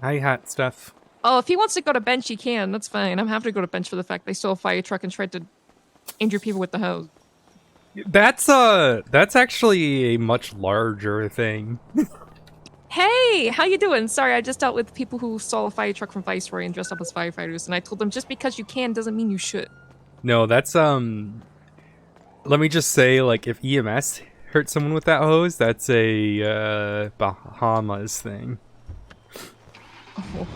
Hi, hot stuff. Oh, if he wants to go to bench, he can. That's fine. I'm happy to go to bench for the fact they stole a fire truck and tried to injure people with the hose. That's actually a much larger thing. Hey, how you doing? Sorry, I just dealt with people who stole a fire truck from Viceroy and dressed up as firefighters, and I told them just because you can doesn't mean you should. No, that's let me just say, like, if EMS hurt someone with that hose, that's a Bahamas thing. Oh.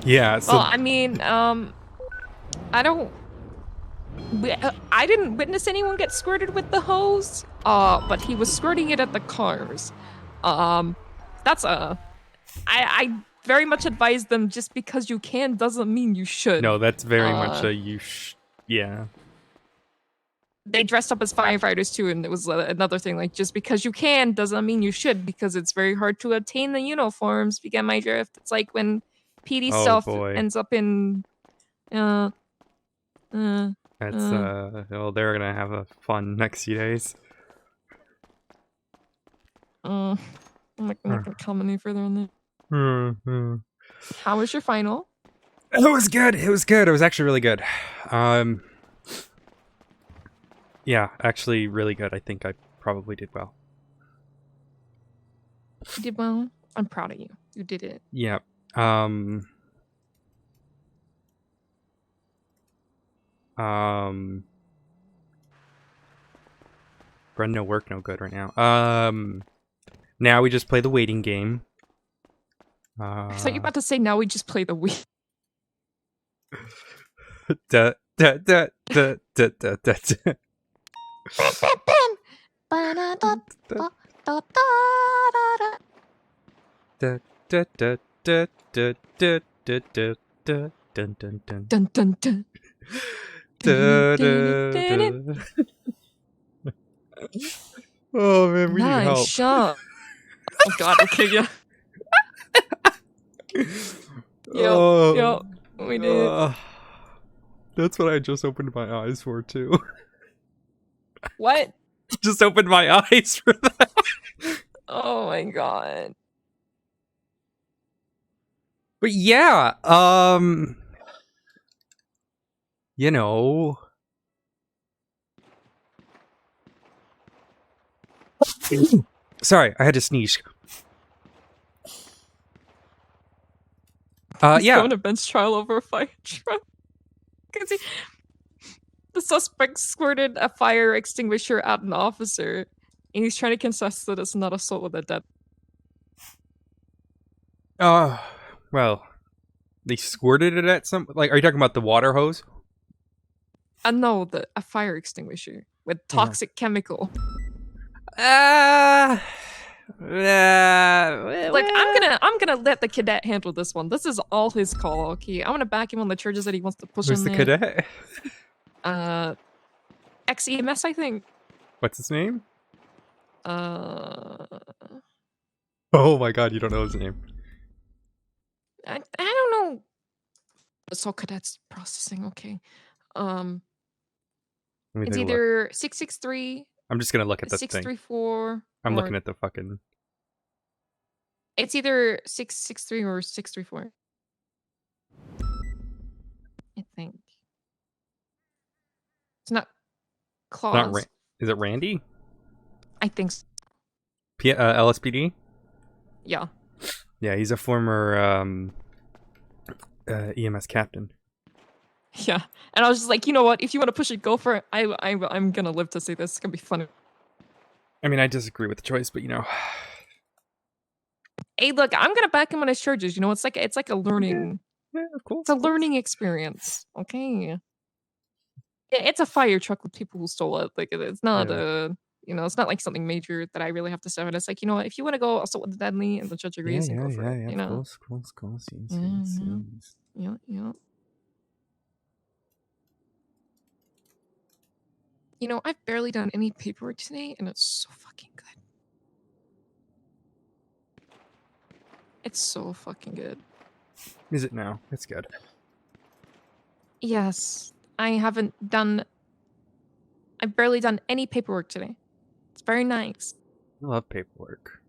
Yeah, Well, so I mean, I don't. I didn't witness anyone get squirted with the hose. But he was squirting it at the cars. Um, that's I very much advise them just because you can doesn't mean you should. no, that's very much Uh, a yeah. they dressed up as firefighters too, and it was another thing. Like, just because you can doesn't mean you should, because it's very hard to obtain the uniforms. If you get my drift, it's like when PD Oh stuff boy. ends up in uh uh That's uh. well, they're gonna have a fun next few days. I'm not gonna comment any further on that. It How was your final? was good. It was good. It was actually really good. Um, yeah, actually really good. I think I probably did well. You did well. I'm proud of you. You did it. Yeah. Um. Um. Bren, no work, no good right now. Now we just play the waiting game. I thought you were about to say now we just play the Wii. Da, da, da, da, da, da, da, da. Da, da, da, da, da, da, da, da, da, dun, dun, dun. Dun dun dun. Da, da, da. Oh man, we need Nice help. shot. Oh god, okay, yeah. Yep, Oh, yep. We did. that's what I just opened my eyes for too. What? Just opened my eyes for that. Oh my god. But yeah, you know, sorry, I had to sneeze. He's Yeah. going to bench trial over a fire truck. Cause the suspect squirted a fire extinguisher at an officer, and he's trying to contest that it's not assault with a dead. Well, they squirted it at some. Like, are you talking about the water hose? No, a fire extinguisher with toxic chemical. Uh, Look, I'm gonna let the cadet handle this one. This is all his call. Okay, I'm gonna back him on the charges that he wants to push who's on the there. cadet? XEMS, I think. What's his name? Uh, Oh my god, you don't know his name. I don't know. So cadets processing. Okay. It's either 663. I'm just gonna look at the thing. 634. I'm looking at the fucking. It's either 663 or 634. I think. It's not clause. Not is it Randy? I think so. LSPD? Yeah. Yeah, he's a former EMS captain. Yeah. And I was just like, you know what? If you want to push it, go for it. I'm gonna live to see this. It's gonna be funny. I mean, I disagree with the choice, but you know. Hey, look, I'm gonna back him on his charges. You know, it's like a learning. Yeah, of course. It's a learning experience. Okay. It's a fire truck with people who stole it. Like, it's not it's not like something major that I really have to say. And it's like, you know what? If you want to go assault with the deadly and the judge agrees, then go for it. You know. Of course. Yeah. You know, I've barely done any paperwork today, and it's so fucking good. It's so fucking good. Is it now? It's good. Yes. I've barely done any paperwork today. It's very nice. I love paperwork.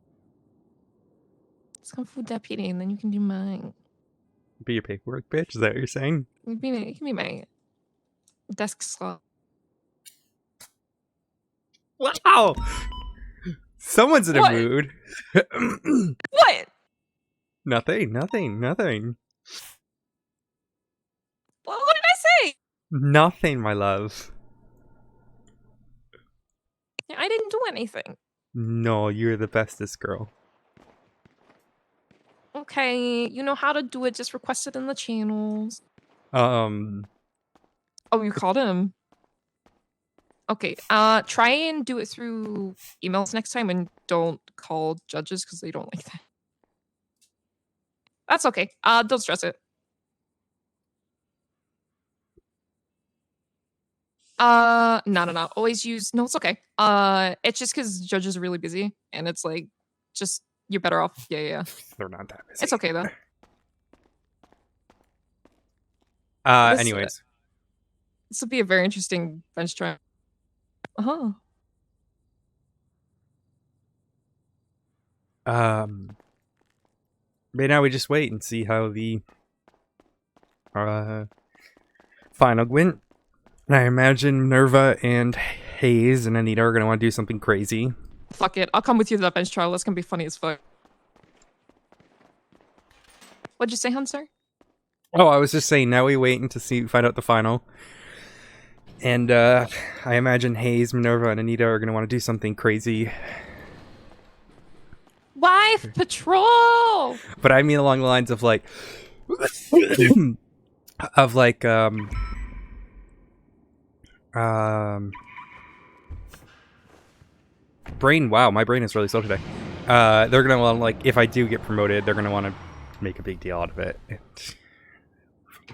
Let's go for deputy, and then you can do mine. Be your paperwork, bitch. Is that what you're saying? Give me my desk slot. Wow! Someone's in a What? mood. What? Nothing. What did I say? Nothing, my love. I didn't do anything. No, you're the bestest girl. Okay, you know how to do it. Just request it in the channels. Oh, you called him. Okay, try and do it through emails next time and don't call judges because they don't like that. That's okay. Don't stress it. No. Always use, no, it's okay. It's just because judges are really busy and it's like, just, you're better off. Yeah. they're not that busy. It's okay though. Anyways. This would be a very interesting bench trial. Uh-huh. But now we just wait and see how the final went. I imagine Minerva and Hayes and Anita are gonna want to do something crazy. Fuck it. I'll come with you to that bench trial. That's gonna be funny as fuck. What'd you say, Hunter? Oh, I was just saying, now we wait and find out the final. And I imagine Hayes, Minerva, and Anita are gonna want to do something crazy. Wife patrol! But I mean along the lines of like brain, wow, my brain is really slow today. They're gonna want, like, if I do get promoted, they're gonna want to make a big deal out of it.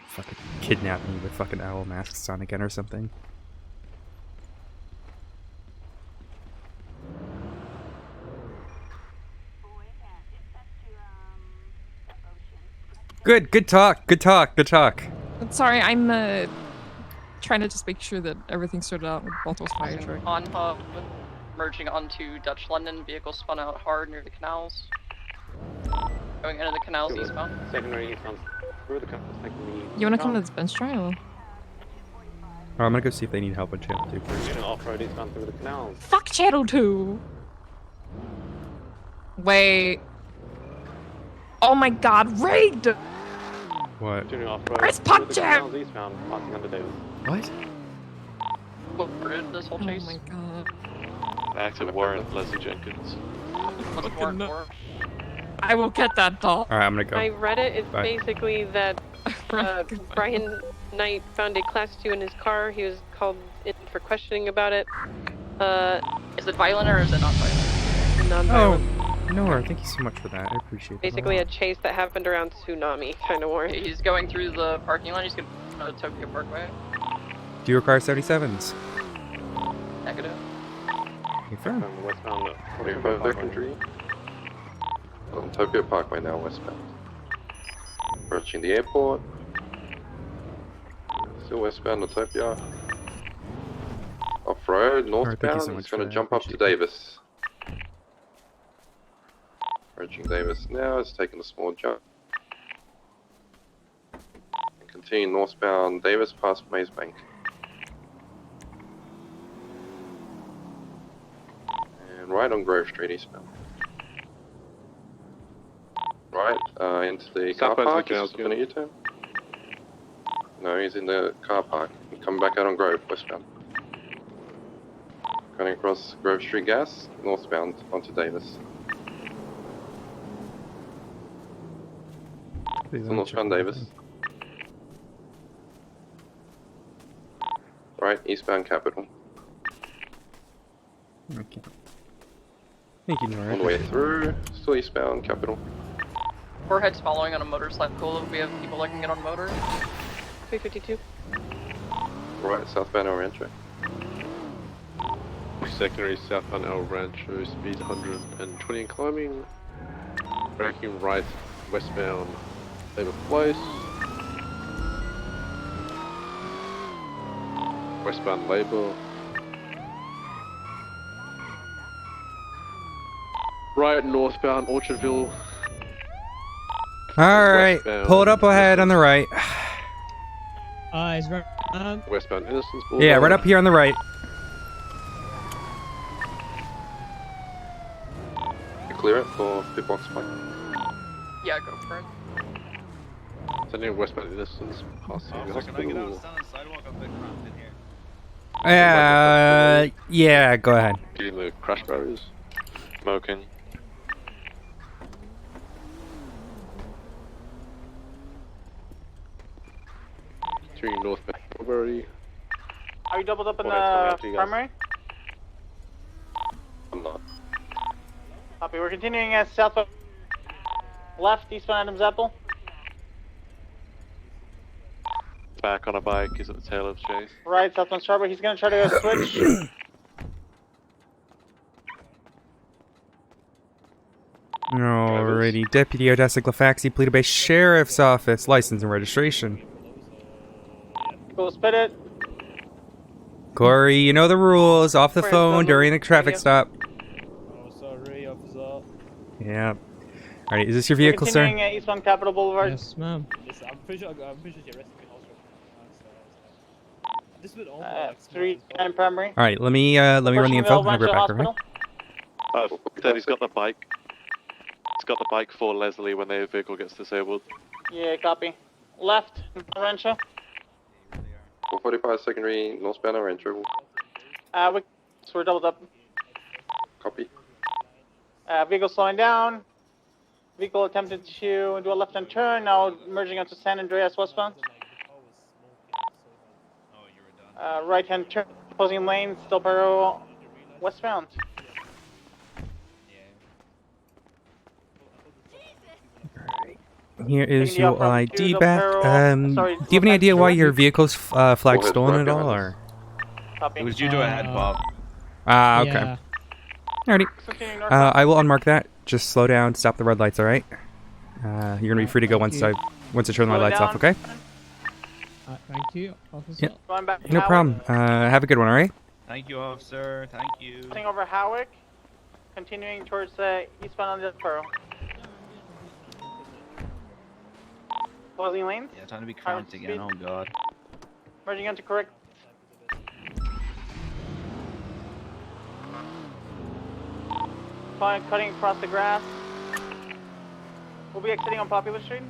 Fucking kidnap me with fucking owl masks on again or something. Good talk. Sorry, I'm trying to just make sure that everything's sorted out with Balto's fire truck. On hub, merging onto Dutch London, vehicle spun out hard near the canals. Going into the canals eastbound. Secondary eastbound through the canals, You wanna come to this bench trial? Oh, I'm gonna go see if they need help with Channel 2 first. Off-road eastbound through the canals. Fuck Channel 2! Wait. Oh my god, rigged! What? Where's Puncher? Eastbound, passing under Davis. What? What this whole chase? Oh my god. Active warrant, Leslie Jenkins. What's warrant for? I will get that doll. Alright, I'm gonna go. I read it. It's Bye. basically that Brian Knight found a class 2 in his car. He was called in for questioning about it. Is it violent or is it not violent? Non-violent. Nora, thank you so much for that. I appreciate it. Basically a chase that happened around Tsunami kind of warrant. He's going through the parking lot. He's going to Tokyo Parkway. Do you require 77s? Negative. Confirm. Westbound, 45 infantry. On Tokyo Parkway now, westbound. Approaching the airport. Still westbound to Tokyo. Off-road, northbound. so much He's going for to that. jump up to Appreciate it. Davis. Approaching Davis now, it's taking a small jump. And continue northbound Davis past Maze Bank. And right on Grove Street eastbound. Right, into the car Southwest park. Canals, Is this a U-turn? No, he's in the car park. He's coming back out on Grove, westbound. Going across Grove Street Gas, northbound onto Davis. Please, So I'm northbound checking. Davis. Right, eastbound Capital. Okay. Thank you, Nora. All the way through, still eastbound Capital. Forehead's following on a motorcycle. We have people looking at on motor. 352. Right, southbound El Rancho. Secondary southbound El Rancho, speed 120 and climbing. Braking right, westbound Labor Place. Westbound Labor. Right, northbound Orchardville. Alright, pull it up ahead on the right. Is right. Westbound Innocence Boulevard. Yeah, right up here on the right. You clear it for pit box point. Yeah, go for it. Sending westbound Innocence passing the hospital. Yeah, go ahead. Getting the crash barriers. Smoking. Turning northbound Strawberry. Are you doubled up in Well, that's coming the up to you guys. primary? I'm not. Copy. We're continuing as south left, eastbound Adams Apple. Back on a bike, he's at the tail of Chase. Right, southbound Strawberry. He's gonna try to switch. Alrighty, Deputy Odessa Glafx, pleaded by Sheriff's Office, license and registration. Go spit it. Corey, you know the rules. Off the Corey, phone double- during the traffic radio. stop. Oh, sorry, officer. Yeah. Alright, is this your We're vehicle, sir? continuing eastbound Capitol Boulevard. Yes, ma'am. Listen, I'm pretty sure she arrested me. This would all like 3 primary. Alright, let me run the info. I'll be right back, okay? Then he's got the bike. He's got the bike for Leslie when their vehicle gets disabled. Yeah, copy. Left, Rancho. 445 secondary, northbound Rancho. So we're doubled up. Copy. Vehicle slowing down. Vehicle attempted to do a left-hand turn, now merging onto San Andreas westbound. Right-hand turn, opposing lane, still Perro westbound. Here is Taking you your up from ID Tuesday, back. Perro- Do sorry, you have any idea why your vehicle's flag Forehead stolen at bracket all, behind or? Copy. It was due to a head bob. Ah, okay. Yeah. Alrighty. Continuing northbound. I will unmark that. Just slow down, stop the red lights, alright? You're gonna be free to go once I turn my Slow lights off, down. okay? Thank you, officer. Yeah. Going back to No Howick. problem. Have a good one, alright? Thank you, officer. Thank you. Crossing over Howick, continuing towards eastbound on the Furrow. Closing lanes, Yeah, time to be cramped again. Oh god. merging onto correct. Cutting across the grass. We'll be exiting on Popular Street.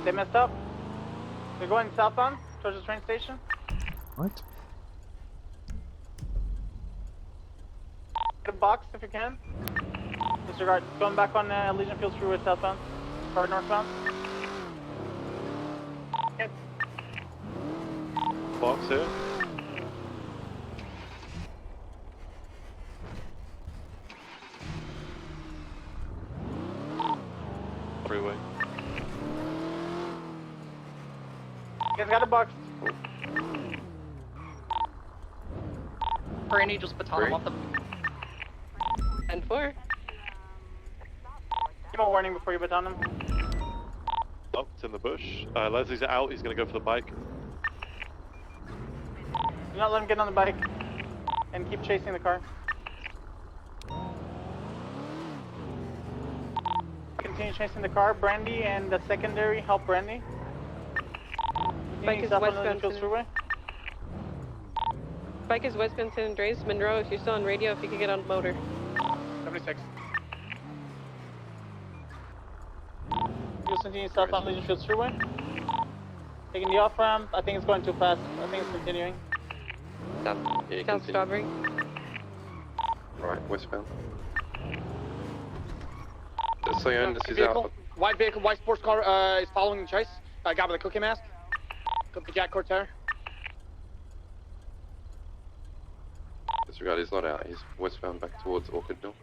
They messed up. They're going southbound towards the train station. What? Get a box if you can. Disregard. Going back on Legion Fields Freeway southbound. Or northbound. Yep. Box here. Freeway. You guys got a box. Brandy, just baton him off the... 10-4. Give him a warning before you baton him. Oh, it's in the bush. Leslie's out, he's gonna go for the bike. Do not let him get on the bike. And keep chasing the car. Continue chasing the car. Brandy and the secondary help Brandy. Bike is South on westbound Fields to- Freeway. Bike is westbound San Andreas. Monroe, if you're still on radio, if you could get on motor. 76. You'll continue south on Legion Fields Freeway. Taking the off ramp. I think it's going too fast. I think it's continuing. Down Strawberry. Right, westbound. Just so you know, this is out. White vehicle, white sports car is following the chase. Guy with a cookie mask. Got the Jack Corsair. Disregard, he's not out. He's westbound back towards Orchid Mill.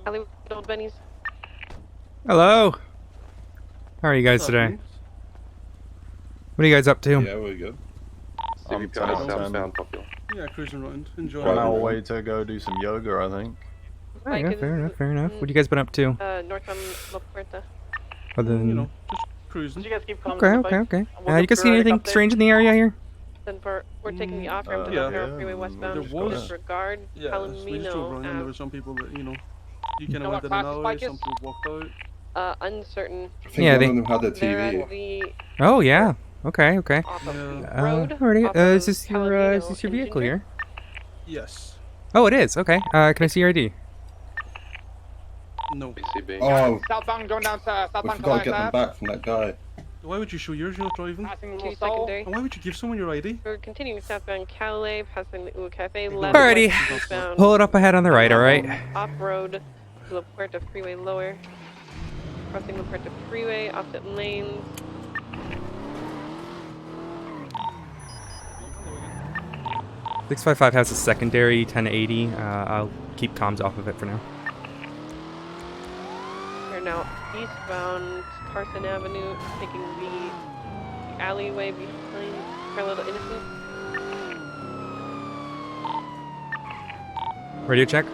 Hollywood Old Benny's. Hello. How are you guys today? What are you guys up to? Yeah, we're good. CVP is southbound popular. Yeah, cruising around. Enjoy. On our way to go do some yoga, I think. Oh, yeah, fair enough, fair enough. What you guys been up to? Northbound La Puerta. Other than... Just cruising. Did you guys keep calling Okay, on the okay, bike? okay. And we'll You guys see periodic anything update. strange in the area here? Then we're taking the off ramp to yeah. the Imperial Freeway westbound. There was- Disregard Yeah, we just drove around and there Palomino were some people that, you kind You of know went what in class and this out, bike some is? people walked out. Uncertain. I think Yeah, one they- of them had a They're TV. at the Oh yeah. Okay. Okay. off of Yeah. road. Alrighty. off Is of this your Palomino vehicle and Ginger. here? Yes. Oh, it is. Okay. Can I see your ID? No. PCB. Oh, Southbound going down to we southbound forgot to get them Ave. back from that guy. Why would you show yours? You're not driving. Passing Two Little Soul. secondary. And why would you give someone your ID? We're continuing southbound Calais, passing the Ua Cafe. Alrighty. Left west Pull eastbound. Pull it up ahead on the right. All right. Off road to La Puerta Freeway lower. Crossing La Puerta Freeway, opposite lanes. – 655 has a secondary 1080. I'll keep comms off of it for now. We're now eastbound Carson Avenue, taking the alleyway behind Parallel to Innocence. Radio check.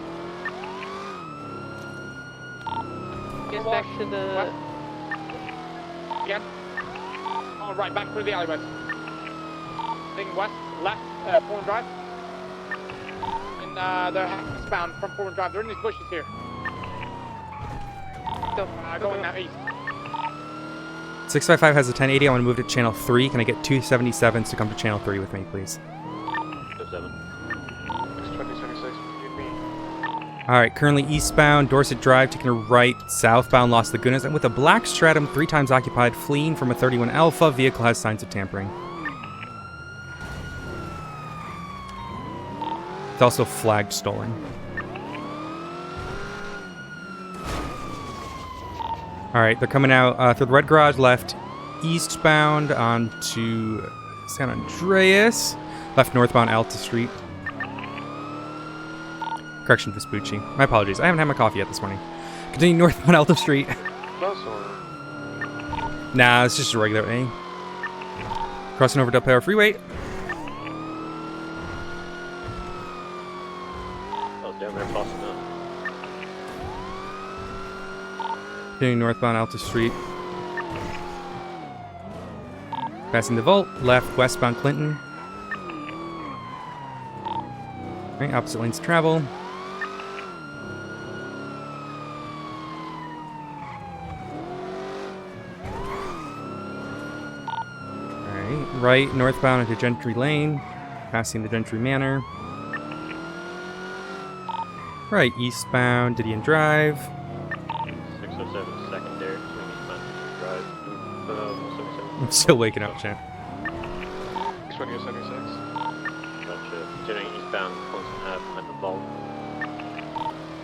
Gets back to the Again. Oh, right, back through the alleyway. Taking west, left, Foreman Drive. And they're eastbound from Foreman Drive. They're in these bushes here. go. Going now east. 655 has a 1080. I want to move to channel 3. Can I get 277s to come to channel 3 with me, please? 2076, All right, currently eastbound Dorset Drive, taking a right, southbound Las Lagunas, and with a black Stratum 3 times occupied, fleeing from a 31 Alpha. Vehicle has signs of tampering. It's also flagged stolen. All right, they're coming out through the red garage left, eastbound onto San Andreas, left northbound Alta Street. Correction, Vespucci. My apologies. I haven't had my coffee yet this morning. Continue northbound Alta Street. Nah, it's just a regular A. Crossing over Del Perro Freeway. Oh, down there, possible. Continuing northbound Alta Street. Passing the Vault. Left westbound Clinton. Right, opposite lanes of travel. Right, northbound into Gentry Lane, passing the Gentry Manor. Right, eastbound Didion Drive. 607 secondary, swing eastbound Drive. 177. I'm still waking up, champ. 2076. Gotcha. Continuing eastbound Clemson Ave behind the vault.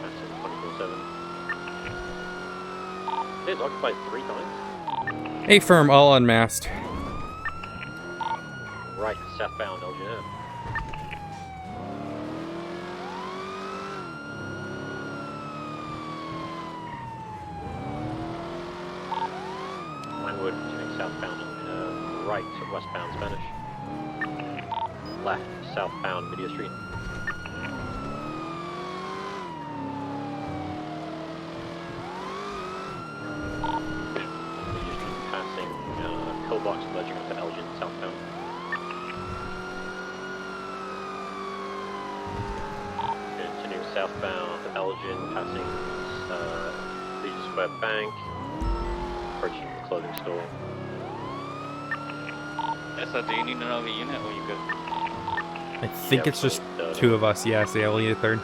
Passing 247. It is occupied 3 times. A firm, all unmasked. Right, southbound LGN. Langwood, continuing southbound LGN. Right, westbound Spanish. Left, southbound Media Street. Media Street passing Pillbox, merging onto Elgin southbound. Continuing southbound Elgin, passing Legion Square Bank, approaching the clothing store. So do you need another unit or you good? I think it's just 2 of us. Yeah, so yeah, we'll need a third.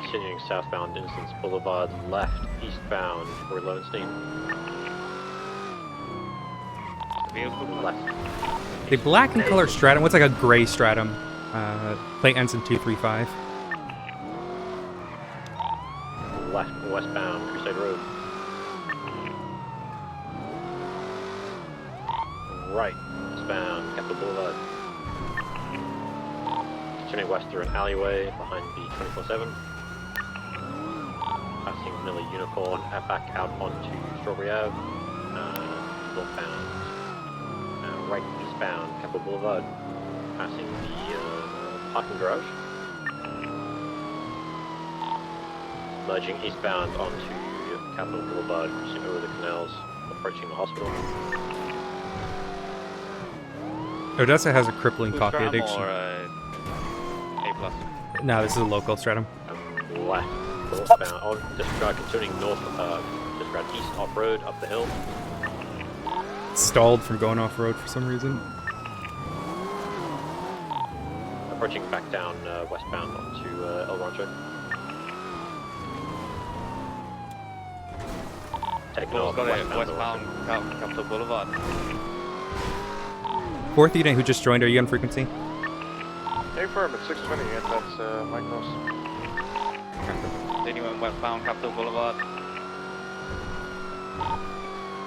Continuing southbound Innocence Boulevard, left, eastbound for Lowenstein. Vehicle Left. The black and color Stratum. What's like a gray Stratum? Plate ends in 235. Left, westbound Crusade Road. Right, westbound Capitol Boulevard. Continuing west through an alleyway behind the 24/7. Passing Miller Unicorn, back out onto Strawberry Ave. Northbound. Right, eastbound Capitol Boulevard. Passing the parking garage. Merging eastbound onto Capitol Boulevard, crossing over the canals, approaching the hospital. Odessa has a crippling Full coffee stratum addiction. or A+. No, this is a local stratum. Left, northbound, on disregard continuing north, disregard east off-road, up the hill. Stalled from going off-road for some reason. Approaching back down westbound onto El Rancho. Taking off Got it westbound. westbound Capitol Boulevard. 4th unit who just joined, are you on frequency? Hey, firm at 620, and that's Mike Moss. Anyone westbound Capitol Boulevard.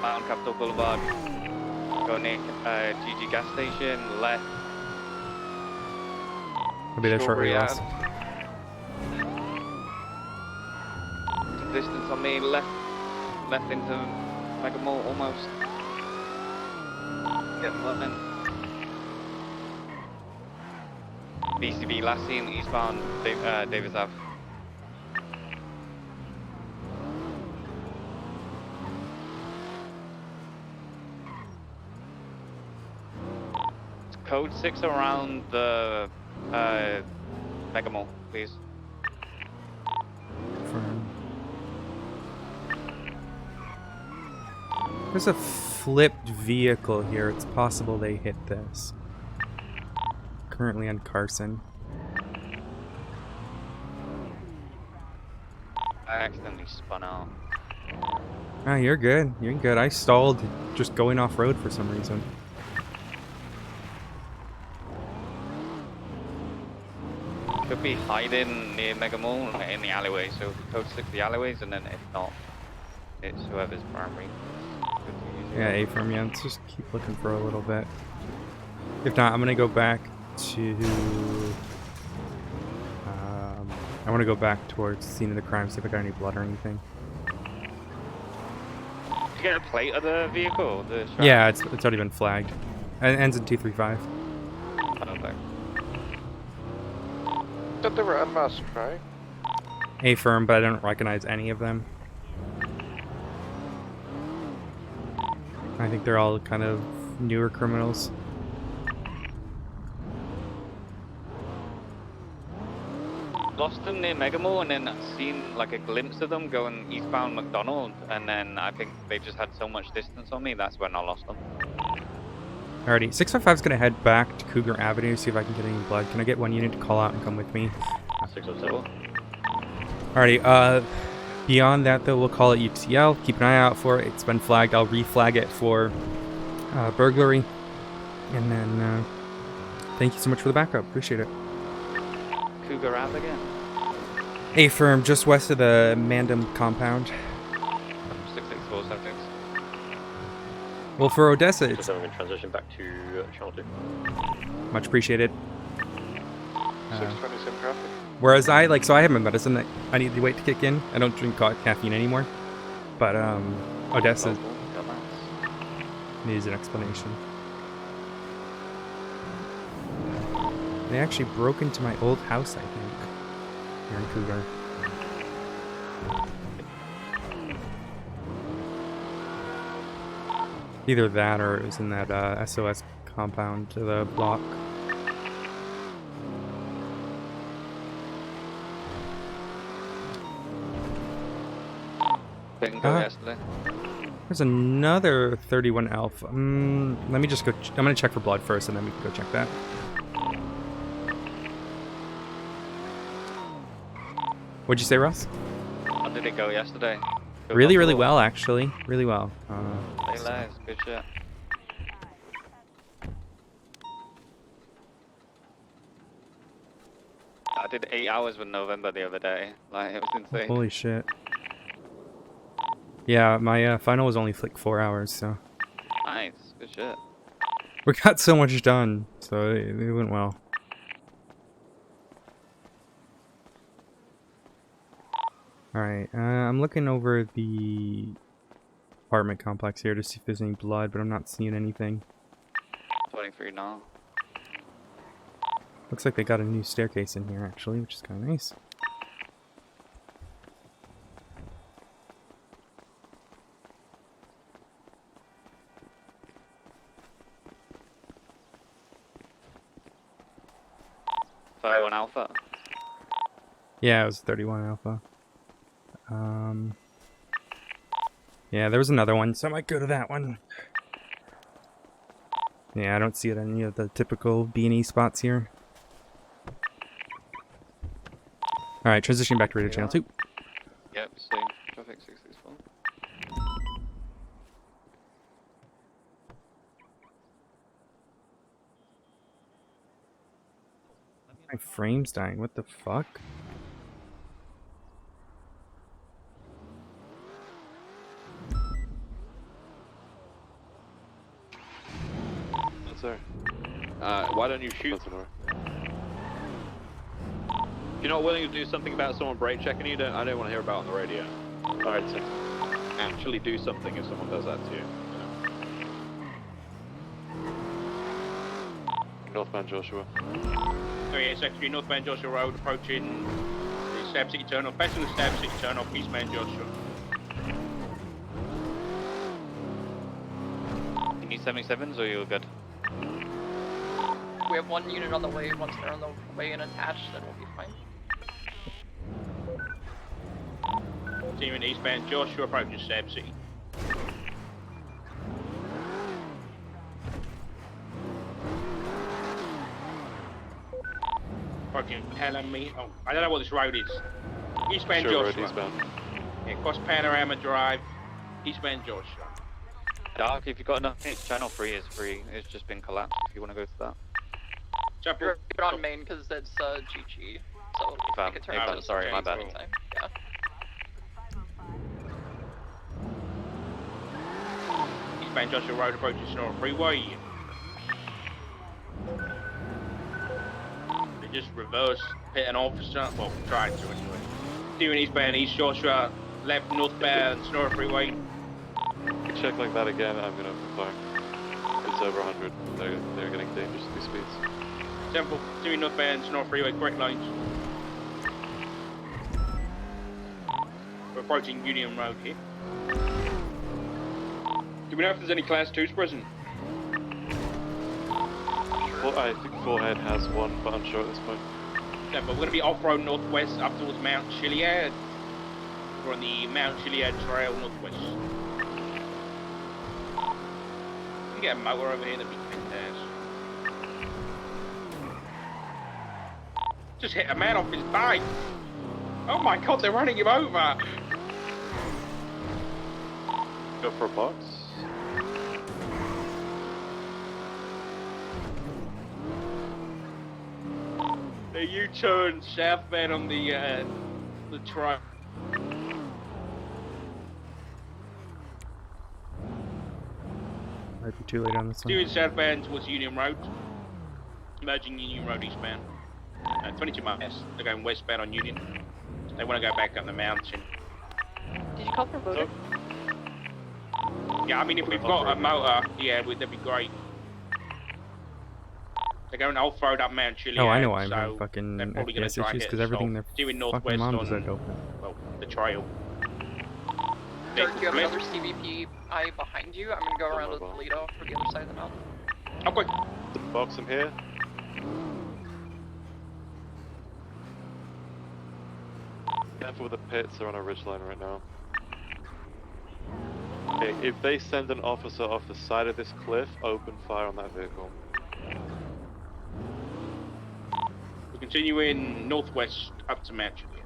Bound Capitol Boulevard. Go near GG gas station, left. I'll be there shortly, Strawberry Ross. Ave. Some distance on me, left into Mega Mall almost. Getting button. BCB last seen eastbound Davis Ave. Code 6 around the Mega Mall, please. There's a flipped vehicle here. It's possible they hit this. Currently on Carson. I accidentally spun out. Ah, you're good. You're good. I stalled just going off-road for some reason. Could be hiding near Mega Mall in the alleyway, so code 6 the alleyways, and then if not, it's whoever's primary. Yeah, A-firm, yeah. Let's just keep looking for a little bit. If not, I'm gonna go back to... I want to go back towards the scene of the crime, see if I got any blood or anything. Did you get a plate of the vehicle? The shark? Yeah, it's already been flagged. It ends in 235. Okay. Thought they were unmasked, right? A-firm, but I don't recognize any of them. I think they're all kind of newer criminals. Lost them near Mega Mall, and then seen like a glimpse of them going eastbound McDonald, and then I think they just had so much distance on me, that's when I lost them. Alrighty, 605's gonna head back to Cougar Avenue, see if I can get any blood. Can I get one unit to call out and come with me? 607. Alrighty, beyond that though, we'll call it UTL. Keep an eye out for it. It's been flagged. I'll reflag it for burglary. And then, thank you so much for the backup. Appreciate it. Cougar Ave again? A-firm, just west of the Mandam compound. 66476. Well, for Odessa, it's So I'm going to transition back to Channel 2. much appreciated. 620 in traffic. Whereas I have my medicine that I need to wait to kick in. I don't drink caffeine anymore. But Odessa needs an explanation. They actually broke into my old house, I think, here in Cougar. Either that or it was in that SOS compound to the block. Didn't go yesterday. There's another 31 Alpha. Let me just go. I'm gonna check for blood first, and then we can go check that. What'd you say, Ross? How did it go yesterday? Good Really, really control. well, actually. Really well. Stay live, good shit. I did 8 hours with November the other day. Like, it was insane. Holy shit. Yeah, my final was only like 4 hours, so Nice, good shit. we got so much done. So it went well. Alright, I'm looking over the apartment complex here to see if there's any blood, but I'm not seeing anything. 23 now. Looks like they got a new staircase in here, actually, which is kind of nice. 31 Alpha? Yeah, it was 31 Alpha. Yeah, there was another one, so I might go to that one. Yeah, I don't see it on any of the typical B&E spots here. Alright, transitioning back to radio channel 2. Yep, same. Traffic 664. My frame's dying, what the fuck? Yes, sir. Why don't you shoot? If you're not willing to do something about someone brake checking you, I don't want to hear about it on the radio. Alright, so actually do something if someone does that to you. Northbound Joshua. Oh yeah, Secretary, northbound Joshua Road, approaching the Stab City turnoff. Passing the Stab City turnoff, eastbound Joshua. You need 77s or you're good? We have one unit on the way. Once they're on the way and attached, then we'll be fine. Continuing eastbound Joshua, approaching Stab City. Approaching Palami. Oh, I don't know what this road is. Eastbound Sure, Joshua. road eastbound. Yeah, cross Panorama Drive, eastbound Joshua. Dark, if you've got enough, channel 3 is free. It's just been collapsed if you want to go to that. Jump you're on main because it's GG. So Fam, we could turn hey, to fam, sorry, my bad. anytime. Yeah. Eastbound Joshua Road, approaching Sonora Freeway. They just reverse hit an officer. Well, tried to anyway. Doing eastbound East Joshua, left northbound Sonora Freeway. Check like that again, I'm gonna fire. It's over 100. They're getting dangerously speeds. Temple, doing northbound Sonora Freeway, correct lanes. We're approaching Union Road here. Do we know if there's any Class 2s present? Well, I think Forehead has one, but I'm sure at this point. No, but we're going to be off-road northwest up towards Mount Chiliad. We're on the Mount Chiliad Trail northwest. We can get a motor over here, that'd be fantastic. Just hit a man off his bike. Oh my god, they're running him over. Go for a box. The U-turn southbound on the trail. Might be too late on this one. Doing southbound towards Union Road. Merging Union Road eastbound. 22 miles. They're going westbound on Union. They want to go back up the mountain. Did you call for motor? Yeah, I mean, if we've got a motor, yeah, that'd be great. They're going off-road up Mount Chiliad. Oh, I know why I'm so having fucking they're probably gonna FPS try and issues, get because us everything off. their Doing fucking northwest mom does on, that open. well, the trail. Dirk, you have another CVP eye behind you. I'm gonna go around to Toledo for the other side of the mountain. Okay. The box in here. Careful with the pits, they're on a ridgeline right now. Okay, if they send an officer off the side of this cliff, open fire on that vehicle. We're continuing northwest up to Mount Chiliad.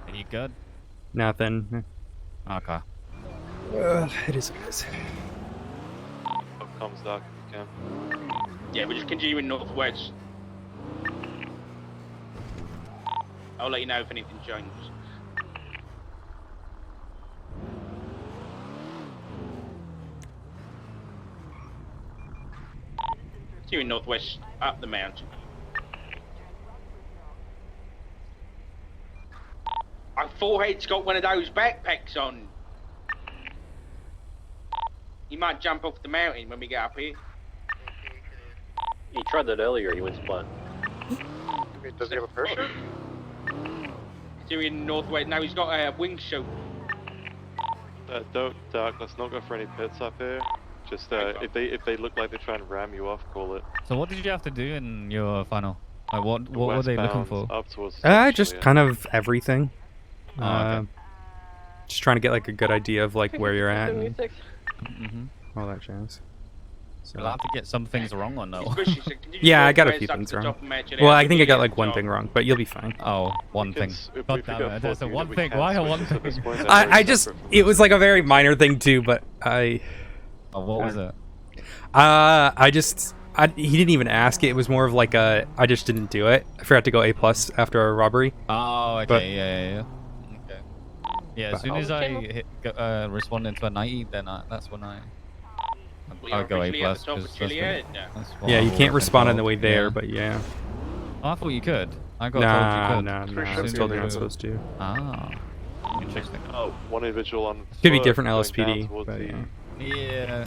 Are you good? Nothing. Okay. It is what it is. Comes dark if you can. Yeah, we're just continuing northwest. I'll let you know if anything changes. Continuing northwest up the mountain. Our forehead's got one of those backpacks on. He might jump off the mountain when we get up here. He tried that earlier, he went splat. Does he have a parachute? Doing northwest. No, he's got a wingsuit. Don't, Dark. Let's not go for any pits up here. Just if they look like they're trying to ram you off, call it. So what did you have to do in your final? Like what were they looking for? Up towards Just kind of everything. Okay. Just trying to get like a good idea of like where you're at and 76. all that jazz. You're allowed to get some things wrong or no? Yeah, I got a few things wrong. Well, I think I got like one thing wrong, but you'll be fine. Oh, one thing. God damn it, there's a one thing. Why a one thing? I just, it was like a very minor thing too, but I... Oh, what was it? He didn't even ask it. It was more of like I just didn't do it. I forgot to go A+ after a robbery. Oh, okay, But- yeah. Okay. Yeah, as soon as I respond into a 90, then that's when I'll go A+. At the top of Chiliad. Yeah, you can't respond on the way there, but yeah. Oh, I thought you could. I got told you could. I was told you're not supposed to. Ah, interesting. Oh, one individual on. Could be foot different going LSPD, down towards but the- yeah. Yeah.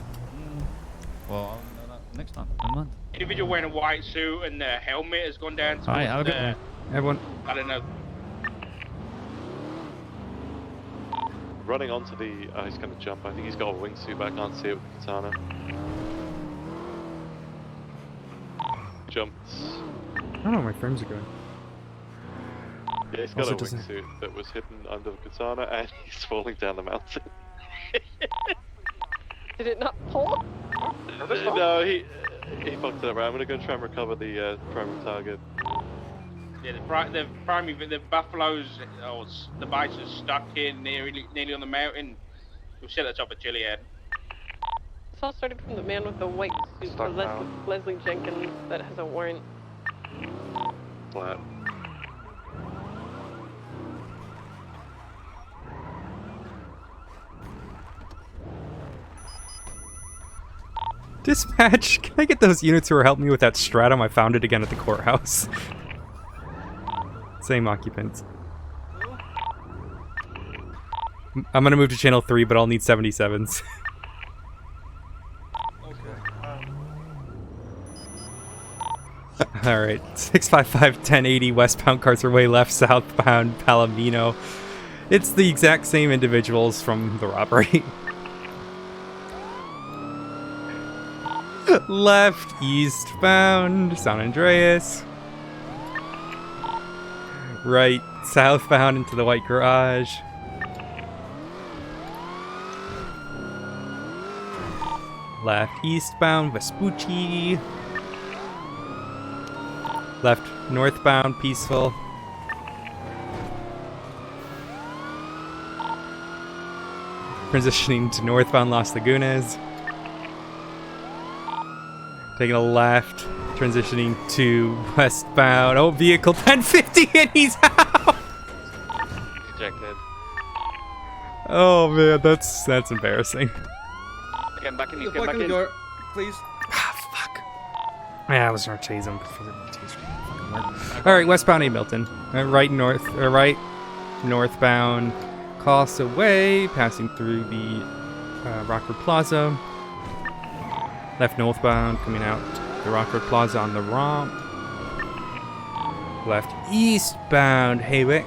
Well, I'll know that next time. Never mind. Individual wearing a white suit and the helmet has gone down. Alright, have a good one. Everyone. I don't know. Running onto the. He's gonna jump. I think he's got a wingsuit, but I can't see it with the katana. Jumped. I don't know, my frames are going. Yeah, he's got Also a doesn't- wingsuit that was hidden under the katana, and he's falling down the mountain. Did it not pull? No, he fucked it up. Right, I'm gonna go try and recover the primary target. Yeah, the buffaloes, or the bison's stuck here nearly on the mountain. We'll set at the top of Chiliad. This all started from the man with the white suit, Stuck now. Leslie Jenkins, that has a warrant. Flat. Dispatch, can I get those units who are helping me with that stratum? I found it again at the courthouse. Same occupants. I'm gonna move to channel 3, but I'll need 77s. Alright, 655-1080 westbound cars are way left, southbound Palomino. It's the exact same individuals from the robbery. Left, eastbound, San Andreas. Right, southbound into the white garage. Left, eastbound, Vespucci. Left, northbound, Peaceful. Transitioning to northbound Las Lagunas. Taking a left, transitioning to westbound. Oh, vehicle 1050 and he's out! Ejected. Oh man, that's embarrassing. Get back in, Get get back in. door, please. Yeah, I was gonna chase him. Alright, westbound A Milton. Right northbound Casa Way, passing through the Rockford Plaza. Left northbound, coming out the Rockford Plaza on the romp. Left eastbound Haywick.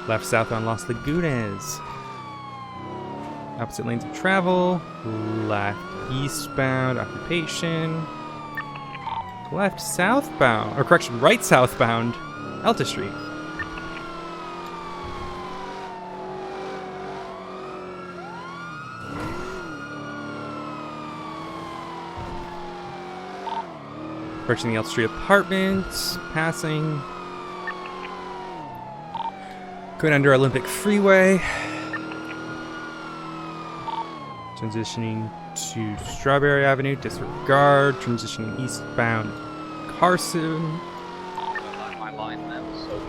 Left southbound Las Lagunas. Opposite lanes of travel. Left eastbound Occupation. Left southbound, or correction, right southbound Alta Street. Approaching the Alta Street Apartments, passing. Going under Olympic Freeway. Transitioning to Strawberry Avenue, disregard. Transitioning eastbound Carson. My line there was so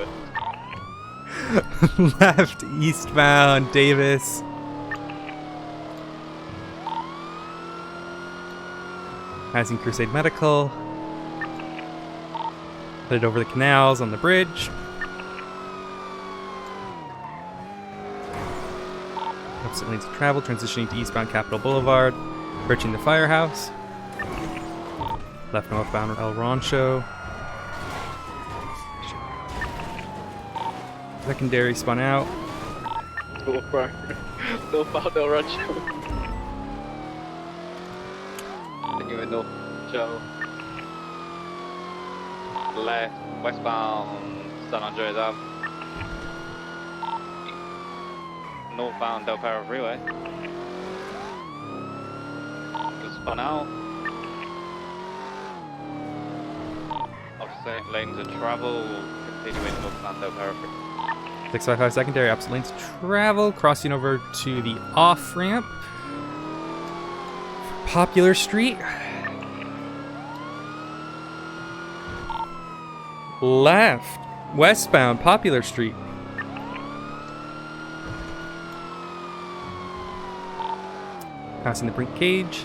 good. Left eastbound Davis. Passing Crusade Medical. Headed over the canals on the bridge. Opposite lanes of travel, transitioning to eastbound Capitol Boulevard. Approaching the firehouse. Left northbound El Rancho. Secondary spun out. Northbound El Rancho. Thinking with North Joe. Left, westbound San Andreas Ave. Northbound Del Perro Freeway. Just spun out. Offset lanes of travel, continuing northbound Del Perro Freeway. 655 secondary, opposite lanes of travel, crossing over to the off ramp. Popular Street. Left, westbound Popular Street. Passing the brink cage.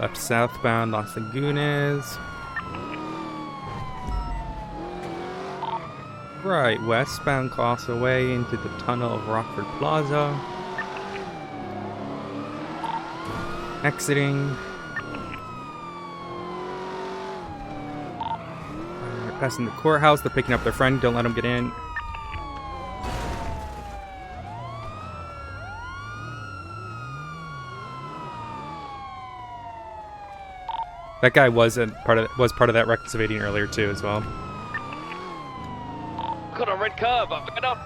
Left southbound Las Lagunas. Right, westbound Causeway into the tunnel of Rockford Plaza. Exiting. Passing the courthouse, they're picking up their friend, don't let them get in. That guy was part of that reckless evading earlier too, as well. Got a red curb, I'm picking up.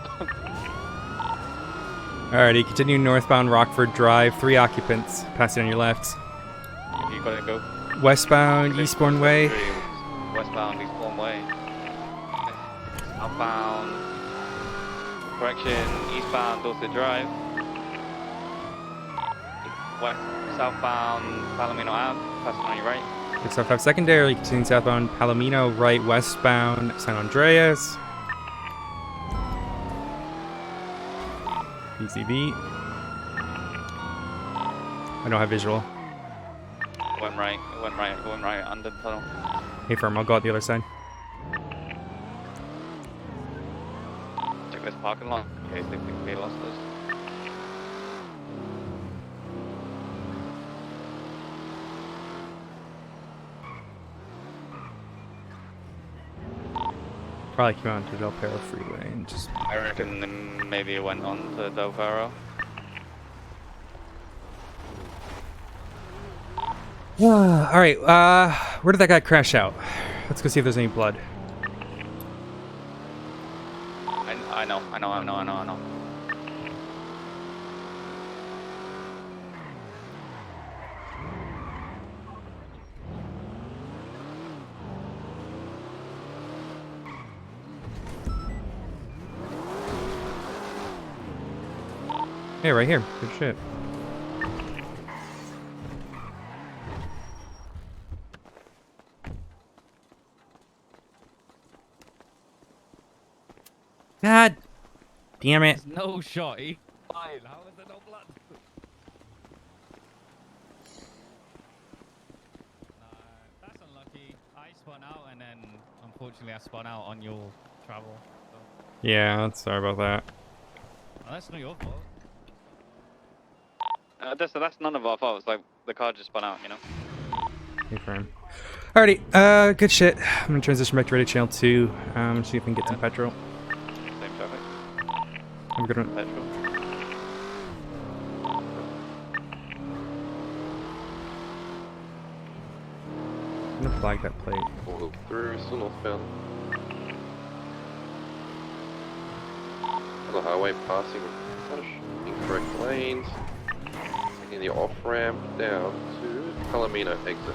Alrighty, continue northbound Rockford Drive, 3 occupants, passing on your left. You gotta go. Westbound Eastbourne Way. Westbound Eastbourne Way. Southbound. Correction, eastbound Dorset Drive. West, southbound Palomino Ave, passing on your right. 655 secondary, continuing southbound Palomino, right westbound San Andreas. PCB. I don't have visual. Went right, under the tunnel. Hey firm, I'll go out the other side. Check this parking lot in case they think they lost us. Probably came out to Del Perro Freeway and just... I reckon maybe it went on to Del Perro. Alright, where did that guy crash out? Let's go see if there's any blood. I know. Hey, right here. Good shit. God damn it. There's no shot. He died. How is there no blood? That's unlucky. I spun out and then unfortunately I spun out on your travel. So. Yeah, sorry about that. Well, that's not your fault. That's none of our fault. It's like the car just spun out, you know? Hey, firm. Alrighty, good shit. I'm gonna transition back to Ready Channel 2. See if we can get some petrol. Same traffic. Have a good one. Petrol. I'm gonna flag that plate. All through, still northbound. On the highway, passing incorrect lanes. Taking the off ramp down to Palomino exit.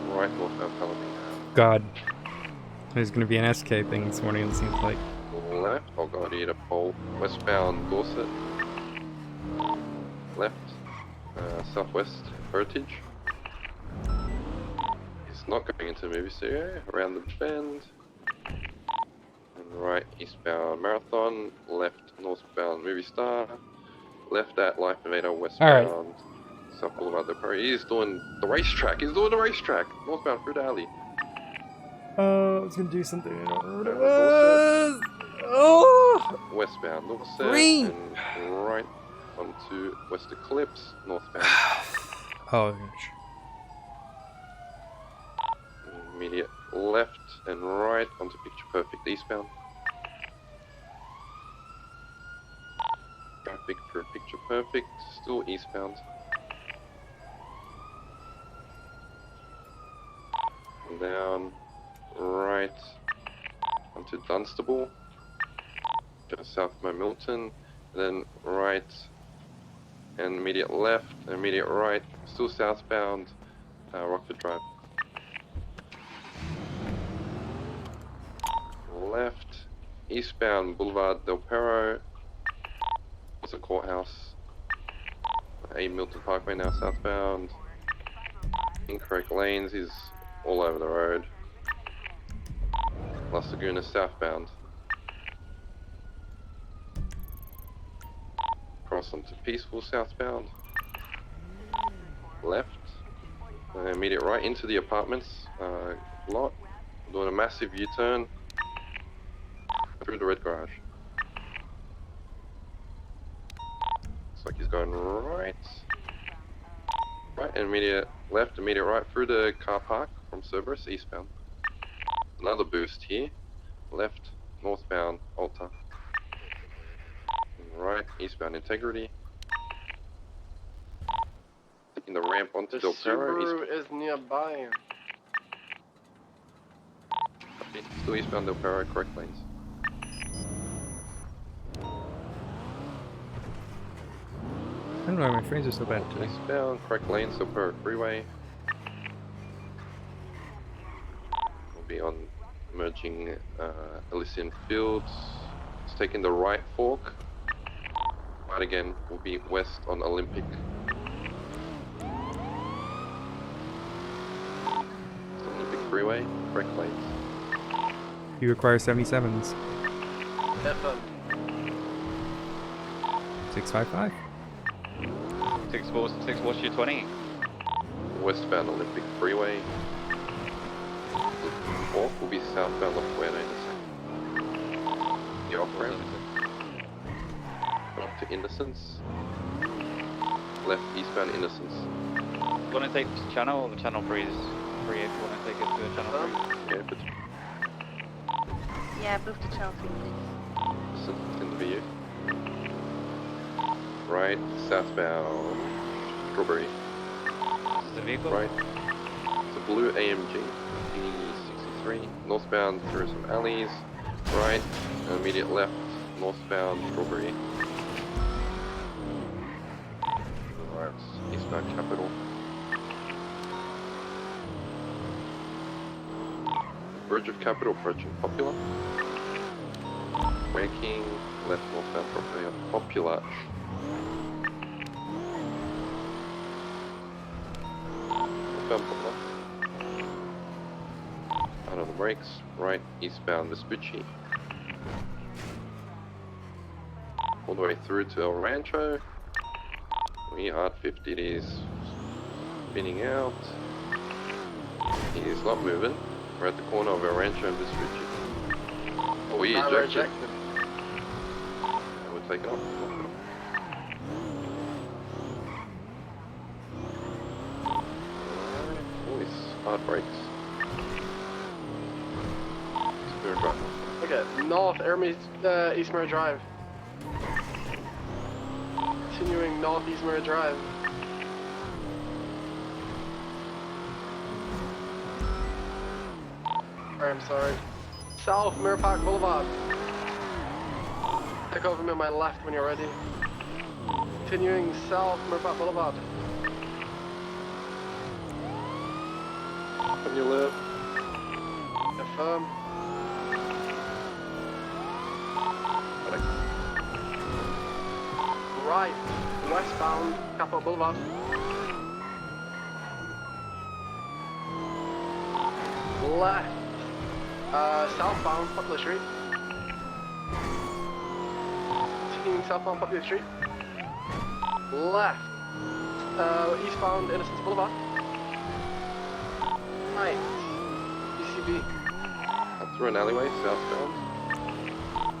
Right northbound Palomino. God. There's gonna be an SK thing this morning, it seems like. Left, oh god, you need a pole. Westbound Dorset. Left, southwest Heritage. It's not going into movie studio, around the bend. And right, eastbound Marathon. Left, northbound Movie Star. Left at Life Invader, westbound South Boulevard. He's doing the racetrack, northbound Fruit Alley. I was gonna do something, I don't remember what it was. Oh! Westbound Dorset, Green. and right onto West Eclipse, northbound. Oh gosh. Immediate left and right onto Picture Perfect eastbound. Traffic through Picture Perfect, still eastbound. And down, right onto Dunstable, just south of Milton, then right and immediate left, and immediate right, still southbound, Rockford Drive. Left, eastbound Boulevard Del Perro, it's a courthouse. A Milton Parkway now southbound. Incorrect lanes is all over the road. Las Lagunas southbound. Cross onto Peaceful southbound. Left. Immediate right into the apartments lot. Doing a massive U-turn through the red garage. Looks like he's going right. Right and immediate left, immediate right through the car park from Cerberus eastbound. Another boost here. Left, northbound Alta. And right, eastbound Integrity. Taking the ramp onto Del Perro. Subaru is nearby. Still eastbound Del Perro, correct lanes. I don't know why my frames are so bad today. Eastbound, correct lanes, Del Perro Freeway. We'll be on merging Elysian Fields. It's taking the right fork. Right again, we'll be west on Olympic. It's Olympic Freeway, correct lanes. You require 77s. FM. 655. 646, what's your 20? Westbound Olympic Freeway. Fork will be southbound La Puerta in a second. The off ramp. Up to Innocence. Left eastbound Innocence. You want to take this channel or the channel free is free if you want to take it to a channel free? Yeah, but Yeah, move to channel 3, please. Innocence in the view. Right, southbound Strawberry. This is the vehicle? Right. It's a blue AMG. P63. Northbound through some alleys. Right, and immediate left, northbound Strawberry. Right, eastbound Capital. Bridge of Capital approaching Popular. Waking, left northbound Popular. Northbound Popular. Out on the brakes, right eastbound Vespucci. All the way through to El Rancho. We are 50, it is spinning out. He is not moving. We're at the corner of El Rancho and Vespucci. Oh, we ejected. And we're taking off. Oh, these hard brakes. Spirit drive. Okay, north, East Mirror Drive. Continuing north, East Mirror Drive. I'm sorry. South Mirror Park Boulevard. Take over me on my left when you're ready. Continuing south Mirror Park Boulevard. On your left. Affirm. Right, westbound Capitol Boulevard. Left, southbound Popular Street. Continuing southbound Popular Street. Left, eastbound Innocence Boulevard. Right, ECB. Up through an alleyway, southbound.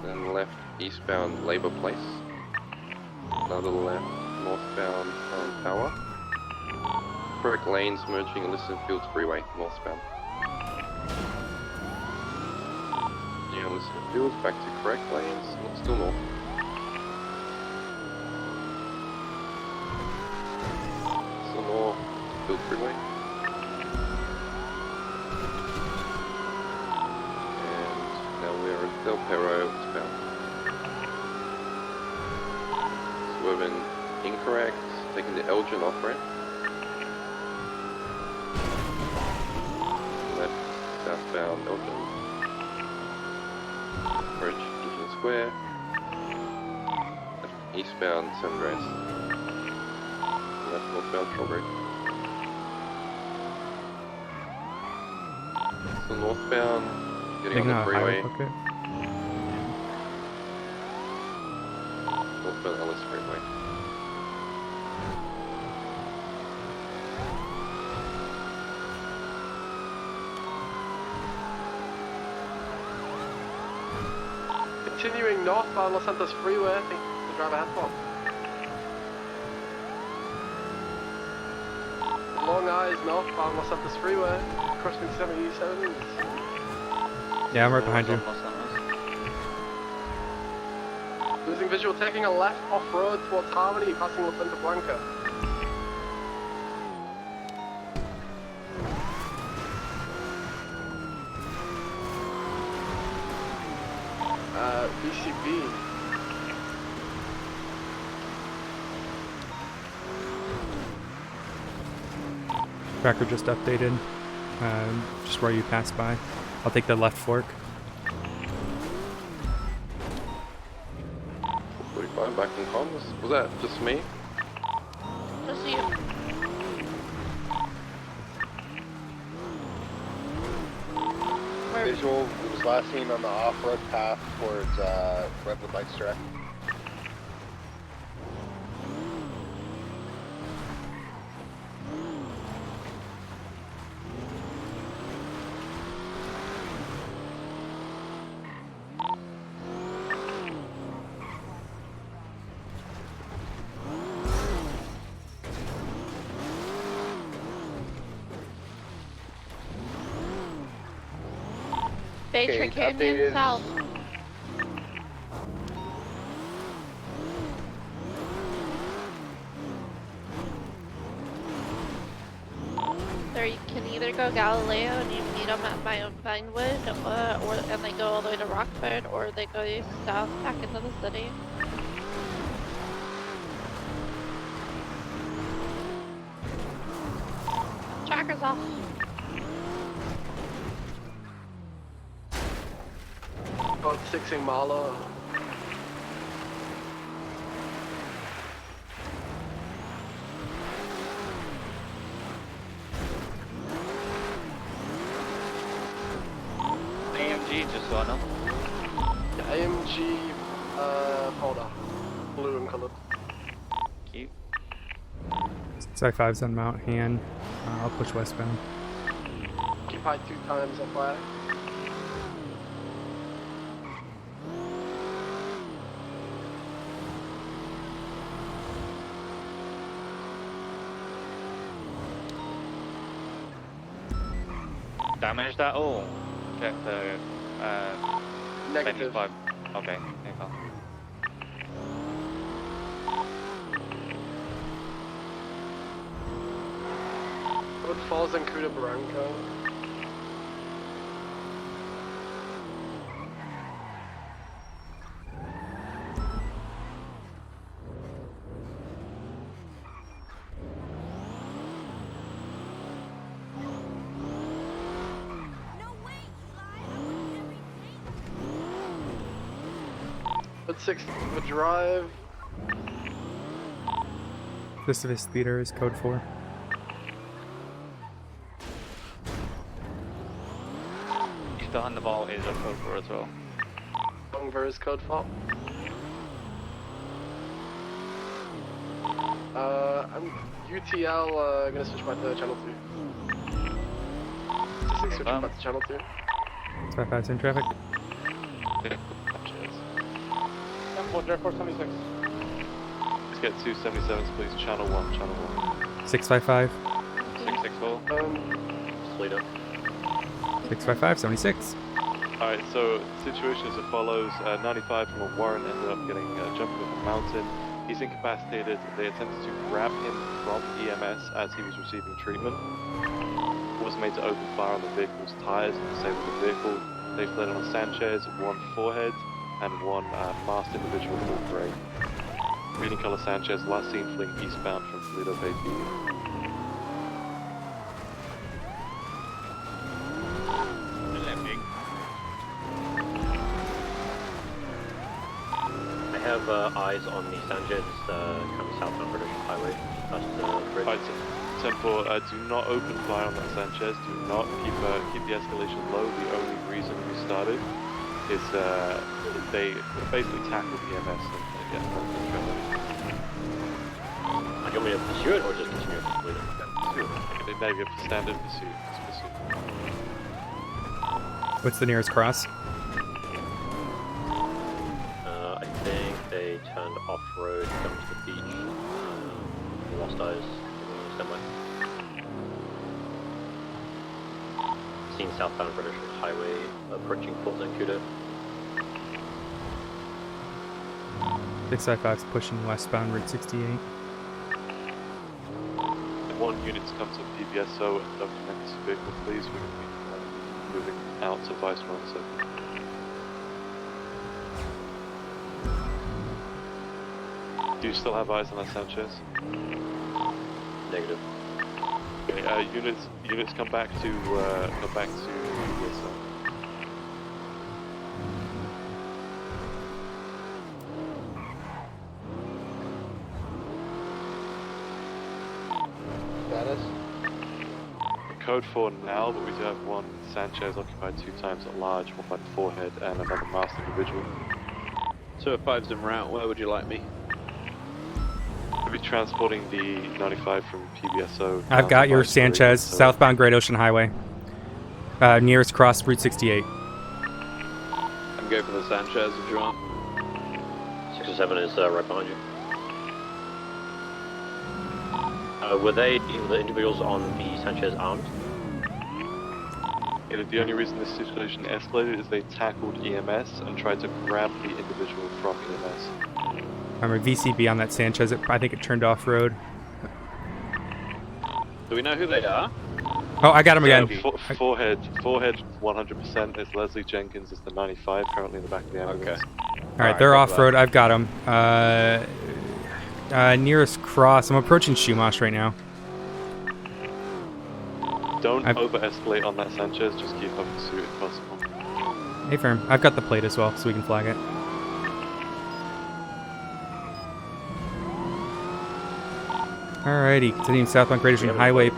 Then left, eastbound Labour Place. Another left, northbound Tower. Correct lanes merging Elysian Fields Freeway, northbound. on this field, back to correct lanes, still north. Still north, field freeway. And now we're at Del Perro eastbound. Swerving incorrect, taking the Elgin off ramp. Left, southbound Elgin. Approach Union Square. Left, eastbound San Andreas. Left, northbound Strawberry. So northbound, getting on the freeway. Northbound Ellis Freeway. Continuing northbound Los Santos Freeway, I think the driver has one. Long eyes northbound Los Santos Freeway, crossing 77s. Yeah, I'm right behind you. Losing visual, taking a left off-road towards Harmony, passing La Fuente Blanca. BCB. Tracker just updated, just where you passed by. I'll take the left fork. 45 back in comms. Was that just me? Just you. Visual, it was last seen on the off-road path towards Redwood Lights Direct. Baytree Canyon South. There you can either go Galileo and you meet them at Vinewood, and they go all the way to Rockford, or they go south back into the city. Tracker's off. About 6ing Marlow. AMG just so I know. The AMG powder. Blue and coloured. Cute. 655's on Mount Han. I'll push westbound. Occupied 2 times FYI. Damaged at all? Check the Negative. 25. Okay, okay. Wood Falls and Cuda Barranco. Wood 6 the drive. Gustavus Theater is code 4. East behind the vault is a code 4 as well. Longver is code 4. I'm UTL gonna switch back to channel 2. 6 switch back to channel 2. 655's in traffic. Airport 76. Let's get 277s please, channel 1, channel 1. 655. 664. Split up. 655, 76. Alright, so the situation is as follows. 95 from a warrant ended up getting jumped off a mountain. He's incapacitated. They attempted to grab him from EMS as he was receiving treatment. Was made to open fire on the vehicle's tires and disable the vehicle. They fled on a Sanchez, one forehead, and one masked individual called Gray. Green color Sanchez, last seen fleeing eastbound from Toledo Bay PD. I have eyes on the Sanchez coming southbound British Highway past the bridge. Right, 10-4, do not open fire on that Sanchez. Do not keep the escalation low. The only reason we started is they basically tackled EMS and yeah. Do you want me to pursue it or just continue with it? It may be a standard pursuit. What's the nearest cross? I think they turned off-road, come to the beach, lost eyes, somewhere. Seen southbound British Highway approaching Port Zancudo. 655's pushing westbound Route 68. One unit to come to PBSO and document this vehicle, please. We're going to be moving out to Vice Runner. Do you still have eyes on that Sanchez? Negative. Okay, units come back to PBSO. Status? Code 4 now, but we do have one Sanchez occupied 2 times at large, one by the forehead, and another masked individual. So if 5's en route, where would you like me? We'll be transporting the 95 from PBSO. I've got your Sanchez, southbound Great Ocean Highway. Nearest cross, Route 68. I can go for the Sanchez if you want. 607 is right behind you. Were the individuals on the Sanchez armed? Yeah, the only reason this situation escalated is they tackled EMS and tried to grab the individual from EMS. Remember, VCB on that Sanchez, I think it turned off road. Do we know who they are? Oh, I got him again. Forehead 100% is Leslie Jenkins, is the 95, currently in the back of the ambulance. Okay. Alright, they're off-road. I've got them. Nearest cross. I'm approaching Shumash right now. Don't over-escalate on that Sanchez, just keep up pursuit if possible. Hey, firm. I've got the plate as well, so we can flag it. Alrighty, continuing southbound Great Ocean Highway,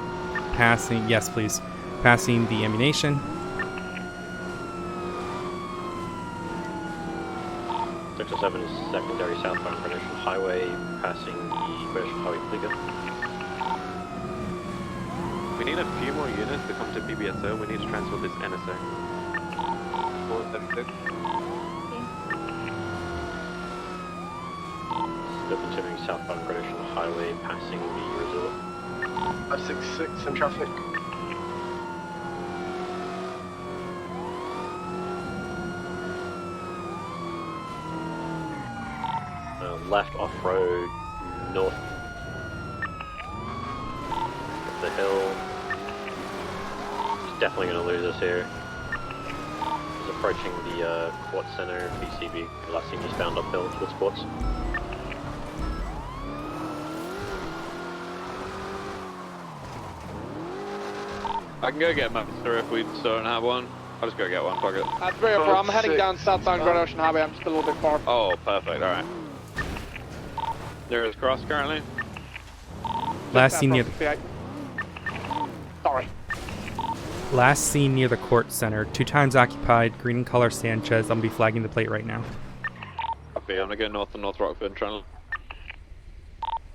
passing, yes please, passing the ammunition. Sector 7 is secondary southbound British Highway, passing the British Highway Fleeger. We need a few more units to come to PBSO. We need to transport this NSA. 476. Still continuing southbound British Highway, passing the resort. 566 in traffic. Left off-road, north of the hill. He's definitely going to lose us here. He's approaching the Quartz Center, BCB, last seen eastbound uphill towards Quartz. I can go get a Master if we still don't have one. I'll just go get one, fuck it. At 304, I'm heading down southbound Great Ocean Highway. I'm just a little bit far. Oh, perfect, alright. There is cross currently. Last seen near Sorry. Last seen near the Court Center. 2 times occupied. Green in color Sanchez. I'm gonna be flagging the plate right now. Okay, I'm gonna go north to North Rockford, trying to...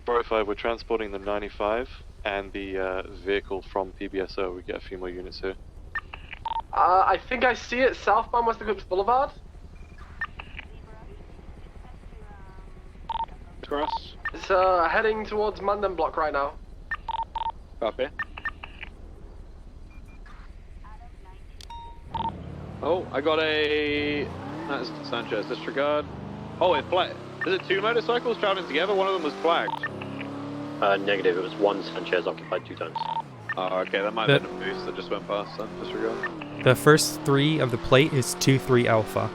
405, we're transporting the 95 and the vehicle from PBSO. We get a few more units here. I think I see it southbound West Eclipse Boulevard. Cross. It's heading towards Mandan Block right now. Copy. Oh, I got a... That's Sanchez, disregard. Oh, it flagged. Is it 2 motorcycles traveling together? One of them was flagged. Negative, it was 1 Sanchez occupied 2 times. Oh, okay, that might have been a boost that just went past then, disregard. The first 3 of the plate is 2-3 Alpha.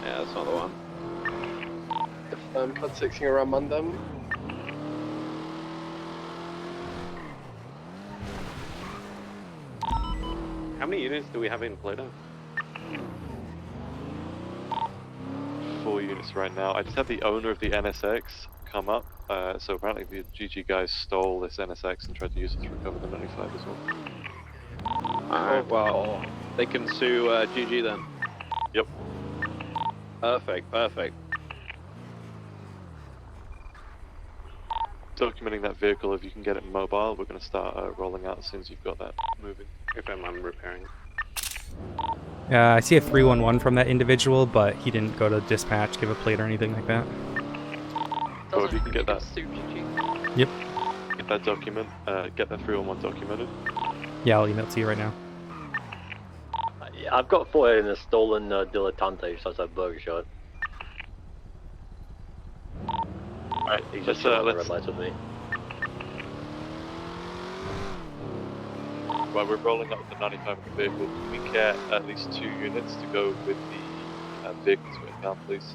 Yeah, that's not the one. If put 16 around Mundum. How many units do we have in play now? 4 units right now. I just had the owner of the NSX come up. So apparently the GG guys stole this NSX and tried to use it to recover the 95 as well. Alright, well, they can sue GG then. Yep. Perfect, perfect. Documenting that vehicle, if you can get it mobile, we're going to start rolling out as soon as you've got that moving. If I'm repairing it. I see a 311 from that individual, but he didn't go to dispatch, give a plate or anything like that. Oh, if you can get that. Yep. Get that document, get that 311 documented. Yeah, I'll email it to you right now. Yeah, I've got 4 in a stolen dilettante just outside Burger Shot. Alright, He's just on the red lights with me. While we're rolling up the 95 vehicle, can we get at least 2 units to go with the vehicle to inbound, please?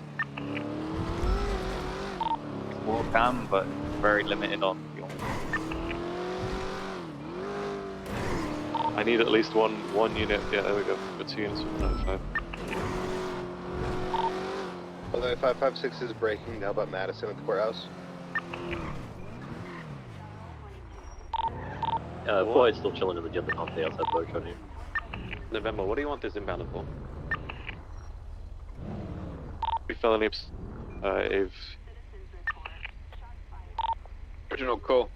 More cam, but very limited on fuel. I need at least one unit. Yeah, there we go. Got 2 units from the 95. Although 556 is breaking, how about Madison at the courthouse? Floyd's still chilling in the dilettante outside Burger Shot here. November, what do you want this inbound for? Felony if Original call.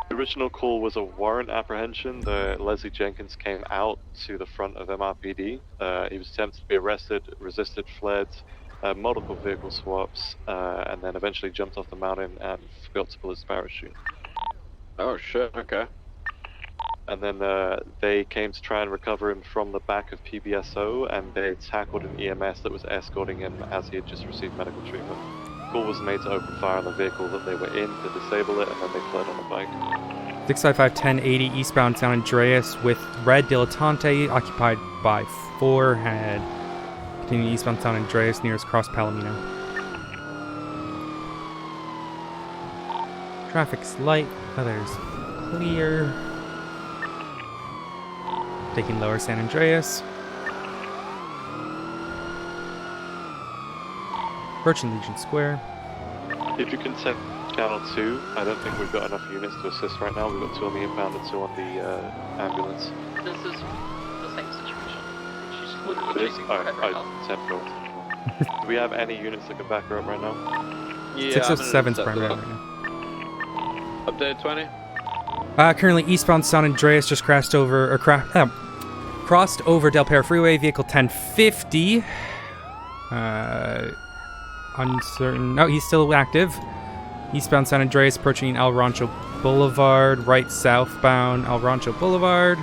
the original call was a warrant apprehension. Leslie Jenkins came out to the front of MRPD. He was attempted to be arrested, resisted, fled, multiple vehicle swaps, and then eventually jumped off the mountain and forgot to pull his parachute. Oh shit, okay. And then they came to try and recover him from the back of PBSO, and they tackled an EMS that was escorting him as he had just received medical treatment. Call was made to open fire on the vehicle that they were in to disable it, and then they fled on a bike. 655-1080 eastbound San Andreas with red dilettante occupied by 4 head. Continuing eastbound San Andreas nearest cross Palomino. Traffic's light, weather's clear. Taking lower San Andreas. Approaching Legion Square. If you can send channel 2, I don't think we've got enough units to assist right now. We've got 2 on the inbound and 2 on the ambulance. This is the same situation. She's just literally It is? chasing Alright, right now. 10 forward. Do we have any units that can back her up right now? Yeah, 607's primary right now. Update 20. Currently eastbound San Andreas just crossed over Del Perro Freeway, vehicle 1050. Uncertain. Oh, he's still active. Eastbound San Andreas approaching El Rancho Boulevard, right southbound El Rancho Boulevard.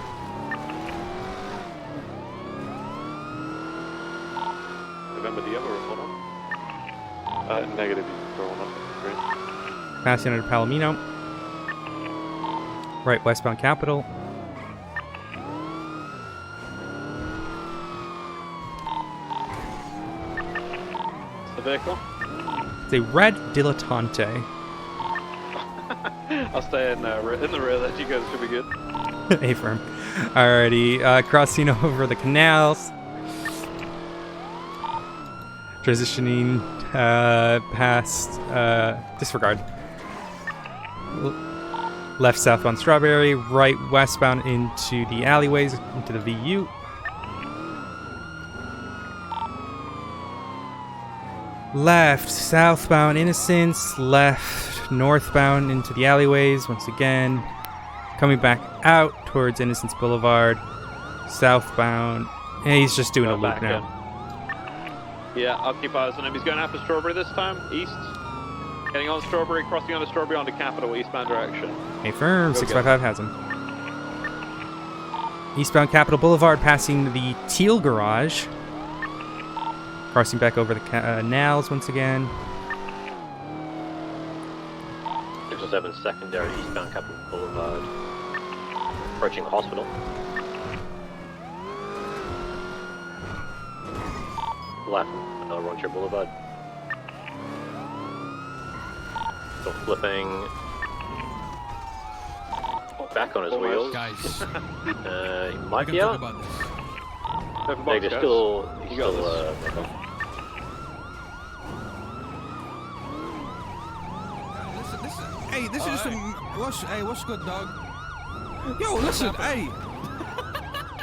November, do you have a report on? Negative, you can throw one up. Great. Passing under Palomino. Right westbound Capitol. The vehicle? It's a red dilettante. I'll stay in the rear, that you guys should be good. A-firm. Alrighty, crossing over the canals. Transitioning past disregard. Left southbound Strawberry, right westbound into the alleyways, into the VU. Left southbound Innocence, left northbound into the alleyways once again. Coming back out towards Innocence Boulevard, southbound. Yeah, he's just doing a loop now. Yeah, occupiers on him. He's going after Strawberry this time, east. Getting on Strawberry, crossing onto Strawberry onto Capitol, eastbound direction. A firm, 655 has him. eastbound Capitol Boulevard, passing the Teal Garage. Crossing back over the canals once again. 607 secondary eastbound Capitol Boulevard. Approaching the hospital. Left, Roger Boulevard. Still flipping. Back on his wheels. Guys. He might be out. He's still. Listen. Hey, this is some. What's good, dog? Yo, listen, hey.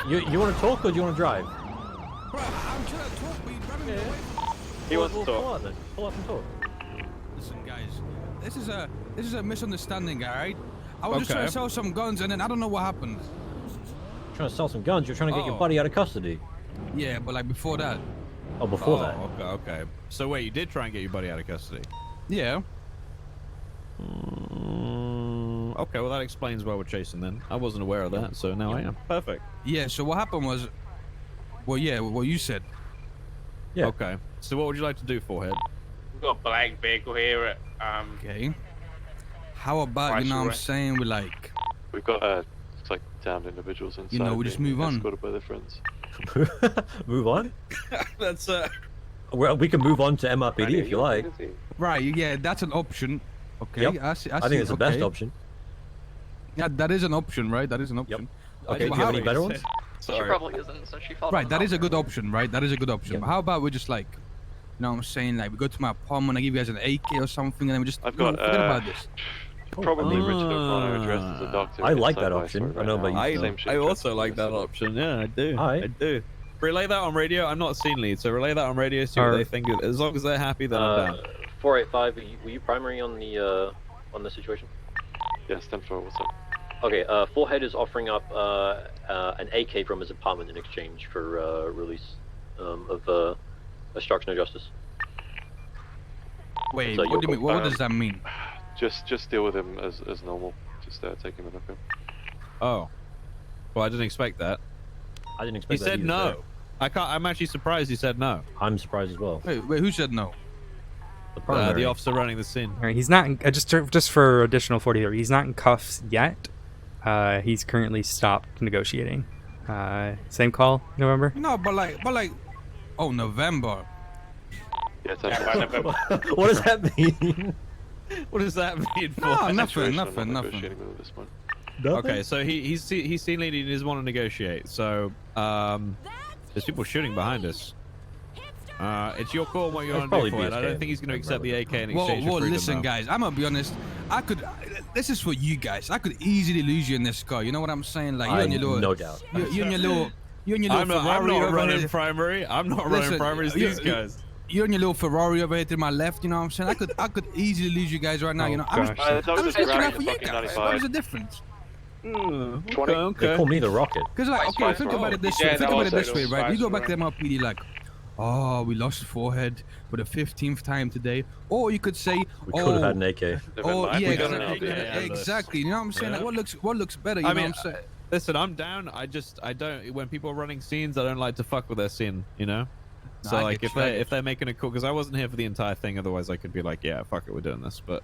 You want to talk or do you want to drive? Bro, I'm trying to talk, but you're running away. He wants to talk. Pull up and talk. Listen, guys, this is a misunderstanding, all right? I was just trying to sell some guns, and then I don't know what happened. Trying to sell some guns? You're trying to get your buddy out of custody. Yeah, but like before that. Oh, before that. Okay. So wait, you did try and get your buddy out of custody? Yeah. Okay, well that explains why we're chasing then. I wasn't aware of that, so now I am. Perfect. Yeah. So what happened was, well, yeah, what you said. Yeah. Okay. So what would you like to do, Forehead? We've got a black vehicle here at Okay. How about, you know what I'm saying, we like... We've got, it's like downed individuals inside. You know, we just move on. Escorted by their friends. Move on? That's, Well, we can move on to MRPD if you like. Right, yeah, that's an option. Okay, Yep. I see, I think it's the best option. Yeah, that is an option, right? That is an option. Yep. Okay, do you have any better ones? She probably isn't, so she followed. Right, that is a good option, right? That is a good option. But how about we just like, you know what I'm saying, like we go to my apartment, I give you guys an AK or something, and then we just forget about this. Probably Richard O'Connor dressed as a doctor. I like that option. I know about you. I also like that option. Yeah, I do. I do. Relay that on radio. I'm not a scene lead, so relay that on radio. See what they think. As long as they're happy, then I'm down. 485. Were you primary on the situation? Yes, 10-4. What's up? Okay. Forehead is offering up an AK from his apartment in exchange for release of obstruction of justice. Wait, So what do you mean? What does that mean? Just deal with him as normal. Just take him in up here. Oh. Well, I didn't expect that. I didn't expect that. that He said either, no. I'm actually surprised he said no. I'm surprised as well. Wait, who said no? The officer running the scene. All right, he's not in, just for additional 43. He's not in cuffs yet. He's currently stopped negotiating. Same call, November. No, but like, oh, November. Yeah, what does that mean? What does that mean? No, For nothing. Okay, so he's scene lead. He doesn't want to negotiate. So there's people shooting behind us. It's your call what you want to do for it. I don't think he's going to accept the AK in exchange for freedom. Listen, guys, I'm gonna be honest. This is for you guys. I could easily lose you in this car. You know what I'm saying? Like you and your little, no doubt. You and your little I'm Ferrari not running here. primary. I'm not running primary. It's these guys. You and your little Ferrari over here to my left. You know what I'm saying? I could easily lose you guys right now. You know, I'm just looking out for you guys. What is the difference? Okay. They call me the Rocket. Because like, okay, think about it this way. Think about it this way, right? You go back to MRPD like, oh, we lost Forehead for the 15th time today. Or you could say, we could have had an AK. Oh, yeah, exactly. You know what I'm saying? Like, what looks better? You know what I'm saying? Listen, I'm down. I don't. When people are running scenes, I don't like to fuck with their scene. You know. So like, if they're making a call, because I wasn't here for the entire thing. Otherwise, I could be like, yeah, fuck it, we're doing this. But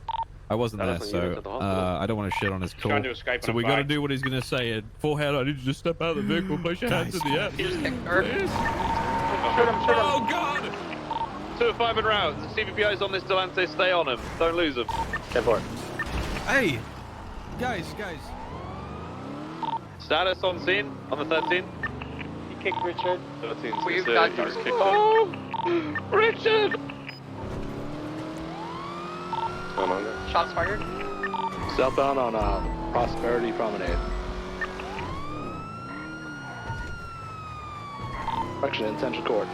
I wasn't there, so I don't want to shit on his call. So we got to do what he's gonna say. And Forehead, I need you to step out of the vehicle, place your hands in the air. He just kicked her. Shoot him. Oh god! 2-5 en route. CVPI's on this Delante. Stay on him. Don't lose him. 10-4. Hey, guys. Status on scene on the 13. He kicked Richard. 13. We've got he was kicked. Oh, Richard! Shots fired. Southbound on Prosperity Promenade. Direction in Central Court.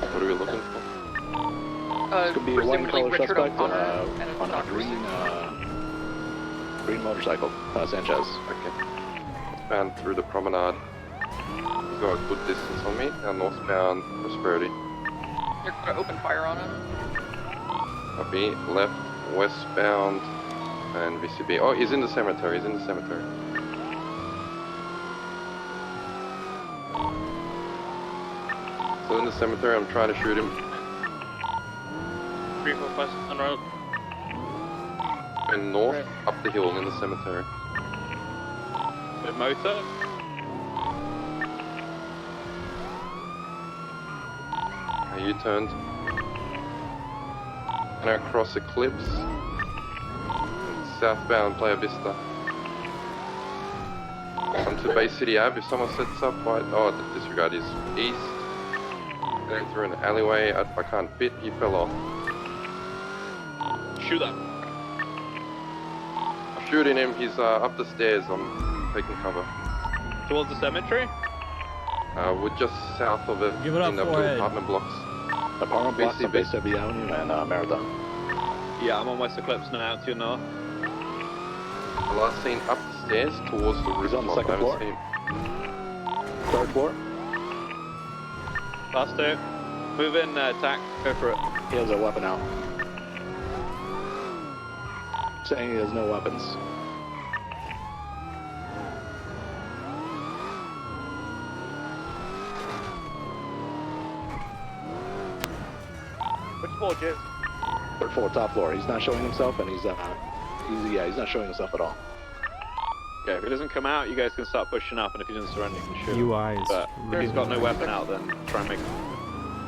What are we looking for? This could be a one-color Richard suspect O'Connor on a green motorcycle, Sanchez. Okay. Northbound through the promenade. You got a good distance on me. Now northbound Prosperity. You're gonna open fire on him. Copy. Left, westbound, and VCB. Oh, he's in the cemetery. cemetery. I'm trying to shoot him. 345 on road. And north, up the hill in the cemetery. The motor? You turned. And I cross Eclipse. Southbound Playa Vista. Onto Bay City Ave. If someone sets up, disregard is east. Going through an alleyway. I can't fit. He fell off. Shoot him. I'm shooting him. He's up the stairs. I'm taking cover. Towards the cemetery? We're just south of it. Give it up, in the forehead. apartment blocks. Apartment blocks on Base W Avenue and Marathon. Yeah, I'm on West Eclipse now, to your north. The last seen up the stairs towards the roof. He's on the second floor. Third floor. Last two. Move in, attack, go for it. He has a weapon out. Saying he has no weapons. Which floor, Jim? Third floor, top floor. He's not showing himself, and he's not showing himself at all. Okay, if he doesn't come out, you guys can start pushing up, and if he doesn't surrender, you can shoot. UI is But if he's got no weapon out, then try and make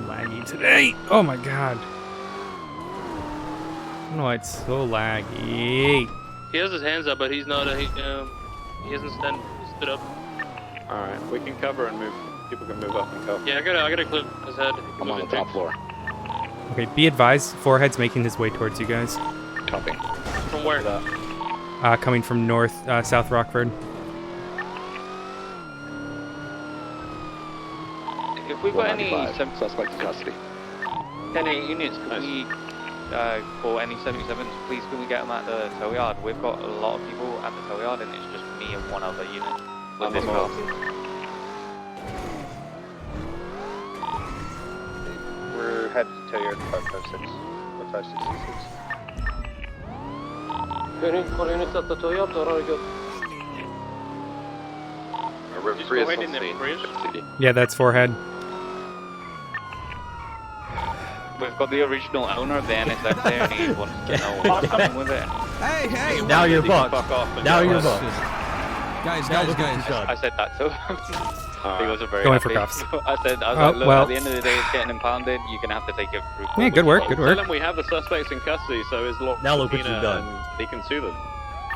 laggy today. Oh my god. I don't know why it's so laggy. He has his hands up, but he's not. He hasn't stood up. All right, we can cover and move. People can move up and cover. Yeah, I gotta clip his head. I'm on the top floor. Okay, be advised, Forehead's making his way towards you guys. Copy. From where? Coming from north, South Rockford. If we've got any suspect in custody. 10-8 units, can we, for any 77s, please can we get them at the tow yard? We've got a lot of people at the tow yard, and it's just me and one other unit with this car. We're headed to tow yard 556. 5566. All units at the tow yard, or are you good? Yeah, that's Forehead. We've got the original owner of the NSF there, and he wants to know what's happening with it. Hey! Now you're booked. Fuck off. Now you're booked. Guys. I said that too. He wasn't very Going happy. for cuffs. I said, Oh, like, look, well. at the end of the day, it's getting impounded. You're gonna have to take it through court. Yeah, good work, good work. Tell him we have the suspects in custody, so his law. Now look what you've done. He can sue them.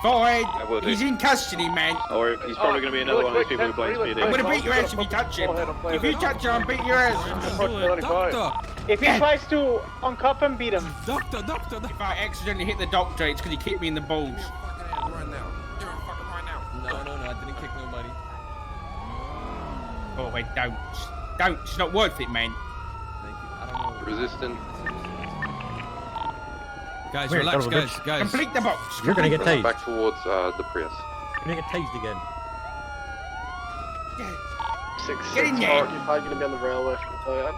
Forehead, I will do. he's in custody, man. Or he's probably going to be another one of those people who blames PD. I'm gonna beat your ass if you touch him. If you touch him, I'll beat your ass. Doctor! If he tries to uncuff him, beat him. Doctor. If I accidentally hit the doctor, it's because he kicked me in the balls. Right now. No, I didn't kick nobody. Oh, wait, don't. It's not worth it, man. Thank you. I don't know. Resistant. Guys, Where, relax, son of a guys. bitch? Complete the box. You're gonna get tased. Back towards the Prius. You're gonna get tased again. 6-6 Get in there. You're probably gonna be on the railway from the tow yard.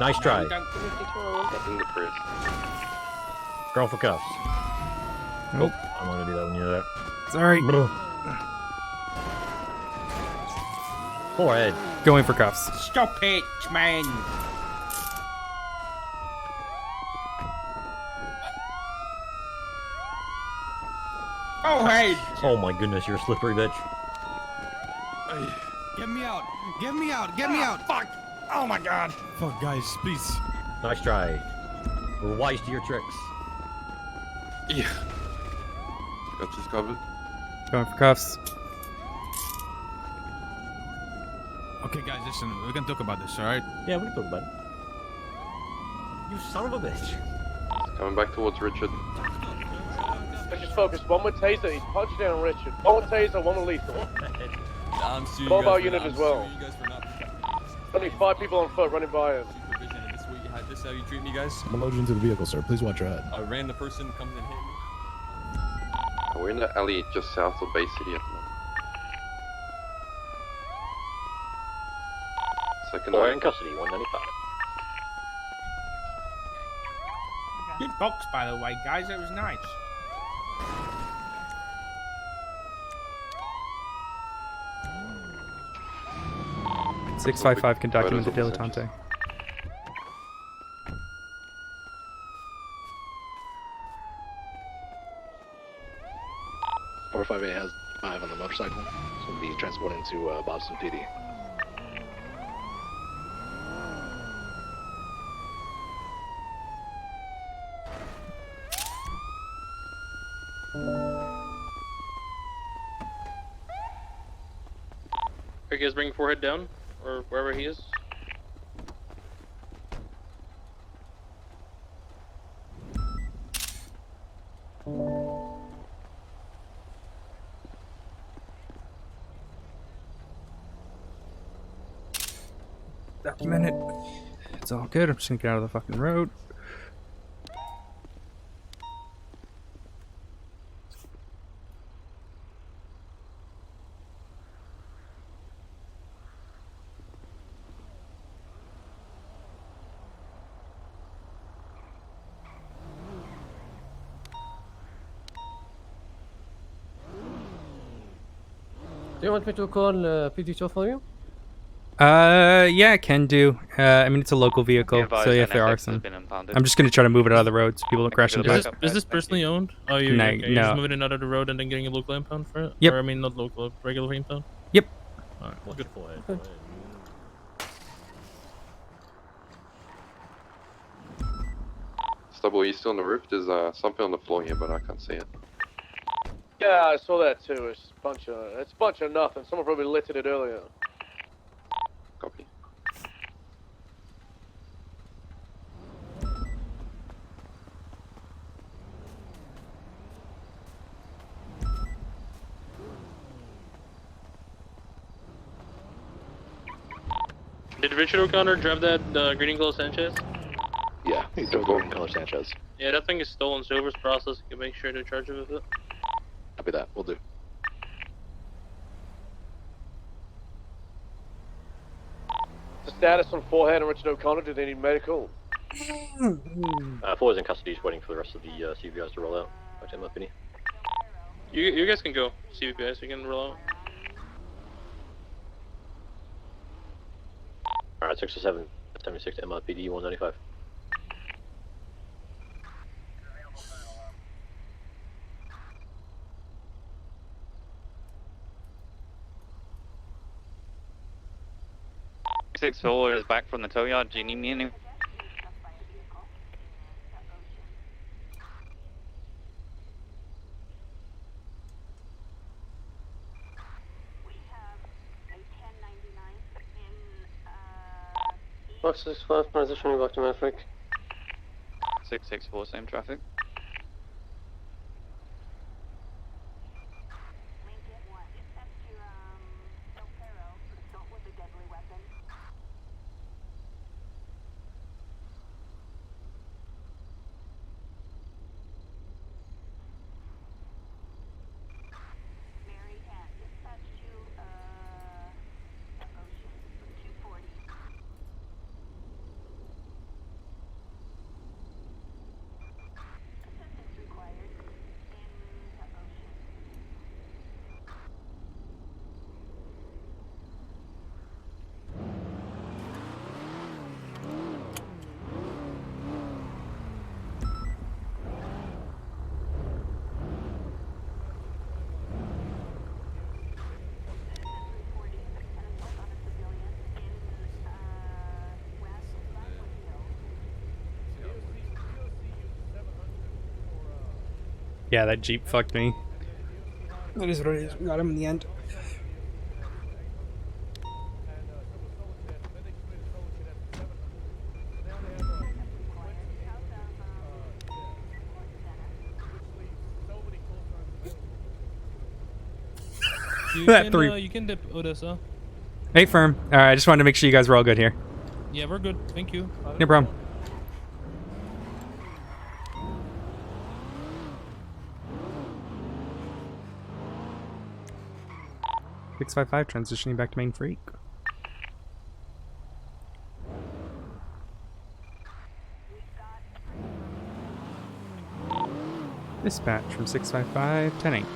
Nice try. In the Prius. Girl for cuffs. Nope. I'm gonna do that when you're there. Sorry. Forehead. Going for cuffs. Stop it, man. Oh, hey. Oh my goodness, you're a slippery bitch. Get me out. Get me out. Fuck. Oh my god. Fuck, guys, please. Nice try. We're wise to your tricks. Yeah. Got this covered. Going for cuffs. Okay, guys, listen. We can talk about this, alright? Yeah, we can talk about it. You son of a bitch. Coming back towards Richard. Let's just focus. One with taser, he's punched down Richard. One with taser, one with lethal. I'm suing you Mobile guys unit for, as well. I'm suing you guys for not Only 5 people on foot running by him. supervision, and this is how you treat me, guys? I'm allergic to the vehicle, sir. Please watch your head. A random person comes and hit me. We're in the alley just south of Bay City at the moment. Second Or eye. in custody, 195. Good box, by the way, guys. That was nice. 655 can document the dilettante. Or 5A has 5 on the motorcycle, so we'll be transporting to Boston PD. Are you guys bringing forehead down, or wherever he is? Document it. It's all good. I'm just gonna get out of the fucking road. Do you want me to call PBSO for you? Yeah, can do. I mean, it's a local vehicle, so yeah, if there are some. I'm just gonna try to move it out of the road so people don't crash into it. Is this personally owned? Oh, you're No, just no. moving it out of the road and then getting a local impound for it? Yep. Or I mean, not local, regular impound? Yep. Alright, good. Stubble, are you still on the roof? There's something on the floor here, but I can't see it. Yeah, I saw that too. It's a bunch of nothing. Someone probably lifted it earlier. Copy. Did Richard O'Connor drive that green and gold Sanchez? Yeah, he drove the green color Sanchez. Yeah, that thing is stolen, so Silver's process. You can make sure to charge it with it. Copy that, we'll do. The status on Forehead and Richard O'Connor, do they need medical? Four is in custody, just waiting for the rest of the CVIs to roll out. Back to MLPD. You guys can go. CVPS, you can roll out. Alright, 607, 76 to MLPD 195. Six four is back from the tow yard. Do you need me any? Box 65, transitioning back to Maverick. 664, same traffic. Yeah, that Jeep fucked me. That is what it is. We got him in the end. You can dip Odessa. Hey, firm. Alright, I just wanted to make sure you guys were all good here. Yeah, we're good. Thank you. No problem. .655 transitioning back to main freak. Dispatch from 655 10-8.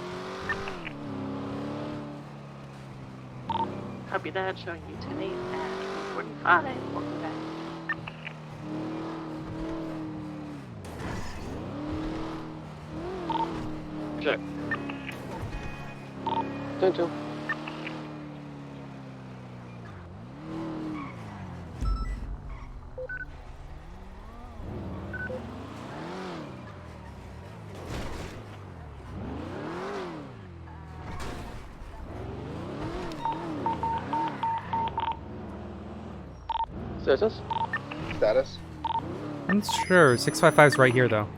Copy that, showing you 10-8 at Hi, welcome back. Check. 10-2. Status? Status? I'm sure 655's right here though.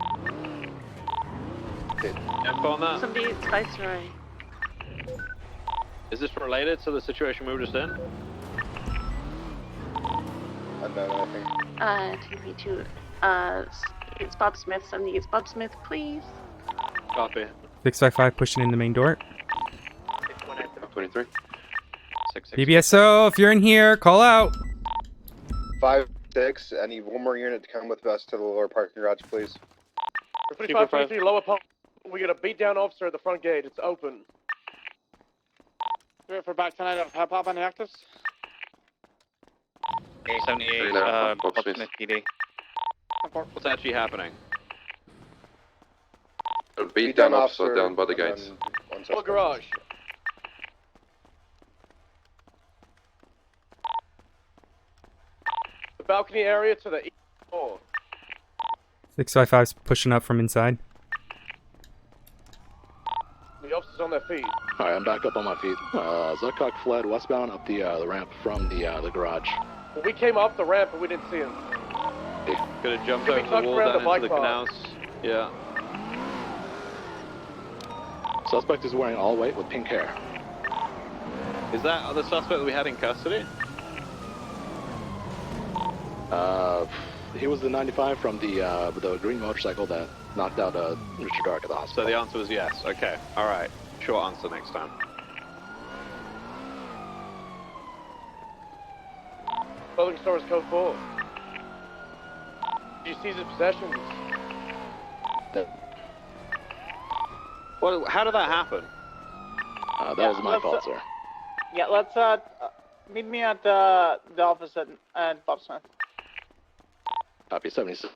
Info on that? Somebody spice right. Is this related to the situation we were just in? Unknown, I think. TP2. It's Bob Smith. Somebody gets Bob Smith, please. Copy. 655 pushing in the main door. 23. PBSO, if you're in here, call out. 5-6. I need one more unit to come with us to the lower parking garage, please. 2523, lower pump. We got a beat down officer at the front gate. It's open. Ready for back tonight of hip hop on the actives? 78, Bob Smith PD. What's actually happening? A beat down officer down by the gates. Full garage. The balcony area to the east wall. 655's pushing up from inside. The officer's on their feet. Alright, I'm back up on my feet. Zuckcock fled westbound up the ramp from the garage. Well, we came up the ramp, but we didn't see him. Could have jumped Could be over the tucked wall around down the into bike the path. canals. Yeah. Suspect is wearing all white with pink hair. Is that the suspect that we had in custody? He was the 95 from the green motorcycle that knocked out Richard Dark at the hospital. So the answer was yes. Okay. All right. Short answer next time. Clothing store is code 4. Did you seize his possessions? Well, how did that happen? That was my fault, sir. Yeah, let's meet me at the office at Bob Smith. Copy, 76.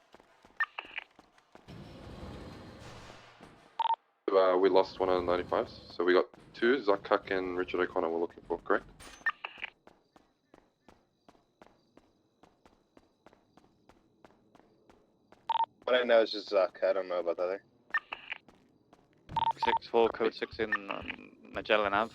We lost one of the 95s, so we got two, Zuckcock and Richard O'Connor we're looking for, correct? What I know is just Zuck. I don't know about the other. 64, code 6 in Magellan Ave.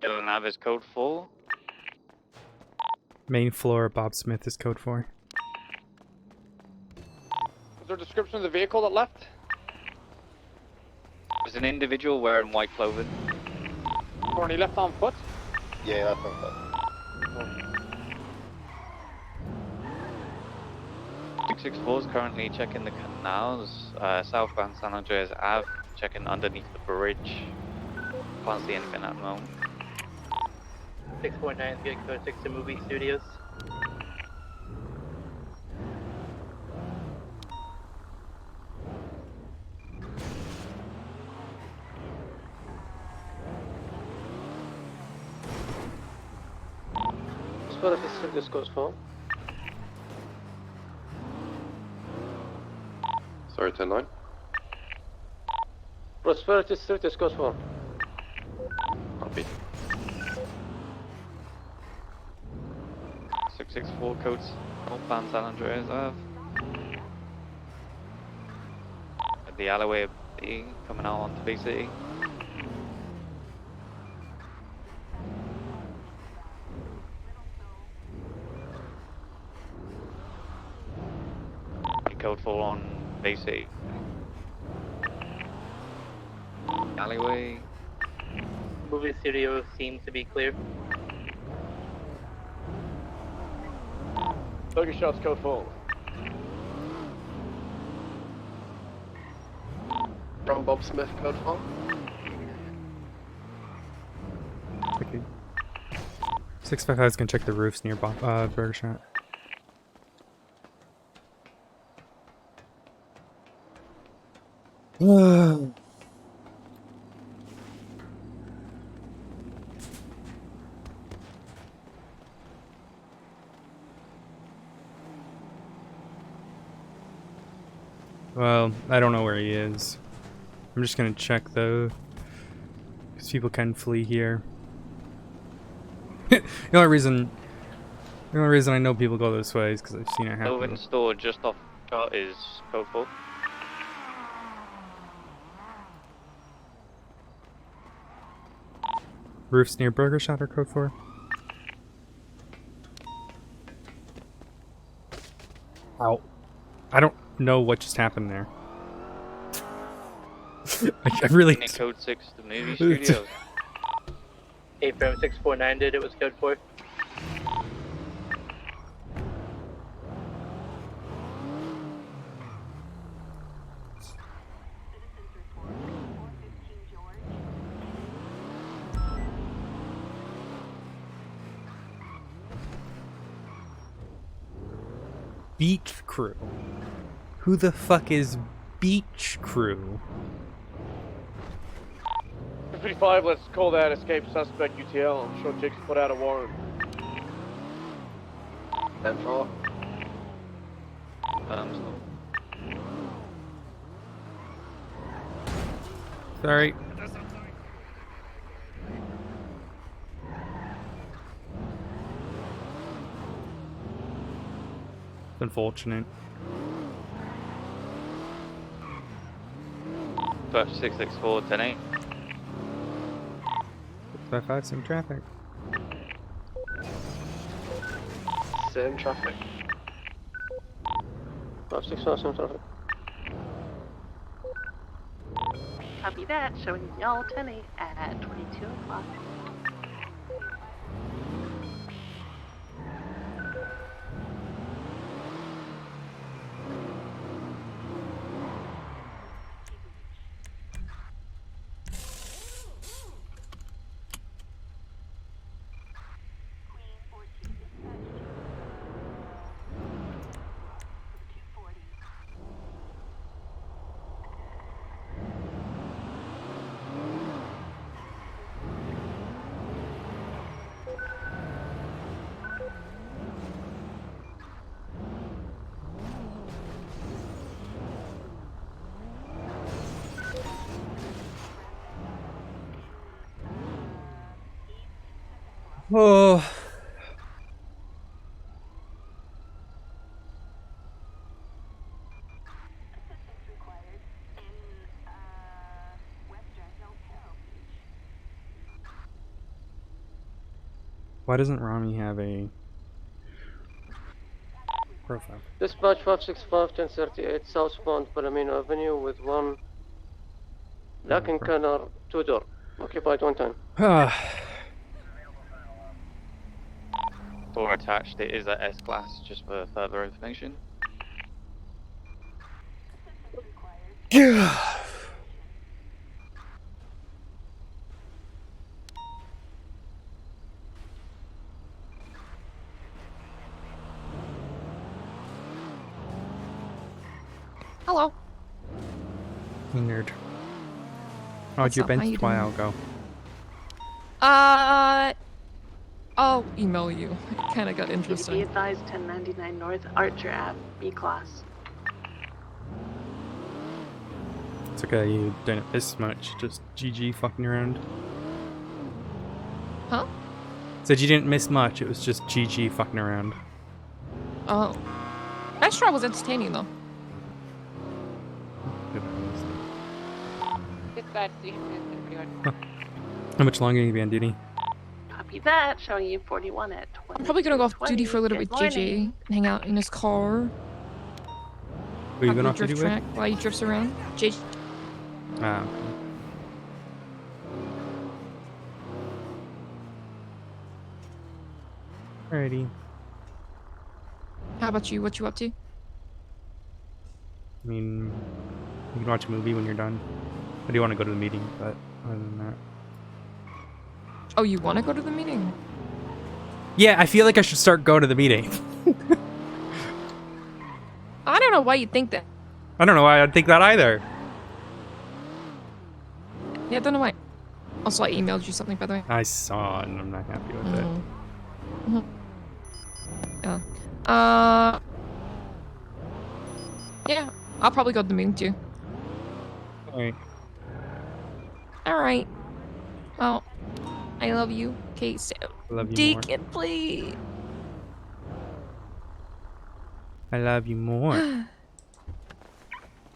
Magellan Ave is code 4. Main floor, Bob Smith is code 4. Is there a description of the vehicle that left? There's an individual wearing white clothing. Or he left on foot? Yeah, that's on foot. 664 is currently checking the canals, southbound San Andreas Ave, checking underneath the bridge. Can't see anything at the moment. 649 is getting code 6 to movie studios. What if this goes for? Sorry, 10-9. Prosperity Street is code 4. Copy. 664 codes, northbound San Andreas Ave. At the alleyway of B, coming out onto BC. Code 4 on BC. Alleyway. Movie studio seems to be clear. 30 shots, code 4. From Bob Smith, code 4. Okay. 655 is gonna check the roofs near Burger Shot. Well, I don't know where he is. I'm just gonna check though, because people can flee here. the only reason I know people go this way is because I've seen it happen. Moving store just off shot is code 4. Roofs near Burger Shot or code 4? Ow. I don't know what just happened there. I really... Code 6 to movie studios. 85649 did it was code 4. Beach crew. Who the fuck is beach crew? 55, let's call that escaped suspect UTL. I'm sure Jake's put out a warrant. 10-4. Sorry. Unfortunate. 664 10-8. 655, same traffic. Same traffic. 565, same traffic. Copy that, showing y'all 10-8 at 22 o'clock. Oh. Why doesn't Rami have a profile? Dispatch 565 1038 southbound Palomino Avenue with one lacking canal 2-door. Occupied 1 time. Door attached, it is at S-Class, just for further information. Hello. Nerd. How'd your up? How you bench WL go? I'll email you. It kind of got Be interesting. advised 1099 North Archer Ave, B class. It's okay, you didn't miss much. Just GG fucking around. Huh? Said you didn't miss much. It was just GG fucking around. Oh. Nice try was entertaining though. How much longer are you gonna be on duty? Copy that, showing you 41 at 20. I'm probably gonna go off duty for a little bit with JJ and hang out in his car. Who are you going off duty with? Track while he drifts around. JJ. Ah, okay. Alrighty. How about you? What you up to? I mean, you can watch a movie when you're done. I do want to go to the meeting, but other than that. Oh, you want to go to the meeting? Yeah, I feel like I should start going to the meeting. I don't know why you think that. I don't know why I'd think that either. Yeah, I don't know why. Also, I emailed you something, by the way. I saw it and I'm not happy with it. Mhm. Yeah. Yeah, I'll probably go to the meeting too. Alright. Alright. Well, I love you. Okay, so. I love you Deacon, please. I love you more.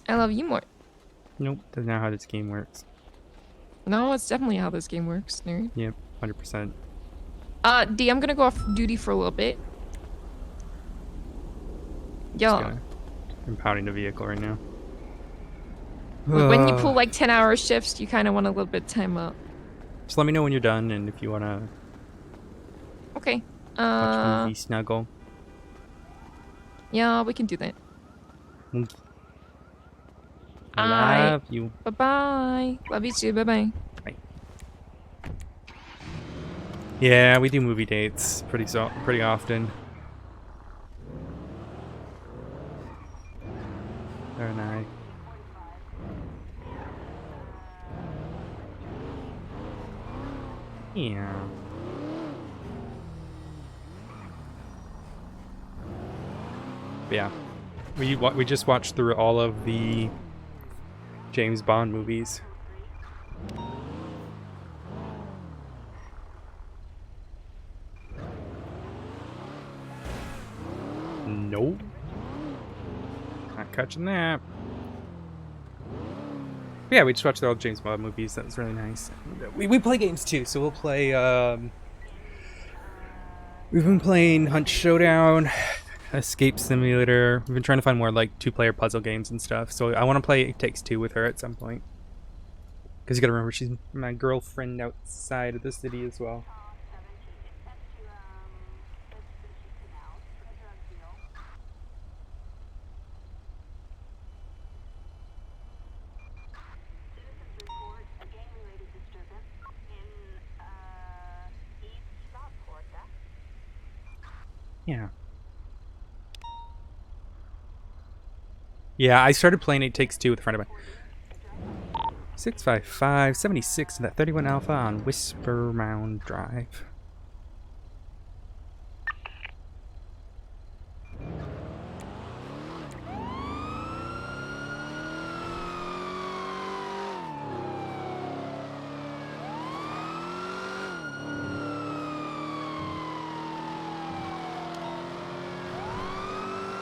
I love you more. Nope, that's not how this game works. No, it's definitely how this game works, nerd. Yep, 100%. D, I'm gonna go off duty for a little bit. Yeah. I'm pounding the vehicle right now. Like, when you pull like 10-hour shifts, you kind of want a little bit of time up. Just let me know when you're done and if you want to Okay. watch movie snuggle. Yeah, we can do that. I love you. Bye-bye. Love you too. Bye-bye. Bye. Yeah, we do movie dates pretty often. Very nice. Yeah. But yeah. We just watched through all of the James Bond movies. Nope. Not catching that. But yeah, we just watched all the James Bond movies. That was really nice. We play games too, so we'll play. We've been playing Hunt Showdown, Escape Simulator. We've been trying to find more like 2-player puzzle games and stuff. So I want to play It Takes Two with her at some point. Because you gotta remember, she's my girlfriend outside of the city as well. Yeah. Yeah, I started playing It Takes Two with a friend of mine. 655 76 and that 31 Alpha on Whisper Mound Drive.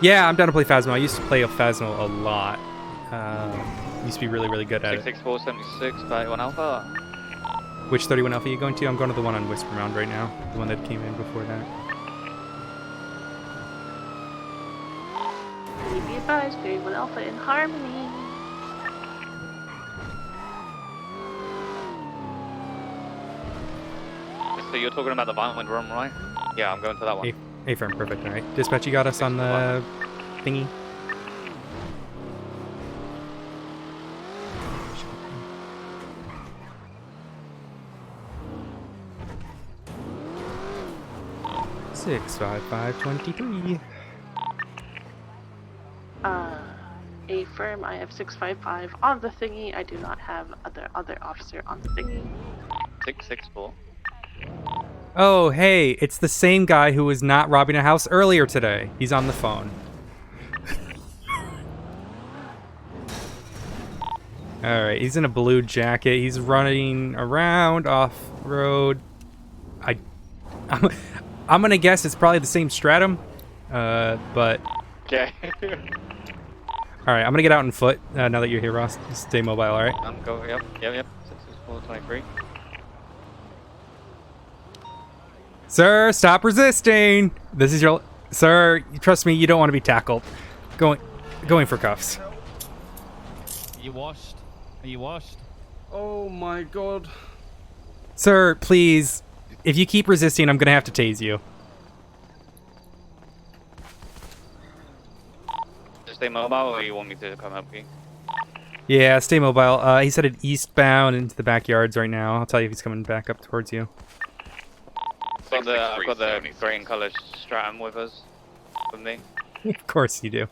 Yeah, I'm down to play Phasmo. I used to play Phasmo a lot. Used to be really, really good at it. 66476, 31 Alpha. Which 31 Alpha are you going to? I'm going to the one on Whisper Mound right now. The one that came in before that. Please be advised, 31 Alpha in Harmony. So you're talking about the violent room, right? Yeah, I'm going to that one. A-firm, perfect. Alright. Dispatch, you got us on the thingy? Six, 5523. A firm, I have 655 on the thingy. I do not have other officer on the thingy. 664. Oh, hey, it's the same guy who was not robbing a house earlier today. He's on the phone. Alright, he's in a blue jacket. He's running around off-road. I'm gonna guess it's probably the same stratum, but... Okay. Alright, I'm gonna get out on foot now that you're here, Ross. Just stay mobile, alright? I'm going, yep. 66423. Sir, stop resisting! This is your... Sir, trust me, you don't want to be tackled. Going for cuffs. Are you washed? Are you washed? Oh my god. Sir, please. If you keep resisting, I'm gonna have to tase you. Stay mobile, or you want me to come up here? Yeah, stay mobile. He's headed eastbound into the backyards right now. I'll tell you if he's coming back up towards you. So I've got the grey and colour Stratum with us. With me. Of course you do.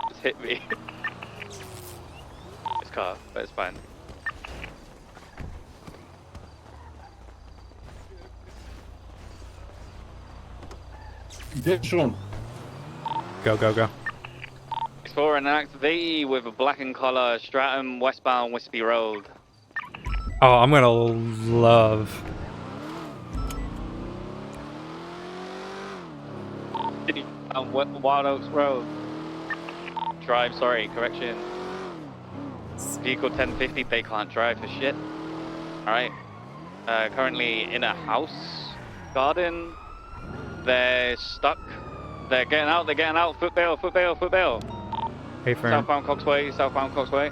Just hit me. It's car, but it's fine. Get Sean. Go, go, go. It's for an activity with a black and colour Stratum westbound Wispy Road. Oh, I'm gonna love. Wild Oaks Road. Drive, sorry, correction. Vehicle 1050, they can't drive for shit. Alright. Currently in a house garden. They're stuck. They're getting out. Foot bail. Hey, firm. Southbound Coxway.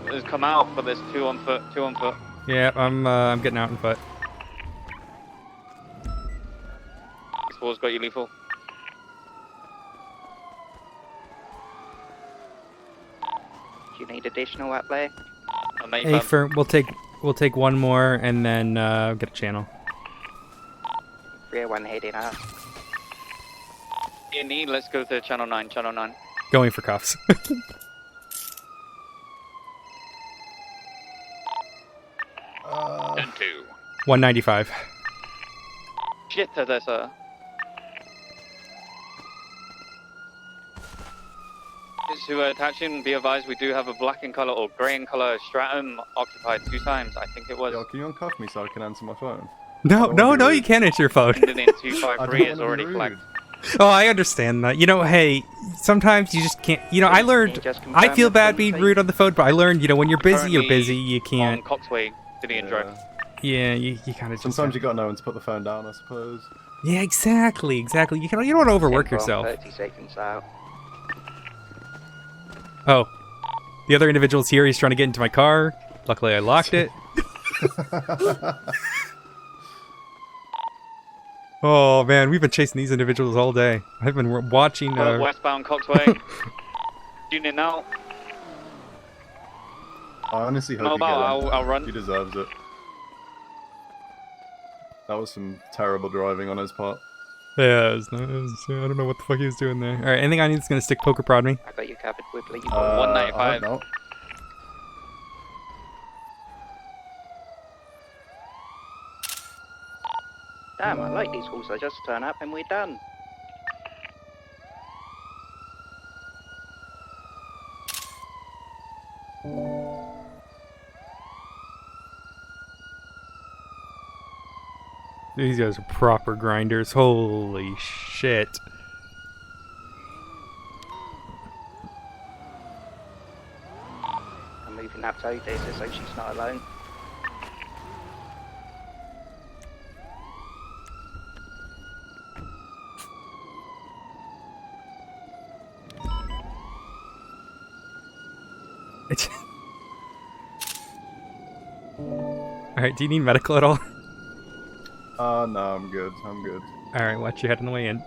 There's come out, but there's two on foot. Yeah, I'm getting out on foot. This wall's got you lethal. Do you need additional up there? Hey, firm. We'll take one more and then get a channel. Rear one heading up. You need. Let's go to channel 9. Going for cuffs. 10-2. 195. Shit, Odessa. To attaching, be advised we do have a black in colour or grey in colour Stratum occupied 2 times, I think it was. Yo, can you uncuff me so I can answer my phone? No, you can't answer your phone. Ended in 253 is already flagged. Oh, I understand that. You know, hey, sometimes you just can't. You know, I learned. I feel bad being rude on the phone, but I learned. You know, when you're busy, you're busy. You can't. On Coxway, Gideon Drive. Yeah, you kind of. Sometimes you got to know when to put the phone down, I suppose. Yeah, exactly. You don't want to overwork yourself. 30 seconds out. Oh, the other individual's here. He's trying to get into my car. Luckily, I locked it. Oh man, we've been chasing these individuals all day. I've been watching. Westbound Coxway. Unit now. I honestly hope I'll run. He deserves it. That was some terrible driving on his part. Yeah, I don't know what the fuck he was doing there. All right, anything I need is gonna stick poker prod me. I got you covered with Lee. 195. No. Damn, I like these halls. I just turn up and we're done. These guys are proper grinders. Holy shit. I'm moving up to Odessa so she's not alone. Alright, do you need medical at all? No, I'm good. Alright, watch your head on the way in.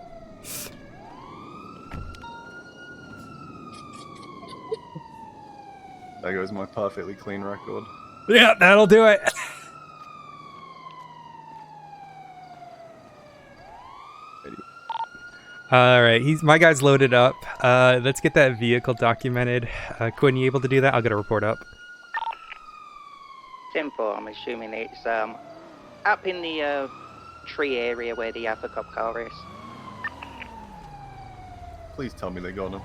There goes my perfectly clean record. Yeah, that'll do it. Alright, my guy's loaded up. Let's get that vehicle documented. Quinn, you able to do that? I'll get a report up. 10-4, I'm assuming it's up in the tree area where the other cop car is. Please tell me they got him.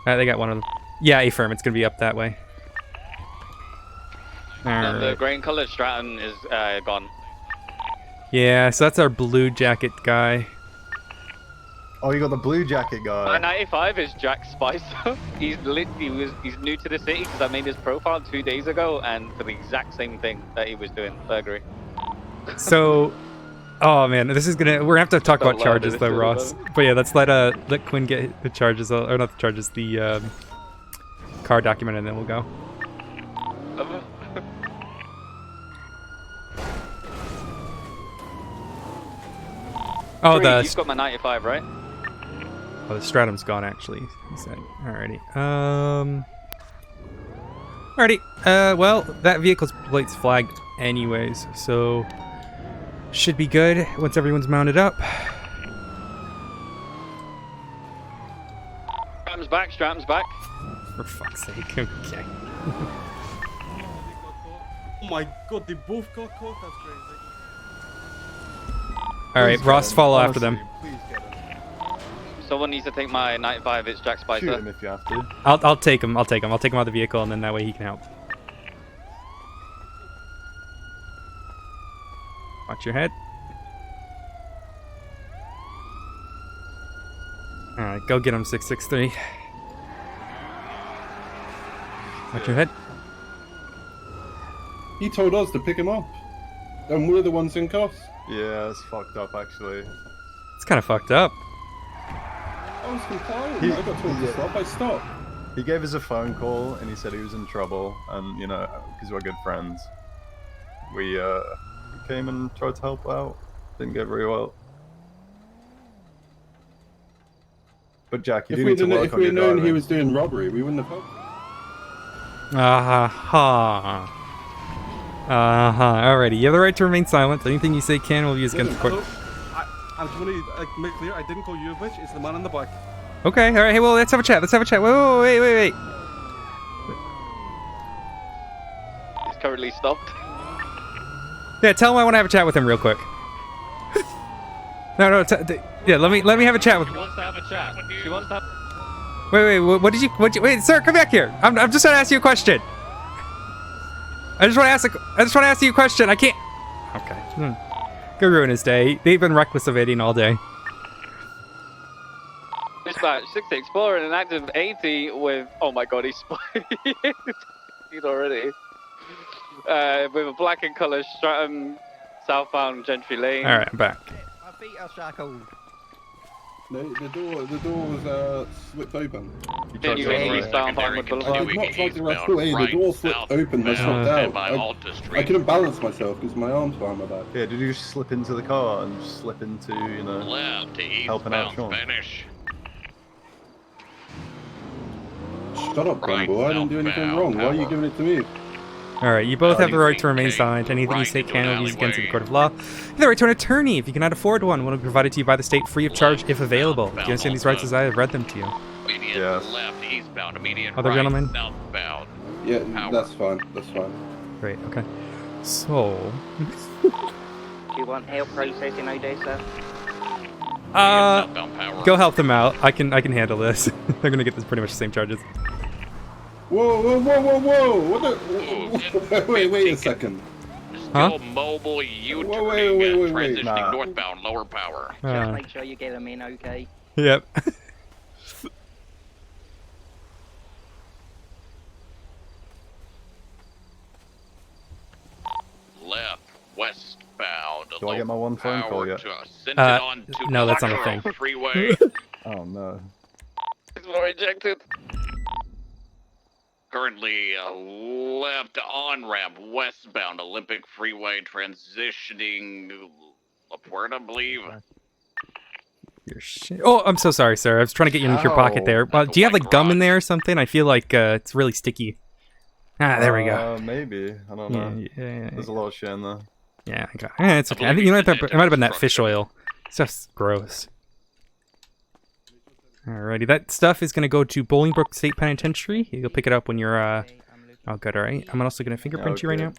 Alright, they got one of them. Yeah, A-firm, it's gonna be up that way. The grey and coloured Stratum is gone. Yeah, so that's our blue jacket guy. Oh, you got the blue jacket guy. My 95 is Jack Spicer. He's new to the city because I made his profile 2 days ago, and for the exact same thing that he was doing, burglary. So, oh man, we're gonna have to talk about charges though, Ross. But yeah, let's let Quinn get the charges, or not the charges, the car document, and then we'll go. Oh, you've got my 95, right? Oh, the Stratum's gone actually. He said, alrighty. Alrighty. Well, that vehicle's plate's flagged anyways, so should be good once everyone's mounted up. Strap's back. For fuck's sake. Okay. Oh my god, they both got caught. That's crazy. Alright, Ross, follow after them. Someone needs to take my 95. It's Jack Spicer. Shoot him if you have to. I'll take him. I'll take him out of the vehicle, and then that way he can help. Watch your head. Alright, go get him, 663. Watch your head. He told us to pick him up. And we're the ones in cuffs. Yeah, it's fucked up actually. It's kind of fucked up. I was complying. I got told to stop. I stopped. He gave us a phone call and he said he was in trouble, and you know, because we're good friends, we came and tried to help out. Didn't go very well. But Jack, you do need to work on your driving. If we'd known he was doing robbery, we wouldn't have helped. Alrighty, you have the right to remain silent. Anything you say can will be used against the court. I just want to make clear, I didn't call you a bitch, it's the man in the black. Okay, alright, hey, well, let's have a chat. Wait. He's currently stopped. Yeah, tell him I want to have a chat with him real quick. No, yeah, let me have a chat with him. She wants to have a chat. She wants to have... Wait, what did you, wait, sir, come back here. I'm just trying to ask you a question. I just want to ask you a question. I can't. Okay. Go ruin his day. They've been reckless evading all day. Dispatch 664 and an active 80 with. Oh my god, he's he's already. With a black and colour Stratum, southbound Gentry Lane. All right, I'm back. My feet are shackled. The door was slipped open. Continuing eastbound Parkwood Boulevard. I did not try to rush away. The door slipped open. I slipped out. I couldn't balance myself because my arms behind my back. Yeah, did you just slip into the car and just slip into, you know, left to helping out Sean? Finish. Shut up, Grumble. I didn't do anything wrong. Why are you giving it to me? Alright, you both have the right to remain silent. Anything you say can be used against you in the court of law. You have the right to an attorney if you cannot afford one. One will be provided to you by the state free of charge if available. Do you understand these rights as I have read them to you? Yes. Left, eastbound, immediate Other right, gentlemen? southbound. Yeah, that's fine. That's fine. Great, okay. So... Do you want help processing Odessa? Go help them out. I can handle this. They're gonna get this pretty much the same charges. Whoa! What the? Wait a second. Still mobile U-turning, transitioning northbound, lower power. Just make sure you get them in, okay? Yep. Left, westbound. Do I get my one phone call yet? No, that's not a thing. Freeway. Oh no. It's rejected. Currently left on ramp westbound Olympic Freeway transitioning La Puerta, I believe. Your shit. Oh, I'm so sorry, sir. I was trying to get you into your pocket there. Do you have like gum in there or something? I feel like it's really sticky. Ah, there we go. Maybe. I don't know. Yeah. There's a lot of shit in there. Yeah, it's okay. I think it might have been that fish oil. It's just gross. Alrighty, that stuff is gonna go to Bolingbrook State Penitentiary. You'll pick it up when you're all good. All right. I'm also gonna fingerprint you right now.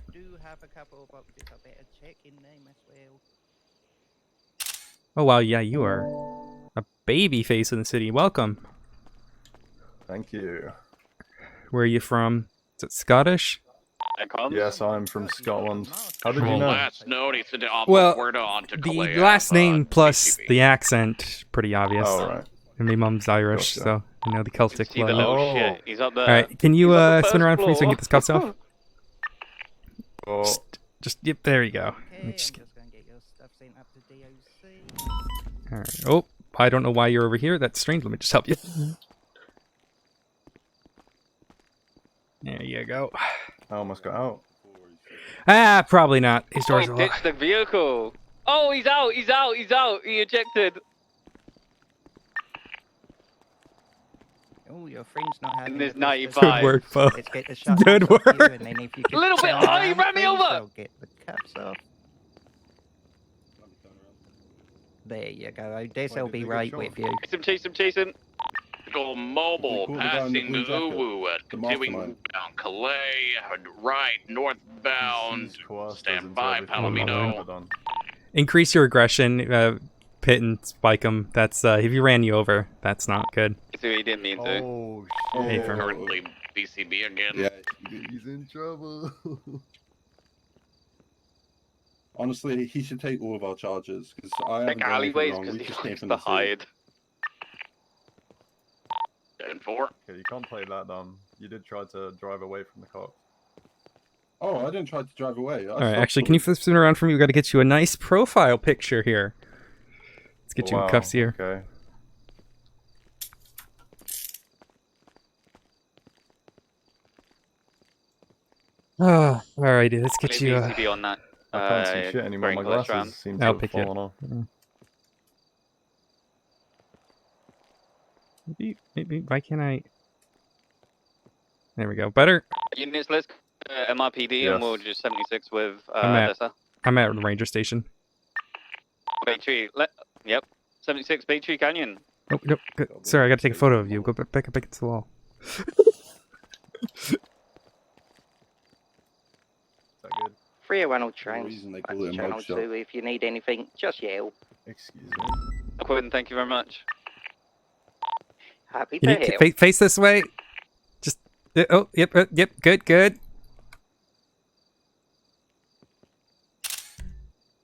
Oh wow, yeah, you are a baby face in the city. Welcome. Thank you. Where are you from? Is it Scottish? Yes, I'm from Scotland. How did you know? Well, the last name plus the accent, pretty obvious. Oh, right. And my mum's Irish, so you know the Celtic See the little shit. He's up there. All right, can you spin around for me so I can get this cuffs off? Just yep, there you go. All right. Oh, I don't know why you're over here. That's strange. Let me just help you. There you go. I almost got out. Ah, probably not. His door's He ditched the vehicle. Oh, he's out. He ejected. Oh, your friend's not having In this the best of 95. times. Good work, Bo. Let's get the shot Good off you, work. and then if you could A little bit. turn Oh, he around, ran me please, over. I'll get the cuffs off. There you go. Odessa will be right with you. Chase him, chase him. Go mobile, They call the guy in the passing blue jacket, Uwu, the continuing mastermind. down Calais, right, northbound, stand by, Palomino. Increase your aggression, pit and spike him. That's if you ran you over, that's not good. So he didn't mean to. Oh, Hey, shit. for- Currently BCB again. Yeah. He's in trouble. Honestly, he should take all of our charges because I haven't Take done anything alleyways wrong. because We he just came likes from to the city. hide. 10-4. Okay, you can't play that dumb. You did try to drive away from the cops. Oh, I didn't try to drive away. All right, actually, can you flip spin around for me? We got to get you a nice profile picture here. Let's get you in cuffs here. Okay. Alrighty, let's get you. BCB on that. I can't see shit anymore. My glasses seem to I'll have pick you fallen up. off. Maybe. Why can't I? There we go. Better. Units, let's MRPD Yes. and we'll just 76 with I'm Odessa. at the ranger station. Bay Tree. Yep. 76 Bay Tree Canyon. Oh, nope. Good. Sorry, I got to take a photo of you. Go back against the wall. Is that good? 301 all trains. reason they Back call to it a Channel mugshot. 2. If you need anything, just yell. Excuse me. Quinn, thank you very much. Happy You to need to help. face this way. Just. Oh, yep. Good.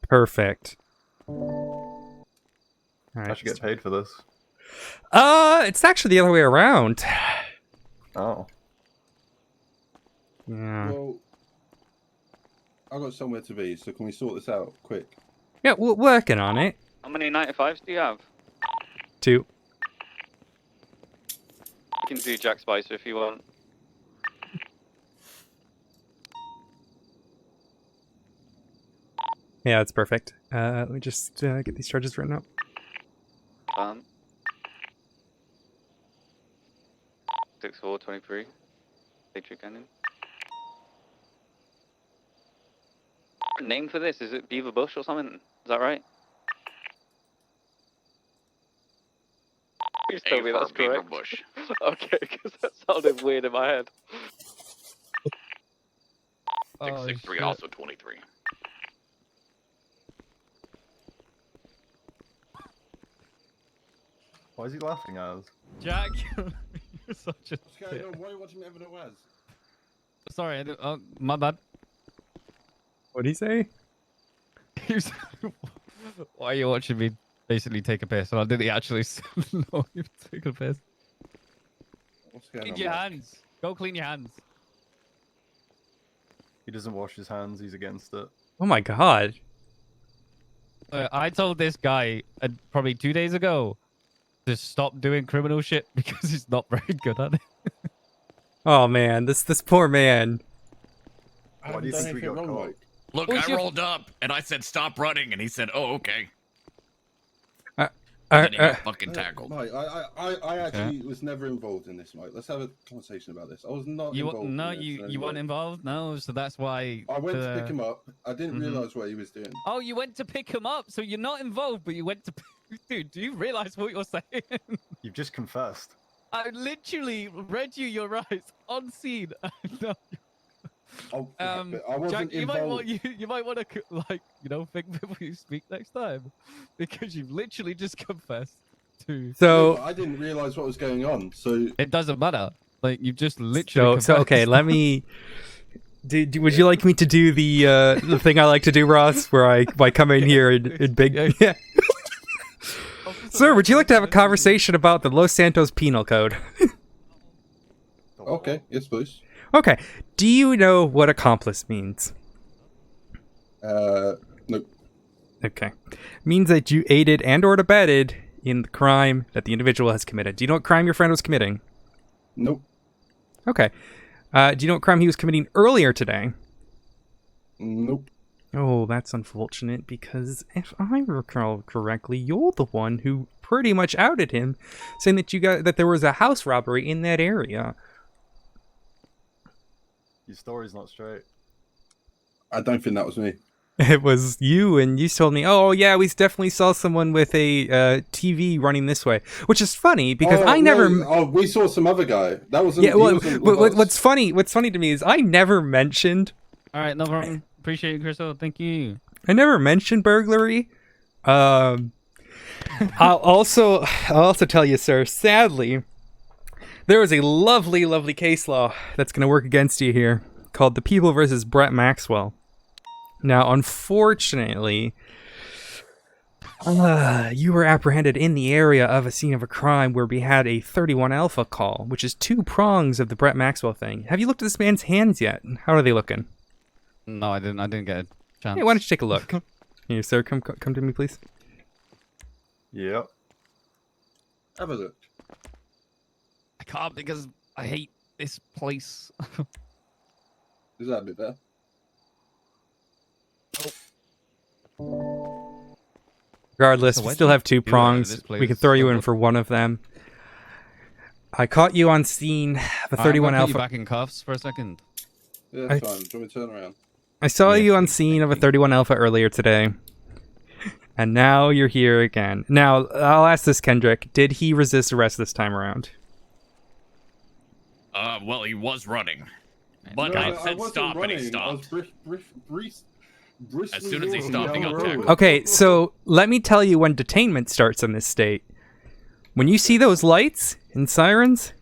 Perfect. All right. I should get paid for this. It's actually the other way around. Oh. Yeah. Well, I got somewhere to be, so can we sort this out quick? Yeah, we're working on it. How many 95s do you have? 2. You can do Jack Spicer if you want. Yeah, that's perfect. Let me just get these charges written up. 6423. Patriot Canyon. Name for this? Is it Beaver Bush or something? Is that right? Please tell me for that's Beaver correct. Bush. Okay, because that sounded weird in my head. 663, also 23. Why is he laughing at us? Jack, you're such a. What's going on? Why are you watching Evan Waz? Sorry, my bad. What'd he say? Why are you watching me basically take a piss? And I didn't actually know you took a piss. What's going Clean on? your Mike? hands. Go clean your hands. He doesn't wash his hands. He's against it. Oh my god. I told this guy probably 2 days ago to stop doing criminal shit because he's not very good at it. Oh man, this poor man. Why do you think we got caught? Look, Well, I you- rolled up and I said stop running, and he said, "Oh, okay." Uh, And then he got fucking tackled. Mike, I actually was never involved in this, Mike. Let's have a conversation about this. I was not You involved. no, in this you anyway. weren't involved. No, so that's why. I went to pick him up. I didn't Mhm. realize what he was doing. Oh, you went to pick him up, so you're not involved, but you went to. Dude, do you realize what you're saying? You've just confessed. I literally read you your rights on scene. No. Oh, but I wasn't Jack, you might want involved. you might want to think before you speak next time, because you've literally just confessed to. So I didn't realize what was going on. So it doesn't matter. Like you've just literally. So okay, let me. Would you like me to do the thing I like to do, Ross, where I come in here in big? Yeah. Sir, would you like to have a conversation about the Los Santos Penal Code? Okay, yes, please. Okay. Do you know what accomplice means? Nope. Okay. Means that you aided and or abetted in the crime that the individual has committed. Do you know what crime your friend was committing? Nope. Okay. Do you know what crime he was committing earlier today? Nope. Oh, that's unfortunate because if I recall correctly, you're the one who pretty much outed him, saying that there was a house robbery in that area. Your story's not straight. I don't think that was me. It was you, and you told me, "Oh yeah, we definitely saw someone with a TV running this way," which is funny because I never. No. Oh, we saw some other guy. That wasn't. Yeah, well, what's funny to me is I never mentioned. All right, no problem. Appreciate it, Crystal. Thank you. I never mentioned burglary. I'll also tell you, sir. Sadly, there is a lovely case law that's going to work against you here, called the People versus Brett Maxwell. Now, unfortunately, you were apprehended in the area of a scene of a crime where we had a 31 Alpha call, which is 2 prongs of the Brett Maxwell thing. Have you looked at this man's hands yet? How are they looking? No, I didn't get a chance. Hey, why don't you take a look? Here, sir, come to me, please. Yep. Have a look. I can't because I hate this place. Is that a bit better? Regardless, So we why'd still you have 2 do that to prongs. this place? We can throw you in for one of them. I caught you on scene of a 31 I'm gonna put Alpha. you back in cuffs for a second. Yeah, that's fine. Do you want me to turn around? I saw you on scene of a 31 Alpha earlier today. And now you're here again. Now, I'll ask this, Kendrick. Did he resist arrest this time around? Well, he was running. But No, I I said wasn't stop and he running. I stopped. was As soon as he walking stopped, he down got the road. tackled. Okay, so let me tell you when detainment starts in this state. When you see those lights and sirens,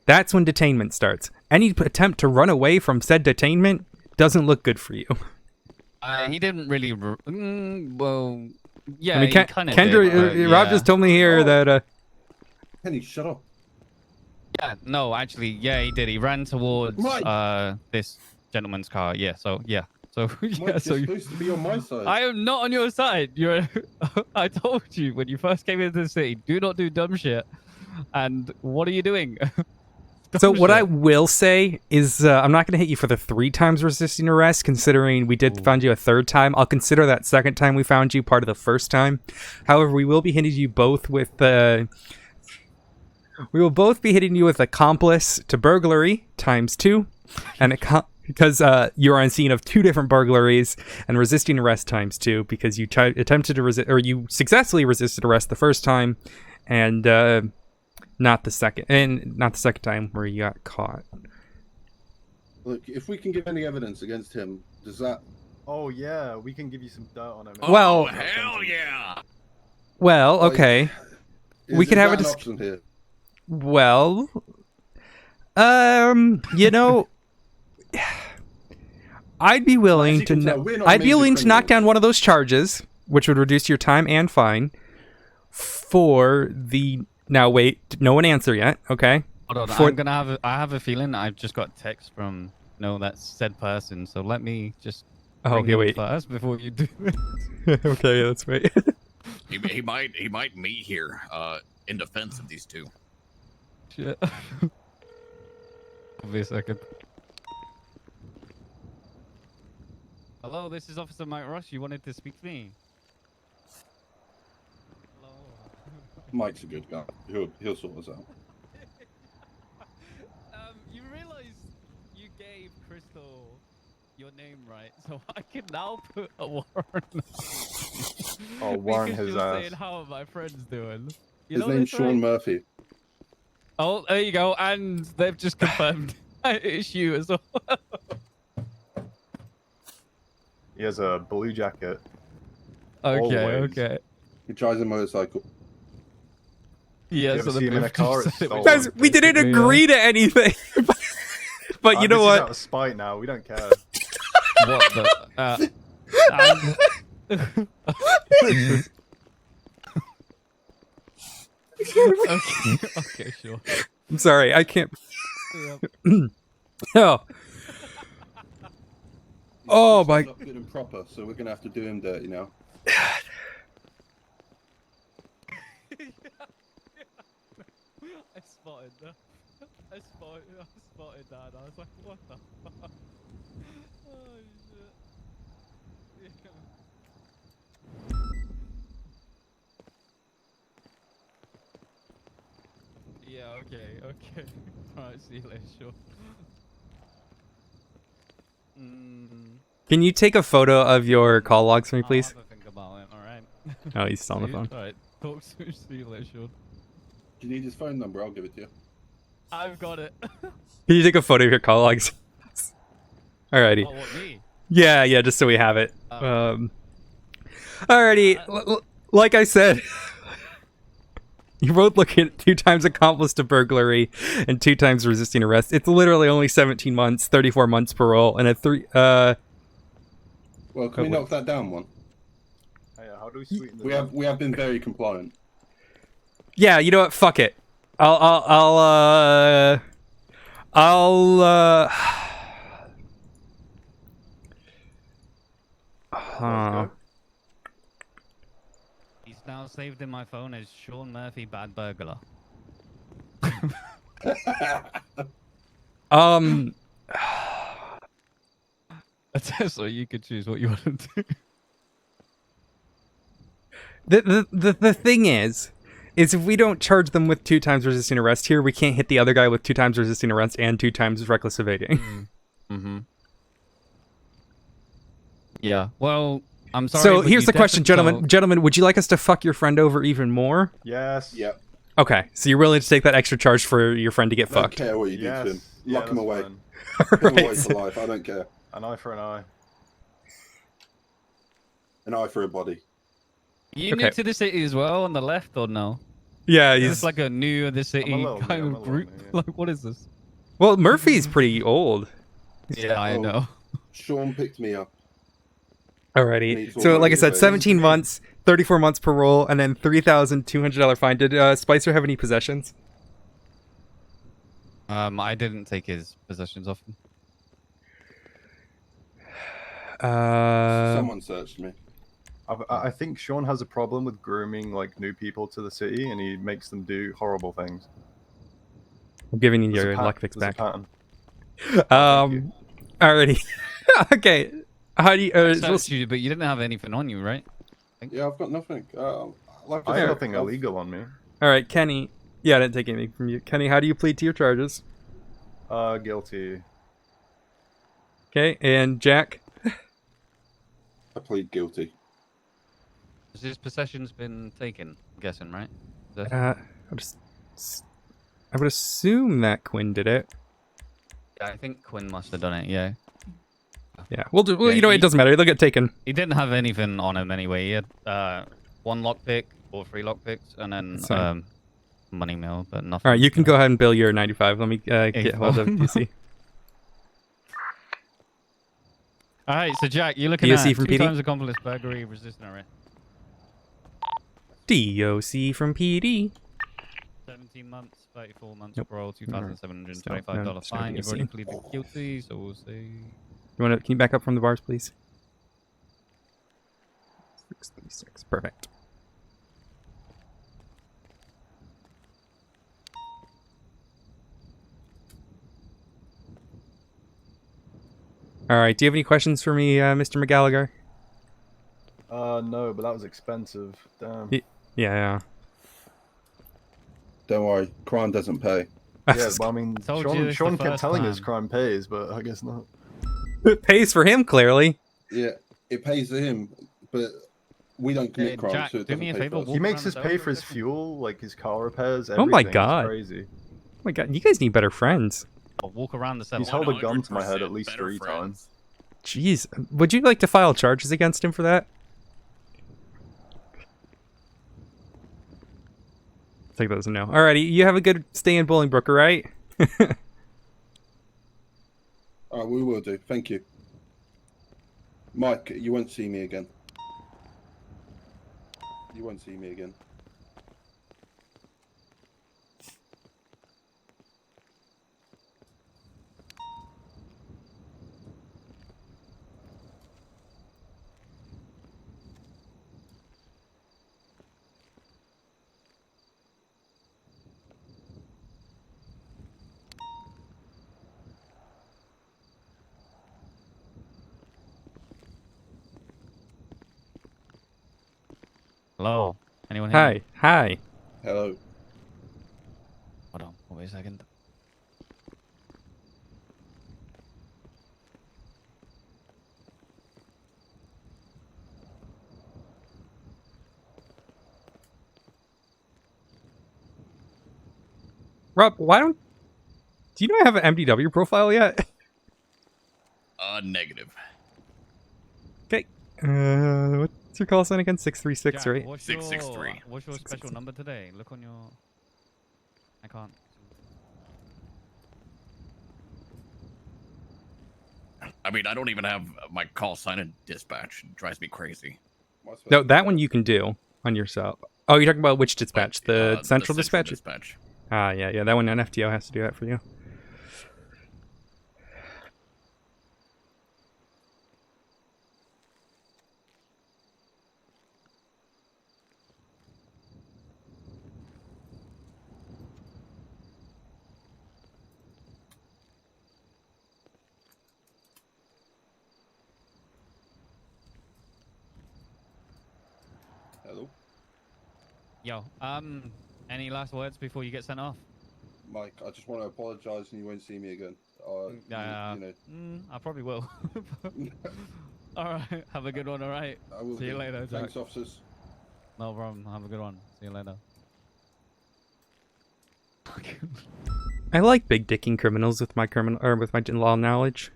that's when detainment starts. Any attempt to run away from said detainment doesn't look good for you. He didn't really. Well, yeah, I mean, he kind of Kendra, did. But, Rob yeah. just told me here that. Kenny, shut up. Yeah, no, actually, yeah, he did. He ran towards this gentleman's car. Yeah, so yeah, so yeah, Mike, you're so supposed to be on my side. I am not on your side. You're. I told you when you first came into the city, do not do dumb shit. And what are you doing? So what I will say is I'm not going to hit you for the 3 times resisting arrest, considering we did find you a 3rd time. I'll consider that 2nd time we found you part of the 1st time. However, we will be hitting you both with accomplice to burglary ×2, and because you are on scene of 2 different burglaries, and resisting arrest ×2 because you attempted to resist, or you successfully resisted arrest the 1st time, and not the second time where you got caught. Look, if we can give any evidence against him, does that? Oh yeah, we can give you some dirt on him. Well, hell yeah. Well, okay. We could have an option here. Well, you know, I'd be willing to knock down one of those charges, which would reduce your time and fine. For the now, wait, no one answer yet. Okay. Hold on, I have a feeling I've just got a text from that said person. So let me just. Okay, wait. First before you do it. Okay, let's wait. he might meet here in defense of these 2. Shit. Give me a second. Hello, this is Officer Mike Ross. You wanted to speak to me? Mike's a good guy. He'll sort us out. You realize you gave Crystal your name right, so I can now put a warrant. Oh, warrant his you're ass. saying, how are my friends doing? His name's Sean Murphy. Oh, there you go, and they've just confirmed it's you as well. He has a blue jacket. Okay, Always. okay. He drives a motorcycle. Yeah, You so ever see him in a car? It's stolen. Guys, we didn't agree to anything. But you know this what? Is out of spite now. We don't care. What the? Okay, sure. I'm sorry, I can't. Yep. Oh. Oh my. Not good and proper, so we're gonna have to do him dirty now. I spotted that. I spotted that. I was like, what the fuck? Oh shit. Okay. Alright, see you later, sure. Can you take a photo of your call logs for me, please? I'll have a think about it, alright? Oh, he's still on the phone. Alright, talk soon, see you later, sure. Do you need his phone number? I'll give it to you. I've got it. Can you take a photo of your call logs? Alrighty. Oh, what, me? Yeah, just so we have it. Alrighty, like I said, you're both looking at 2 times accomplice to burglary and 2 times resisting arrest. It's literally only 17 months, 34 months parole, and a 3. Well, can we knock that down one? Hey, how do we sweeten this We have been very compliant. Yeah, you know what? Fuck it. I'll He's now saved in my phone as Sean Murphy, bad burglar. So you could choose what you want to do. The thing is if we don't charge them with 2 times resisting arrest here, we can't hit the other guy with 2 times resisting arrest and 2 times reckless evading. Yeah. Well, I'm sorry. So but here's you the question, definitely- gentlemen, would you like us to fuck your friend over even more? Yes. Yep. Okay, so you're willing to take that extra charge for your friend to get I don't fucked? care what you do to him. Lock him away. All Put him away right. for life. I don't care. An eye for an eye. An eye for a body. You new to the city as well on the left or no? Yeah, Is he's this like a new in the city kind of group? Like, what is this? Well, Murphy's pretty old. Yeah, I know. Sean picked me up. Alrighty. Needs So, all like I my said, face. 17 months, 34 months parole, and then $3,200 fine. Did Spicer have any possessions? I didn't take his possessions off him. Someone searched me. I think Sean has a problem with grooming like new people to the city, and he makes them do horrible things. I'm giving you There's your a luck fix there's a back. pattern. Alrighty. Okay. How do you? I searched you, but you didn't have anything on you, right? Yeah, I've got nothing. Like I said, have nothing illegal on me. All right, Kenny. Yeah, I didn't take anything from you. Kenny, how do you plead to your charges? Guilty. Okay, and Jack. I plead guilty. Has his possessions been taken? I'm guessing, right? I would assume that Quinn did it. Yeah, I think Quinn must have done it. Yeah. Yeah, we'll do. Well, Yeah, you know, it doesn't matter. They'll get taken. He didn't have anything on him anyway. He had 1 lockpick or 3 lockpicks, and That's then fine. money mill, but nothing. All right, you can go ahead and bill your 95. Let me get hold of 85. DC. All right, so Jack, you're looking DOC at from 2 PD? times accomplice burglary, resisting arrest. DOC from PD. 17 months, 34 months Nope. parole, $2,725 So, fine. You've DOC. already pleaded guilty, so we'll see. You want to? Can you back up from the bars, please? 636. Perfect. All right. Do you have any questions for me, Mr. McGallagher? No, but that was expensive. Damn. Yeah. Don't worry, crime doesn't pay. Yeah, well, I mean, Told you Sean, it's Sean the kept first telling us time. crime pays, but I guess not. It pays for him, clearly. Yeah, it pays for him, but we don't commit Hey, crime, Jack, so it do doesn't me a pay favor, for us. walk He makes around us the pay zone for for a his second. fuel, like his car repairs. Oh my everything. It's God. crazy. Oh my God, you guys need better friends. I'll walk around the cell. He's held a gun to my head at least 3 times. Jeez, would you like to file charges against him for that? Take those a no. Alrighty, you have a good stay in Bolingbrook, all right? All right, we will do. Thank you. Mike, you won't see me again. You won't see me again. Hello. Anyone here? Hi. Hello. Hold on. What a second. Rob, do you not have an MDW profile yet? Negative. Okay. What's your call sign again? 636, Jack, right? what's 663. What's your special number today? Look on your. I can't. I mean, I don't even have my call sign in dispatch. It drives me crazy. No, that one you can do on your cell. Oh, you're talking about which dispatch? The central dispatch? Ah, yeah. That one, an FTO has to do that for you. Hello. Yo, any last words before you get sent off? Mike, I just want to apologise and you won't see me again. You know. I probably will. All right, have a good one. All right, I will see you do. later. Jack. Thanks, officers. No problem. Have a good one. See you later. I like big dicking criminals with my law knowledge.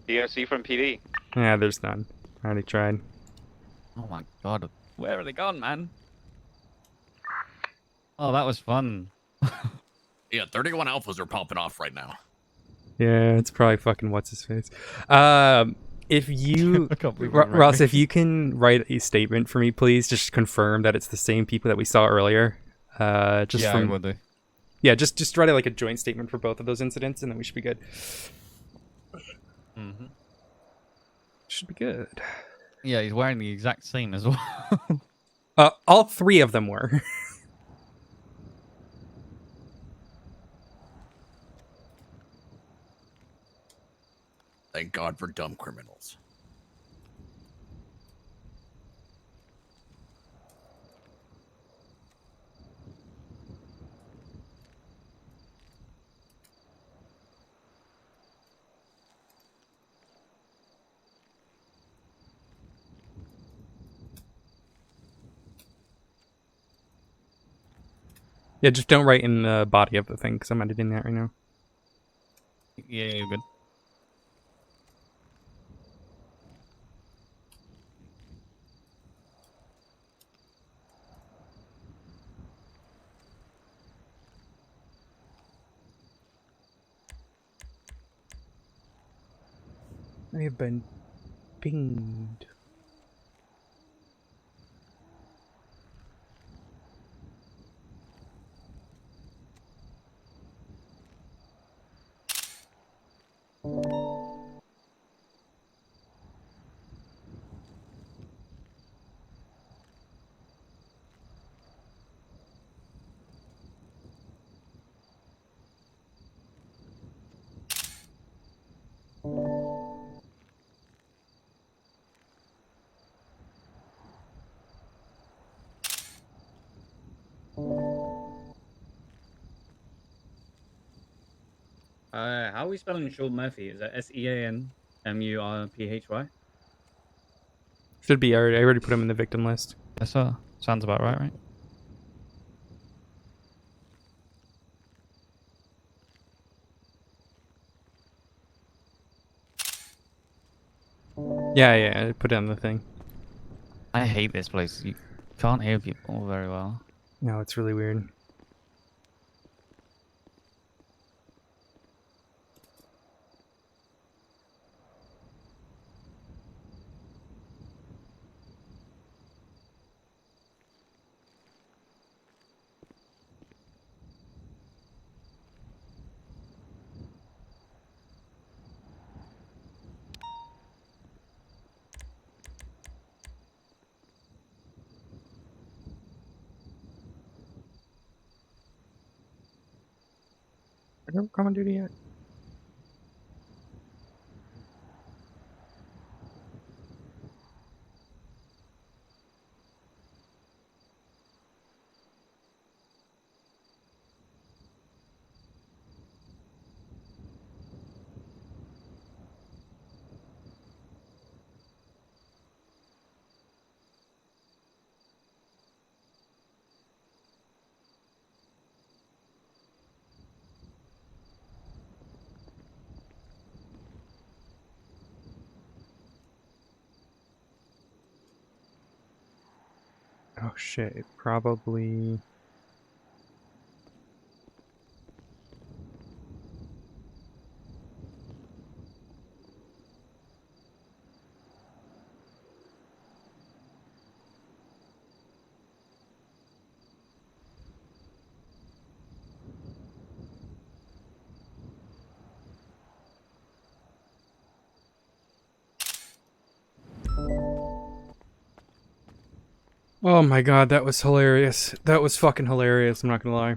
DOC from PD. Yeah, there's none. I already tried. Oh my god, where are they gone, man? Oh, that was fun. Yeah, 31 alphas are popping off right now. Yeah, it's probably fucking what's his face. If you, right Ross, if you can write a statement for me, please, just confirm that it's the same people that we saw earlier. I will do. Yeah, just write like a joint statement for both of those incidents, and then we should be good. Mm-hmm. Should be good. Yeah, he's wearing the exact same as well. All three of them were. Thank God for dumb criminals. Yeah, just don't write in the body of the thing, because I'm editing that right now. Yeah, you're good. I have been pinged. How are we spelling Sean Murphy? Is that SEANMURPHY? Should be. I already put him in the victim list. Yes, sir. Sounds about right? Yeah, I put it on the thing. I hate this place. You can't hear people very well. No, it's really weird. I don't come on duty yet. Oh shit, it probably... Oh my god, that was hilarious. That was fucking hilarious, I'm not gonna lie.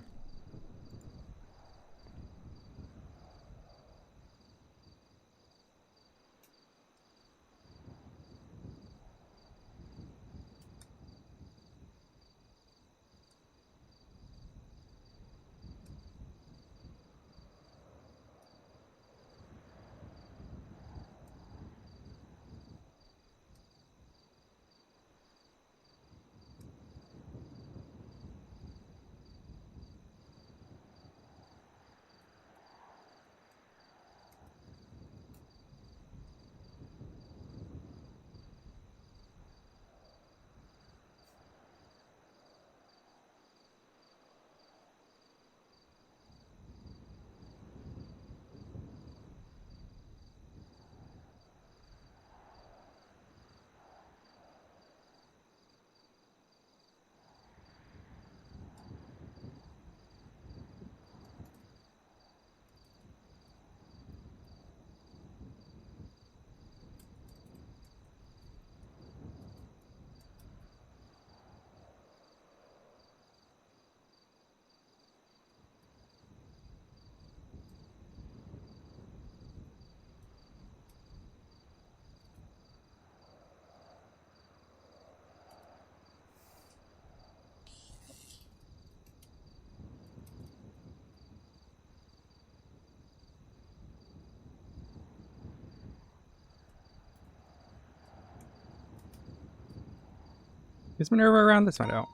Is Minerva around? Let's find out.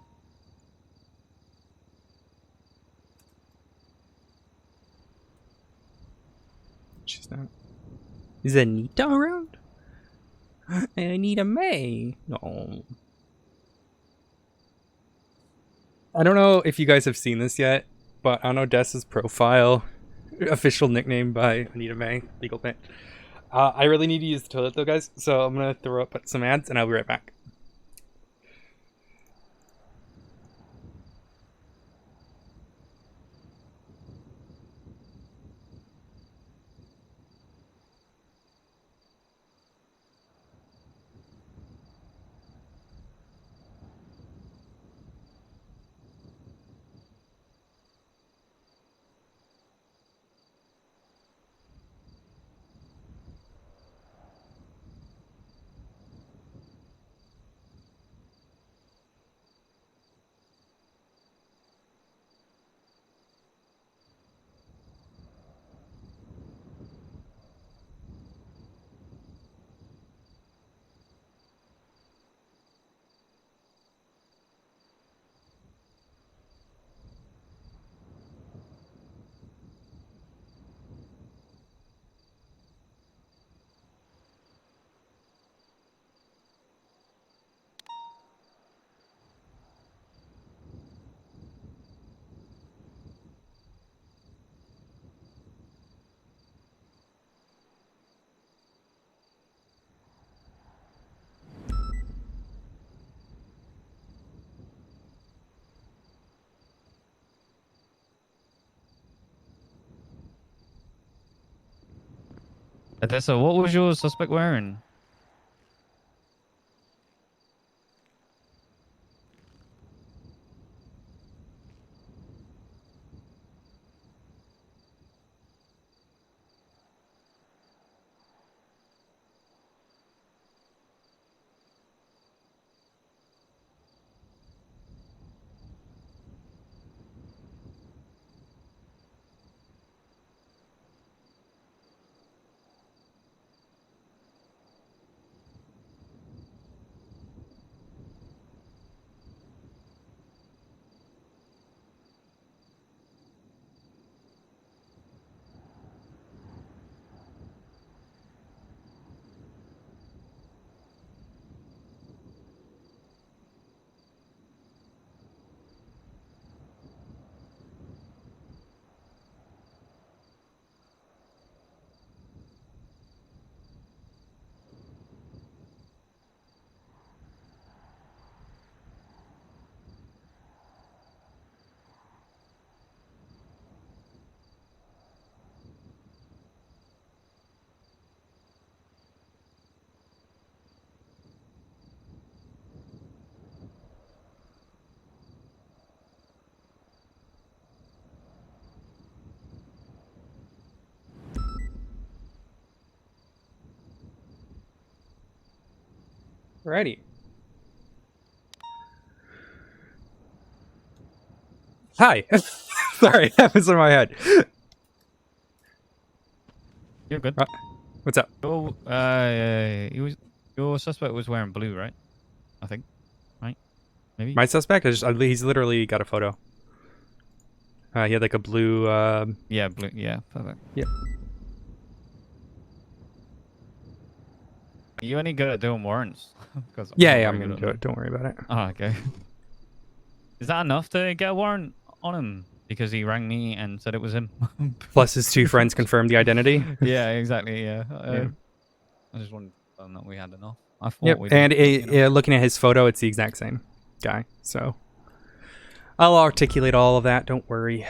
She's not. Is Anita around? Anita May. No. I don't know if you guys have seen this yet, but on Odessa's profile, official nickname by Anita May, legal name. I really need to use the toilet though, guys, so I'm gonna throw up some ads and I'll be right back. Odessa, what was your suspect wearing? Alrighty. Hi. Sorry, that was in my head. You're good. What's up? Your suspect was wearing blue, right? I think. Right? Maybe? My suspect? He's literally got a photo. He had like a blue... Yeah, blue. Yeah, perfect. Yep. Are you any good at doing warrants? Yeah, I'm gonna do it. Don't worry about it. Oh, okay. Is that enough to get a warrant on him? Because he rang me and said it was him. Plus his 2 friends confirmed the identity. Yeah, exactly. Yeah. Yeah. I just wanted to confirm that we had enough. I thought Yep. we And did. looking at his photo, it's the exact same guy. So I'll articulate all of that. Don't worry.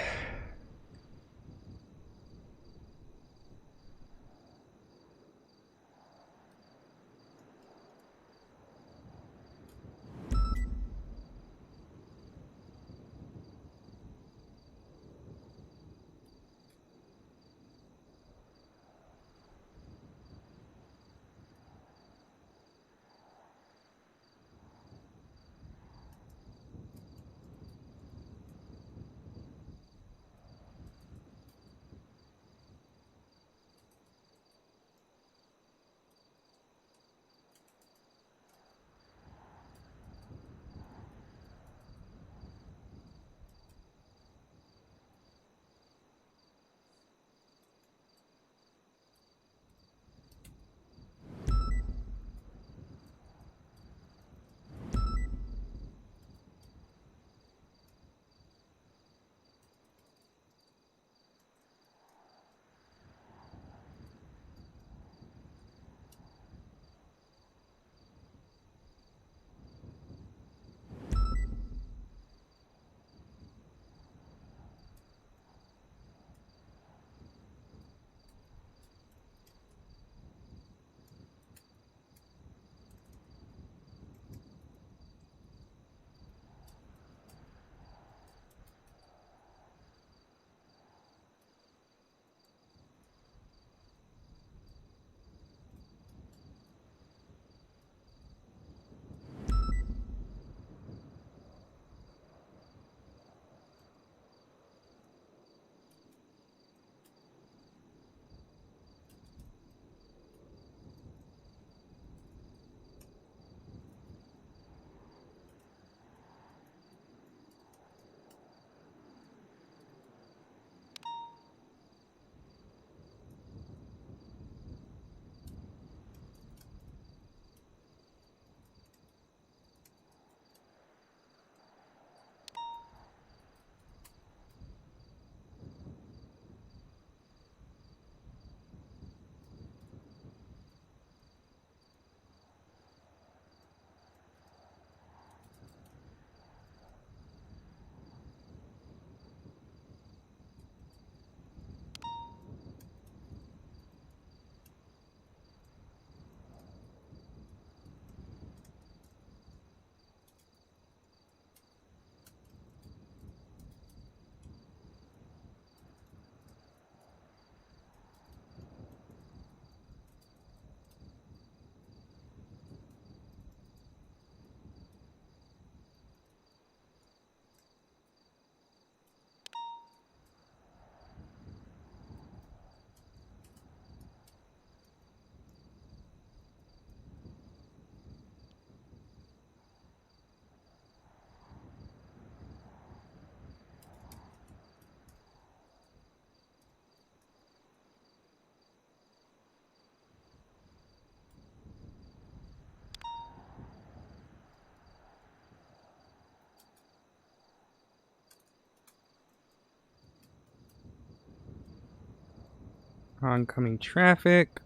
Oncoming traffic.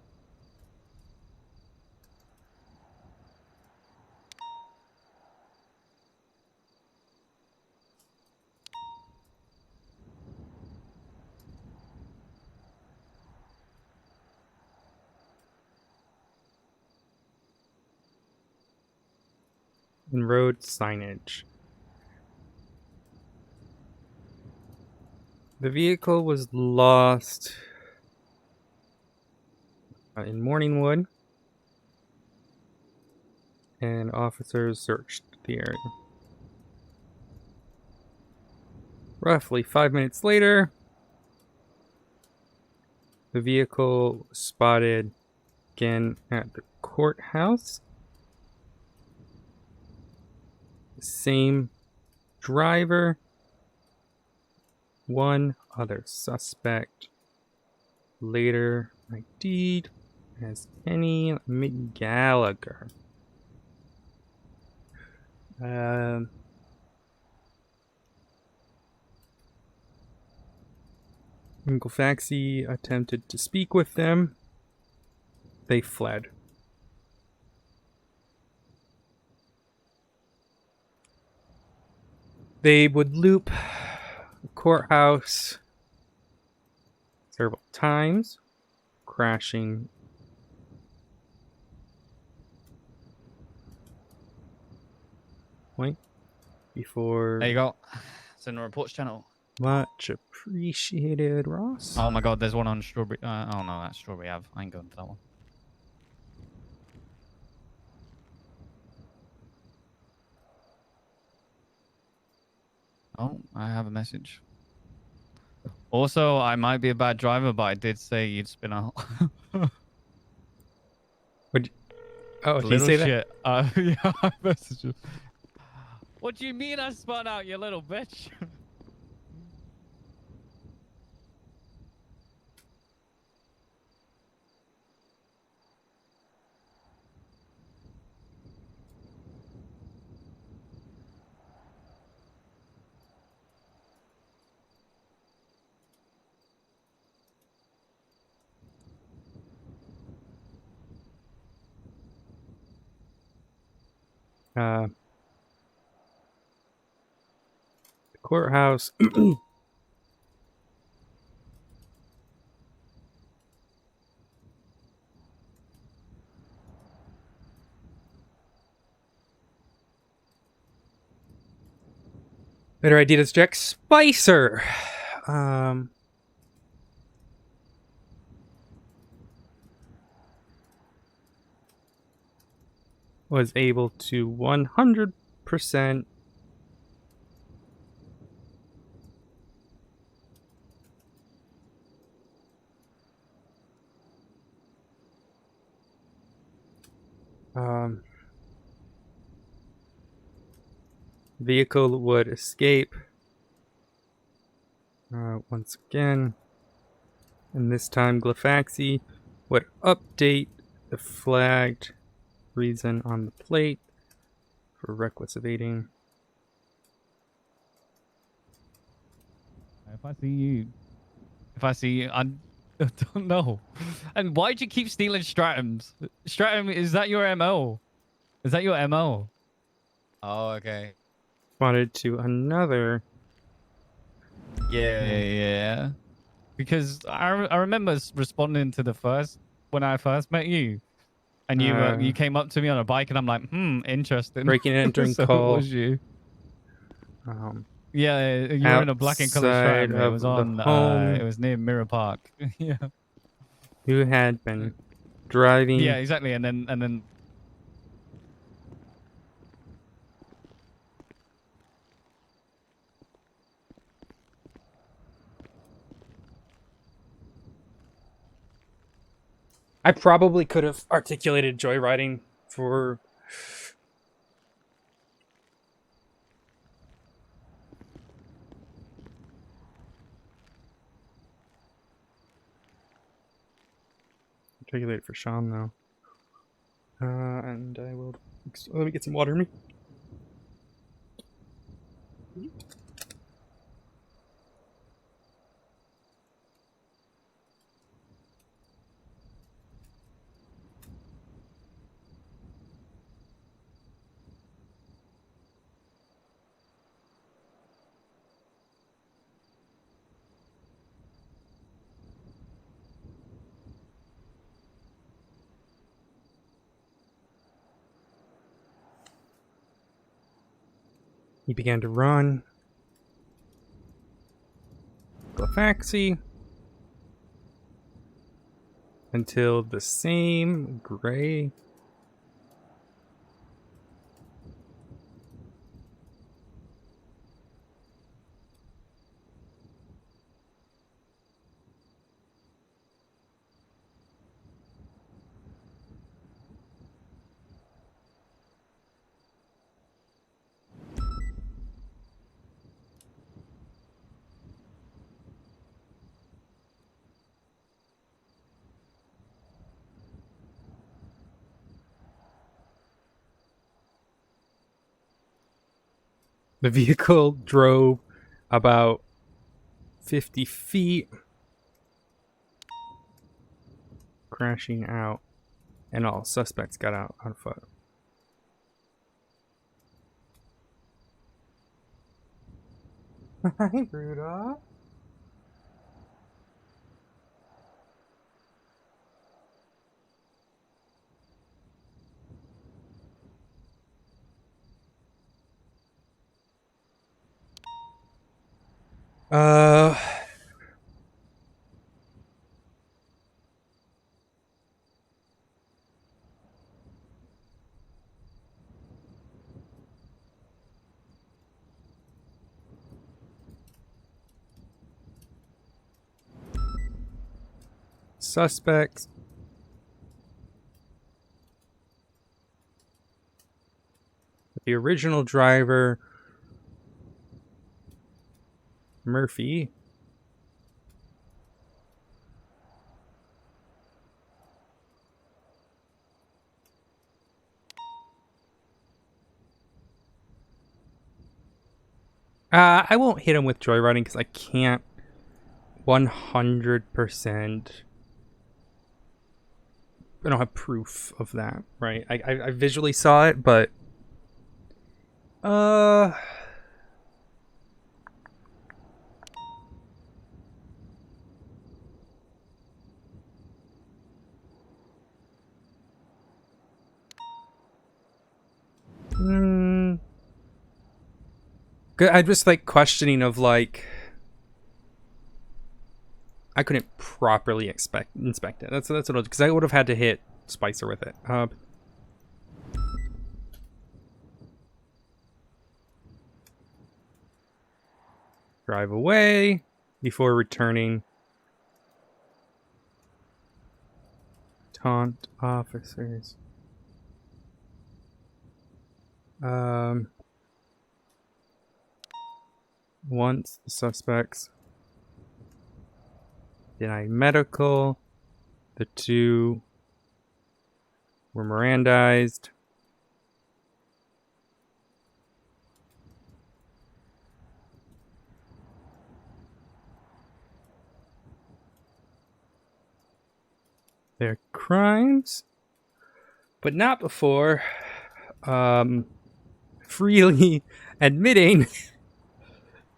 And road signage. The vehicle was lost in Morningwood. and officers searched the area. Roughly 5 minutes later, the vehicle was spotted again at the courthouse. The same driver, one other suspect, later ID'd as Kenny McGallagher. Glafx attempted to speak with them. They fled. They would loop the courthouse several times, crashing point before. There you go. It's in the reports channel. Much appreciated, Ross. Oh my god, there's one on Strawberry. Oh no, that's Strawberry Ave. I ain't going to that one. Oh, I have a message. Also, I might be a bad driver, but I did say you'd spin out. Oh, did you say shit. that? Yeah, I messaged you. What do you mean I spun out, you little bitch? The courthouse. Better idea to Jack Spicer. Was able to 100% vehicle would escape once again, and this time Glafx would update the flagged reason on the plate for reckless evading. If I see you, I don't know. And why'd you keep stealing Stratums? Stratum, is that your MO? Is that your MO? Oh, okay. Spotted to another. Yeah. Because I remember responding to the first, when I first met you. And you came up to me on a bike and I'm like, interesting. Breaking and entering so call. It was you. Yeah, you were in a black and colored Stratum. It was on, it was near Mirror Park. Yeah. Who had been driving. Yeah, exactly. And then I probably could have articulated joyriding for articulate for Sean though. And I will let me get some water in me. He began to run. Glafx until the same gray The vehicle drove about 50 feet, crashing out, and all suspects got out on foot. Hi, Rudolph. Suspects. The original driver, Murphy, I won't hit him with joyriding because I can't 100%. I don't have proof of that, right? I visually saw it, but I'm just like questioning of like I couldn't properly inspect it. That's what because I would have had to hit Spicer with it. Drive away before returning. Taunt officers. Once the suspects denied medical, the two were Mirandized. Their crimes, but not before freely admitting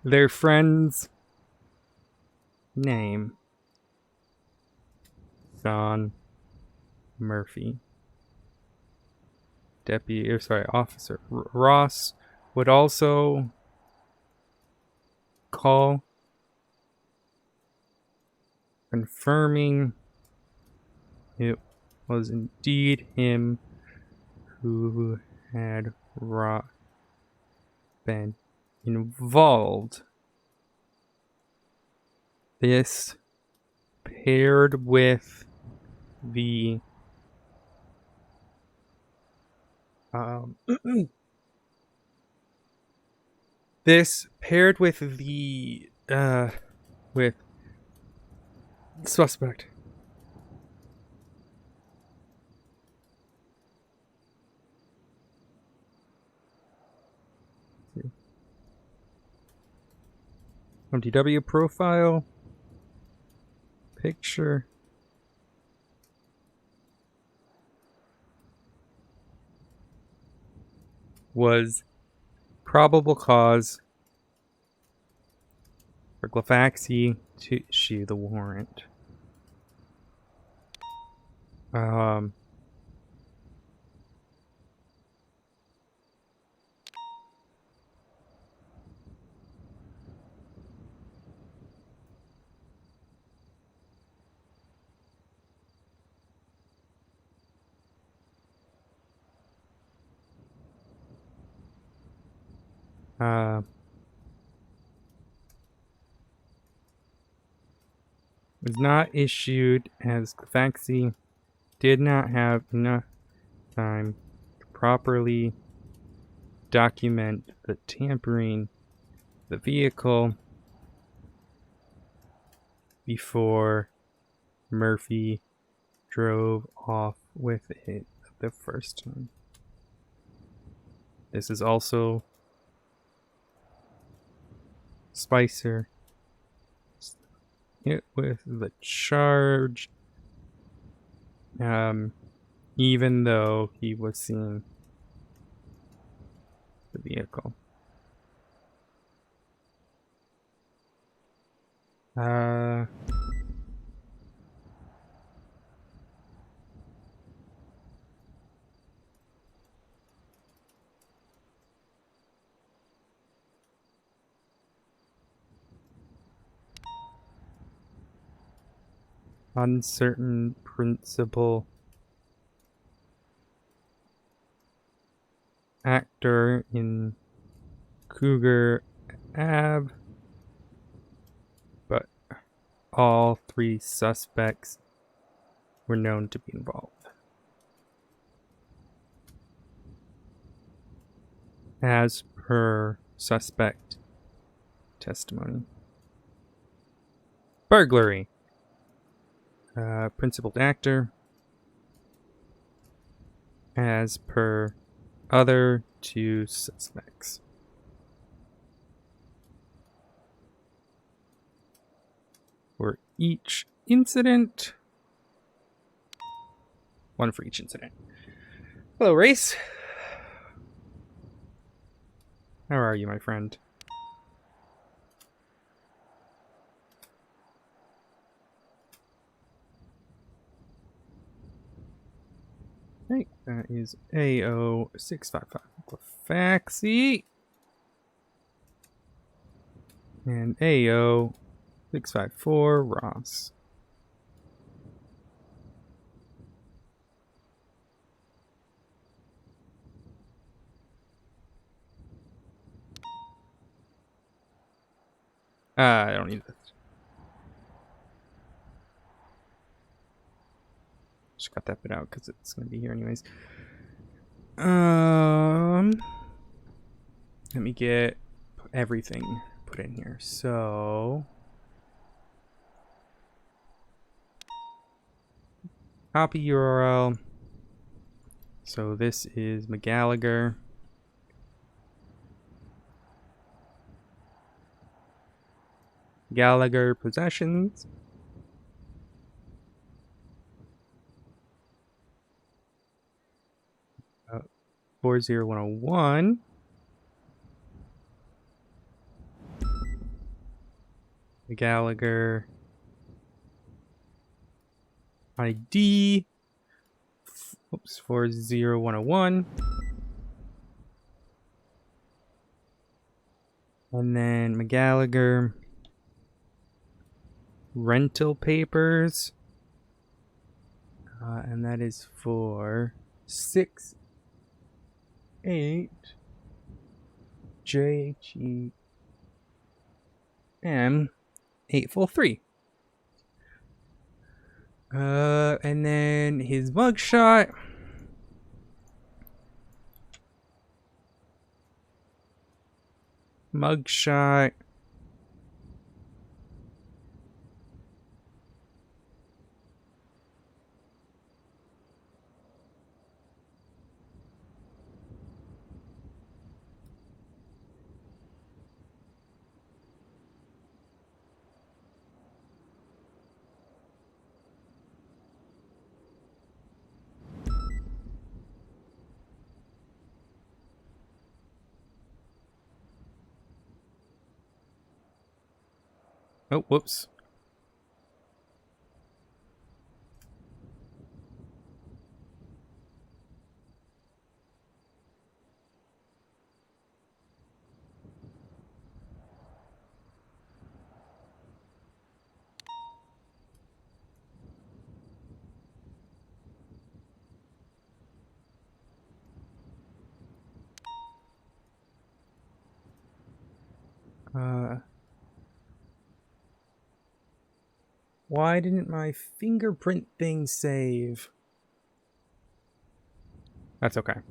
their friend's name. John Murphy. Officer Ross would also call confirming it was indeed him who had been involved. This paired with the with suspect MTW profile picture was probable cause for Glafx to issue the warrant. Was not issued as Glafx did not have enough time to properly document the tampering the vehicle before Murphy drove off with it the first time. This is also Spicer hit with the charge. Even though he was seeing the vehicle. Uncertain principal actor in Cougar Ave, but all 3 suspects were known to be involved. As per suspect testimony. Burglary. Principal actor. As per other 2 suspects. For each incident. 1 for each incident. Hello, Race. How are you, my friend? Okay, that is AO655 Glafx. And AO654 Ross. I don't need this. Just cut that bit out because it's going to be here anyways. Let me get everything put in here. So, copy URL. So this is McGallagher. Gallagher possessions. Uh, 40101. Gallagher ID. Oops, 40101. And then McGallagher rental papers. And that is for 68 JHEM 843. And then his mugshot. Mugshot. Oh, whoops. Why didn't my fingerprint thing save? That's okay.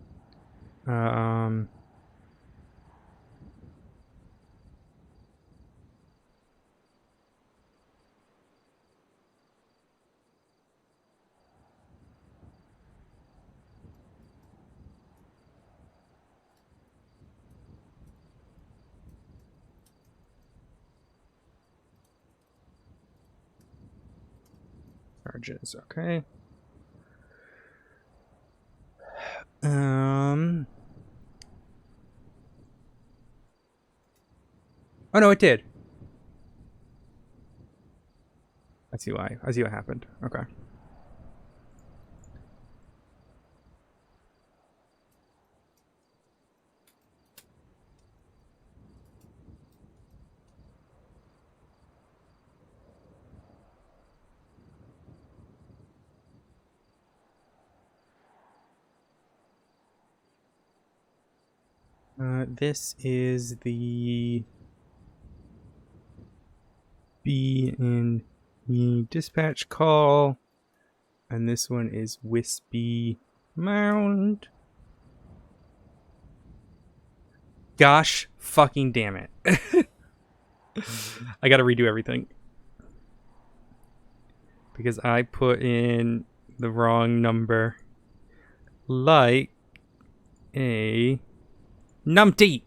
charges. Okay. Oh no, it did. I see why. I see what happened. Okay. This is the B in the dispatch call, and this one is Wispy Mound. Gosh fucking damn it. I gotta redo everything. Because I put in the wrong number. Like a numpty.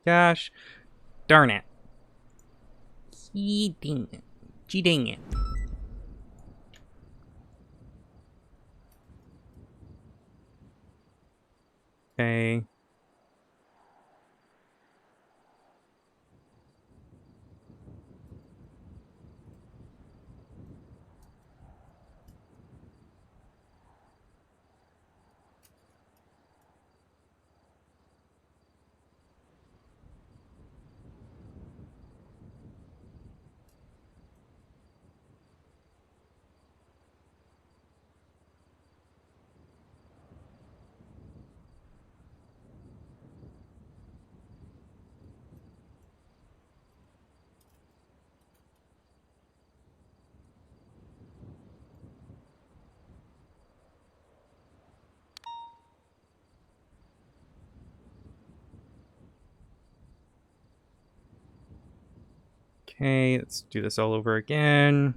Gosh darn it. Gee dang it. Gee dang it. Okay. Okay, let's do this all over again.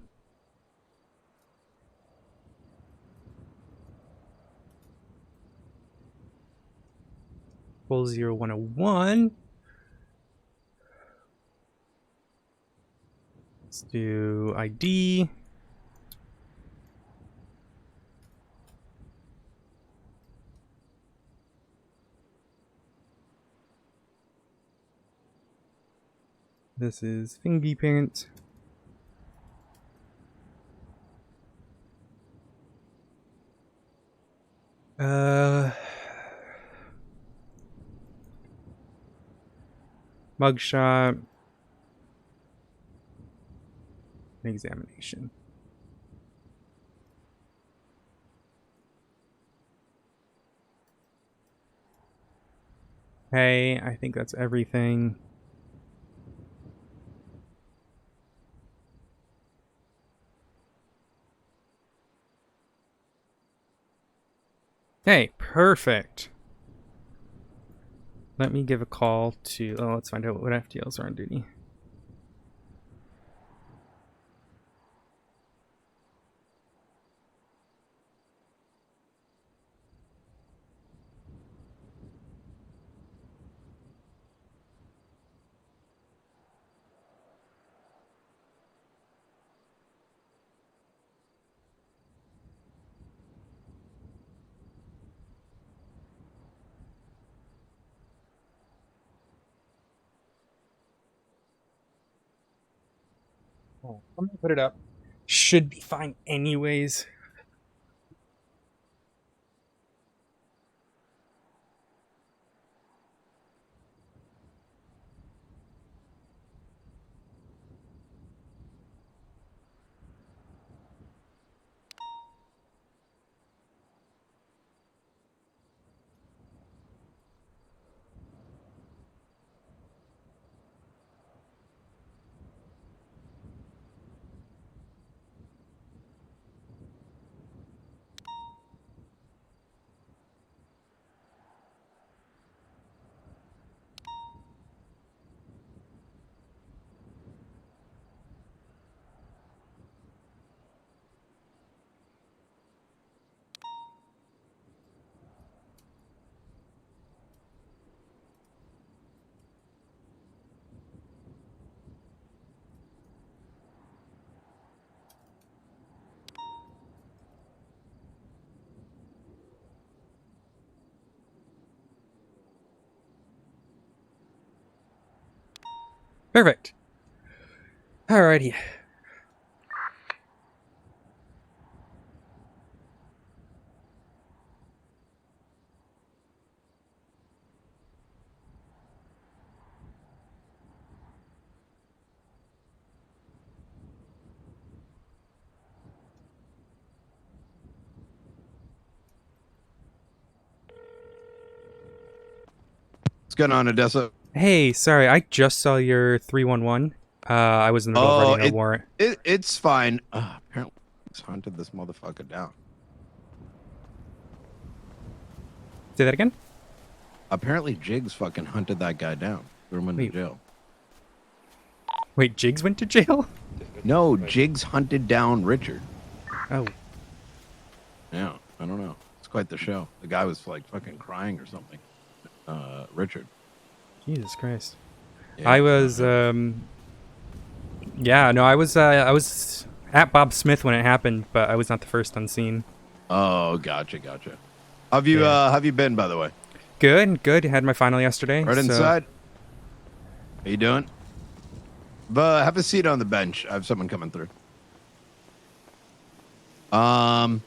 Full 0101. Let's do ID. This is fingerprint. Mugshot. Examination. Hey, I think that's everything. Hey, perfect. Let me give a call to... Oh, let's find out what FTLs are on duty. Oh, I'm gonna put it up. Should be fine anyways. Perfect. Alrighty. What's going on, Odessa? Hey, sorry, I just saw your 311. I was in the middle of writing a warrant. It's fine. Apparently, it's hunted this motherfucker down. Say that again? Apparently, Jigs fucking hunted that guy down. Threw him into jail. Wait, Jigs went to jail? No, Jigs hunted down Richard. Oh. Yeah, I don't know. It's quite the show. The guy was like fucking crying or something. Richard. Jesus Christ. Yeah, I was, I was at Bob Smith when it happened, but I was not the first on scene. Oh, gotcha. Have you been, by the way? Good. Had my final yesterday. Right inside. How you doing? But have a seat on the bench. I have someone coming through. Yeah,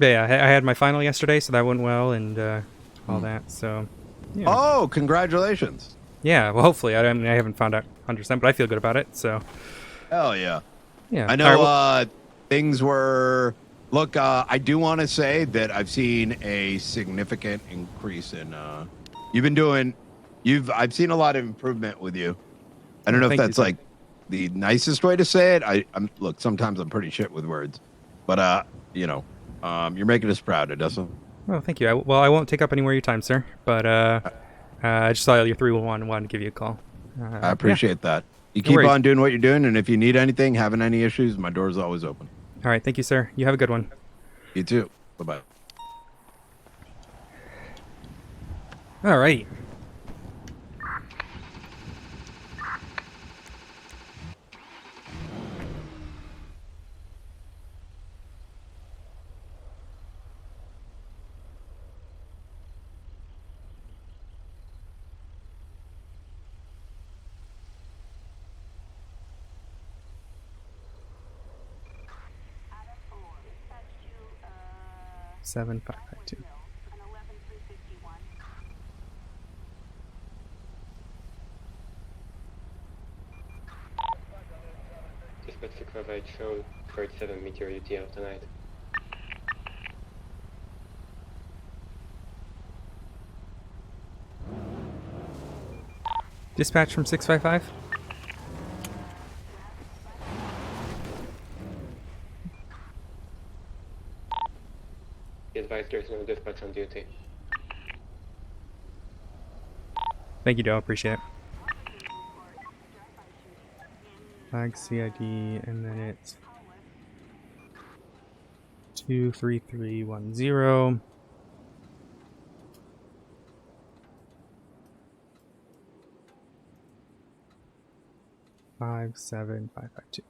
I had my final yesterday, so that went well, and all that. So. Yeah. Oh, congratulations. Yeah, well, hopefully. I haven't found out 100%, but I feel good about it, so. Hell yeah. Yeah. I know things were... Look, I do want to say that I've seen a significant increase in... I've seen a lot of improvement with you. I don't know if that's like the nicest way to say it. Look, sometimes I'm pretty shit with words. But, you're making us proud, Odessa. Well, thank you. I won't take up any more of your time, sir. But I just saw your 311 and wanted to give you a call. I appreciate that. You keep on doing what you're doing, and if you need anything, having any issues, my door's always open. All right. Thank you, sir. You have a good one. You too. Bye-bye. All right. Seven 552. Dispatch 658 show 37 meteor UTL tonight. Dispatch from 655. Be advised there's no dispatch on duty. Thank you, Joe. Appreciate it. Flag CID, and then it's 23310. Five 7552.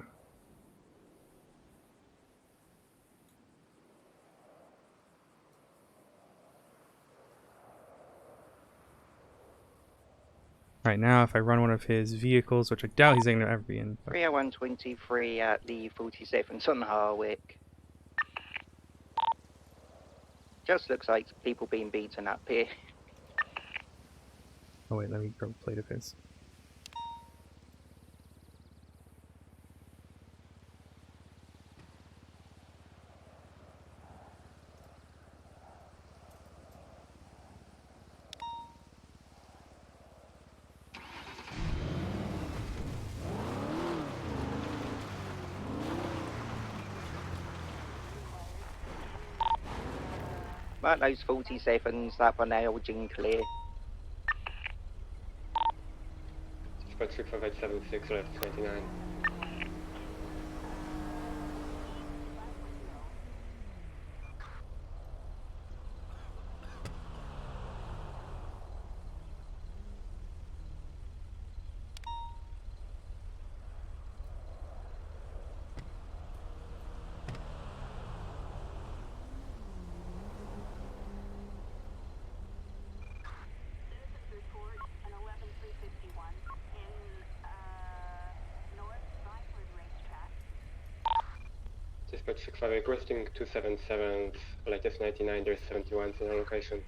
Right now, if I run one of his vehicles, which I doubt he's going to ever be in. 30123 at the 47th on Harwick. Just looks like people being beaten up here. Oh wait, let me grab a plate of his. Right, those 47s up on Elgin clear. Dispatch 65876 left 29. Dispatch 658 requesting 277th, latest 99, there's 71 in our location.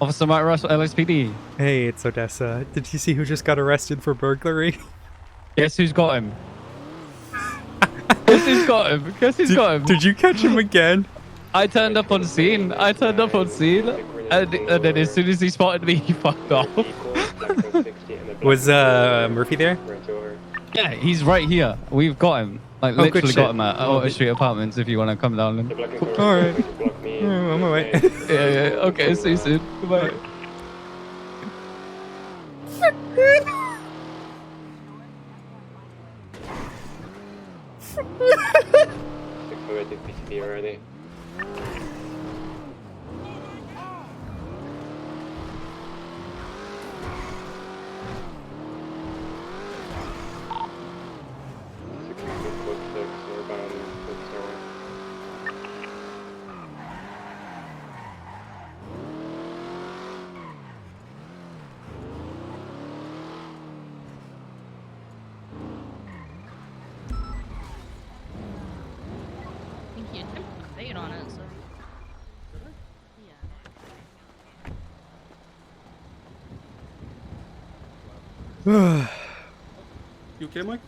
Officer Mike Russell, LSPD. Hey, it's Odessa. Did you see who just got arrested for burglary? Guess who's got him? Guess who's got him? Guess who's got him? Did you catch him again? I turned up on scene. And then as soon as he spotted me, he fucked off. Was Murphy there? Yeah, he's right here. We've got him. Like, Oh, good literally shit. got him at Auto Street Apartments if you want to come down. And... Alright. On my way. yeah. Okay, see you soon. Goodbye. PCB already. On it, so. Alright, You okay, Mike?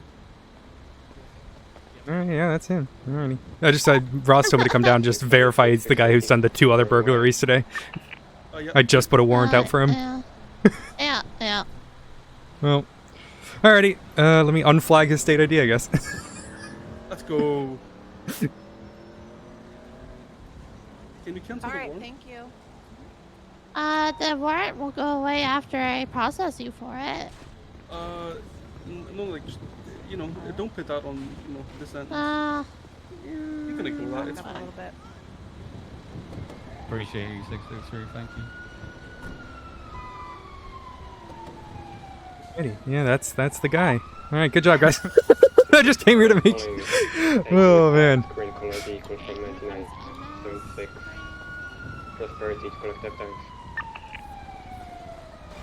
yeah, that's him. Alrighty. Ross told me to come down, just verify he's the guy who's done the 2 other burglaries today. Yeah. I just put a warrant out for him. Yeah. Well, alrighty. Let me unflag his state ID, I guess. Let's go. Can you cancel the warrant? Thank you. The warrant will go away after I process you for it. No, like, just, don't put that on, this end. You can ignore that, it's fine. Appreciate you, 663. Thank you. Alrighty. Yeah, that's the guy. Alright, good job, guys. I just came here to make... Oh, man. Green color vehicle from 9976. Prosperity to collect that tanks.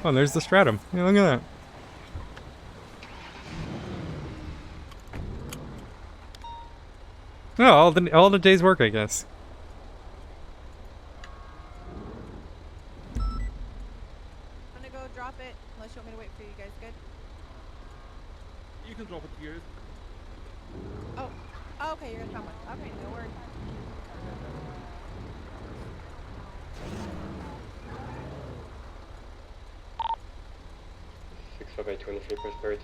Oh, there's the stratum. Yeah, look at that. Oh, all the day's work, I guess. I'm gonna go drop it, unless you want me to wait for you guys, good? You can drop it here. Oh, okay, you're gonna come with. Okay, no worries. by 23 prosperity.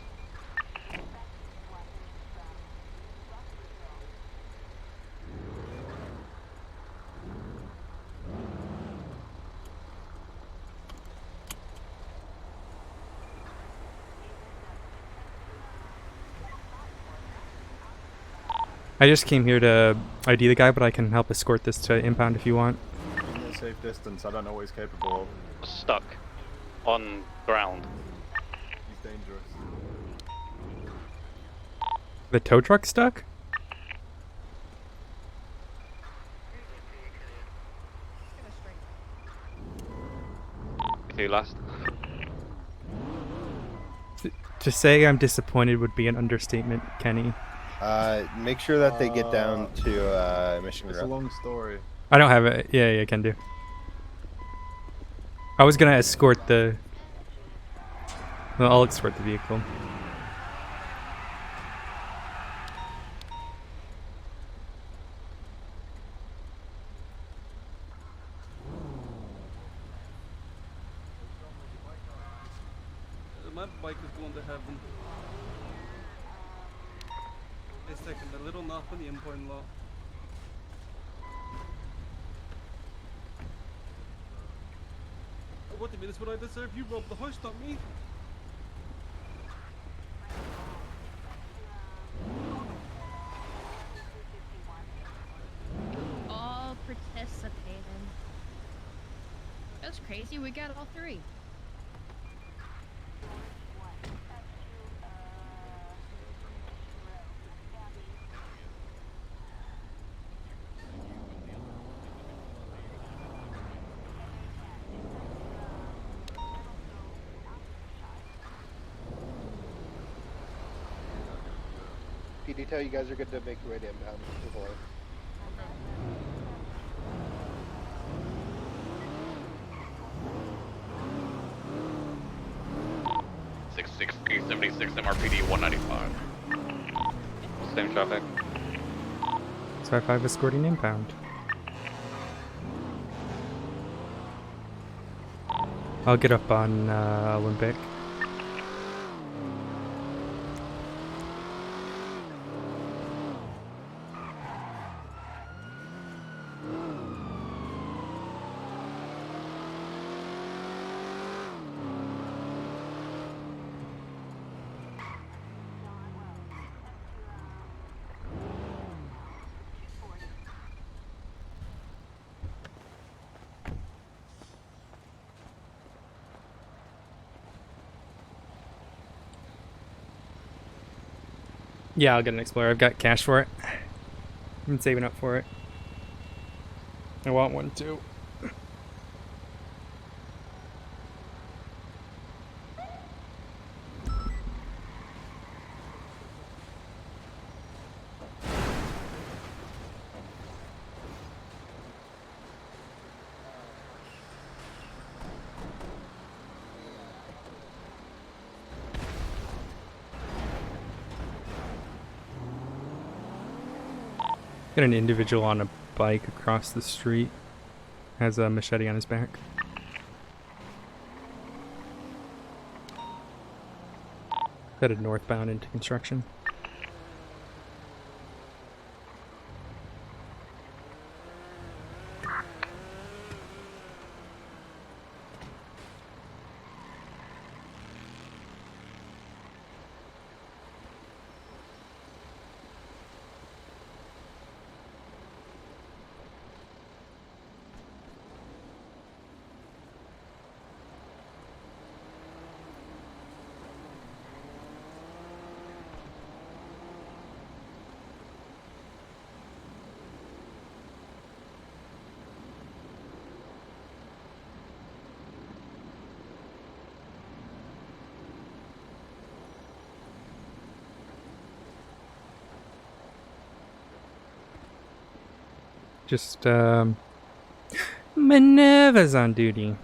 I just came here to ID the guy, but I can help escort this to impound if you want. In a safe distance, I don't know what he's capable of. Stuck. On ground. He's dangerous. The tow truck stuck? Who last? To say I'm disappointed would be an understatement, Kenny. Make sure that they get down to Mission It's Road. a long story. I don't have it. Yeah, I can do. I was gonna escort the... Well, I'll escort the vehicle. My bike is going to heaven. It's taking a little nap in the impound lot. What do you mean? It's what I deserve. You robbed the house, not me. All participated. That's crazy. We got all three. PD tell you guys are good to make your way to inbound. Before. 66376 MRPD 195. Same traffic. 655 escorting inbound. I'll get up on Olympic. Yeah, I'll get an Explorer. I've got cash for it. I've been saving up for it. I want one too. Got an individual on a bike across the street. Has a machete on his back. Headed northbound into construction. Just, Minerva's on duty.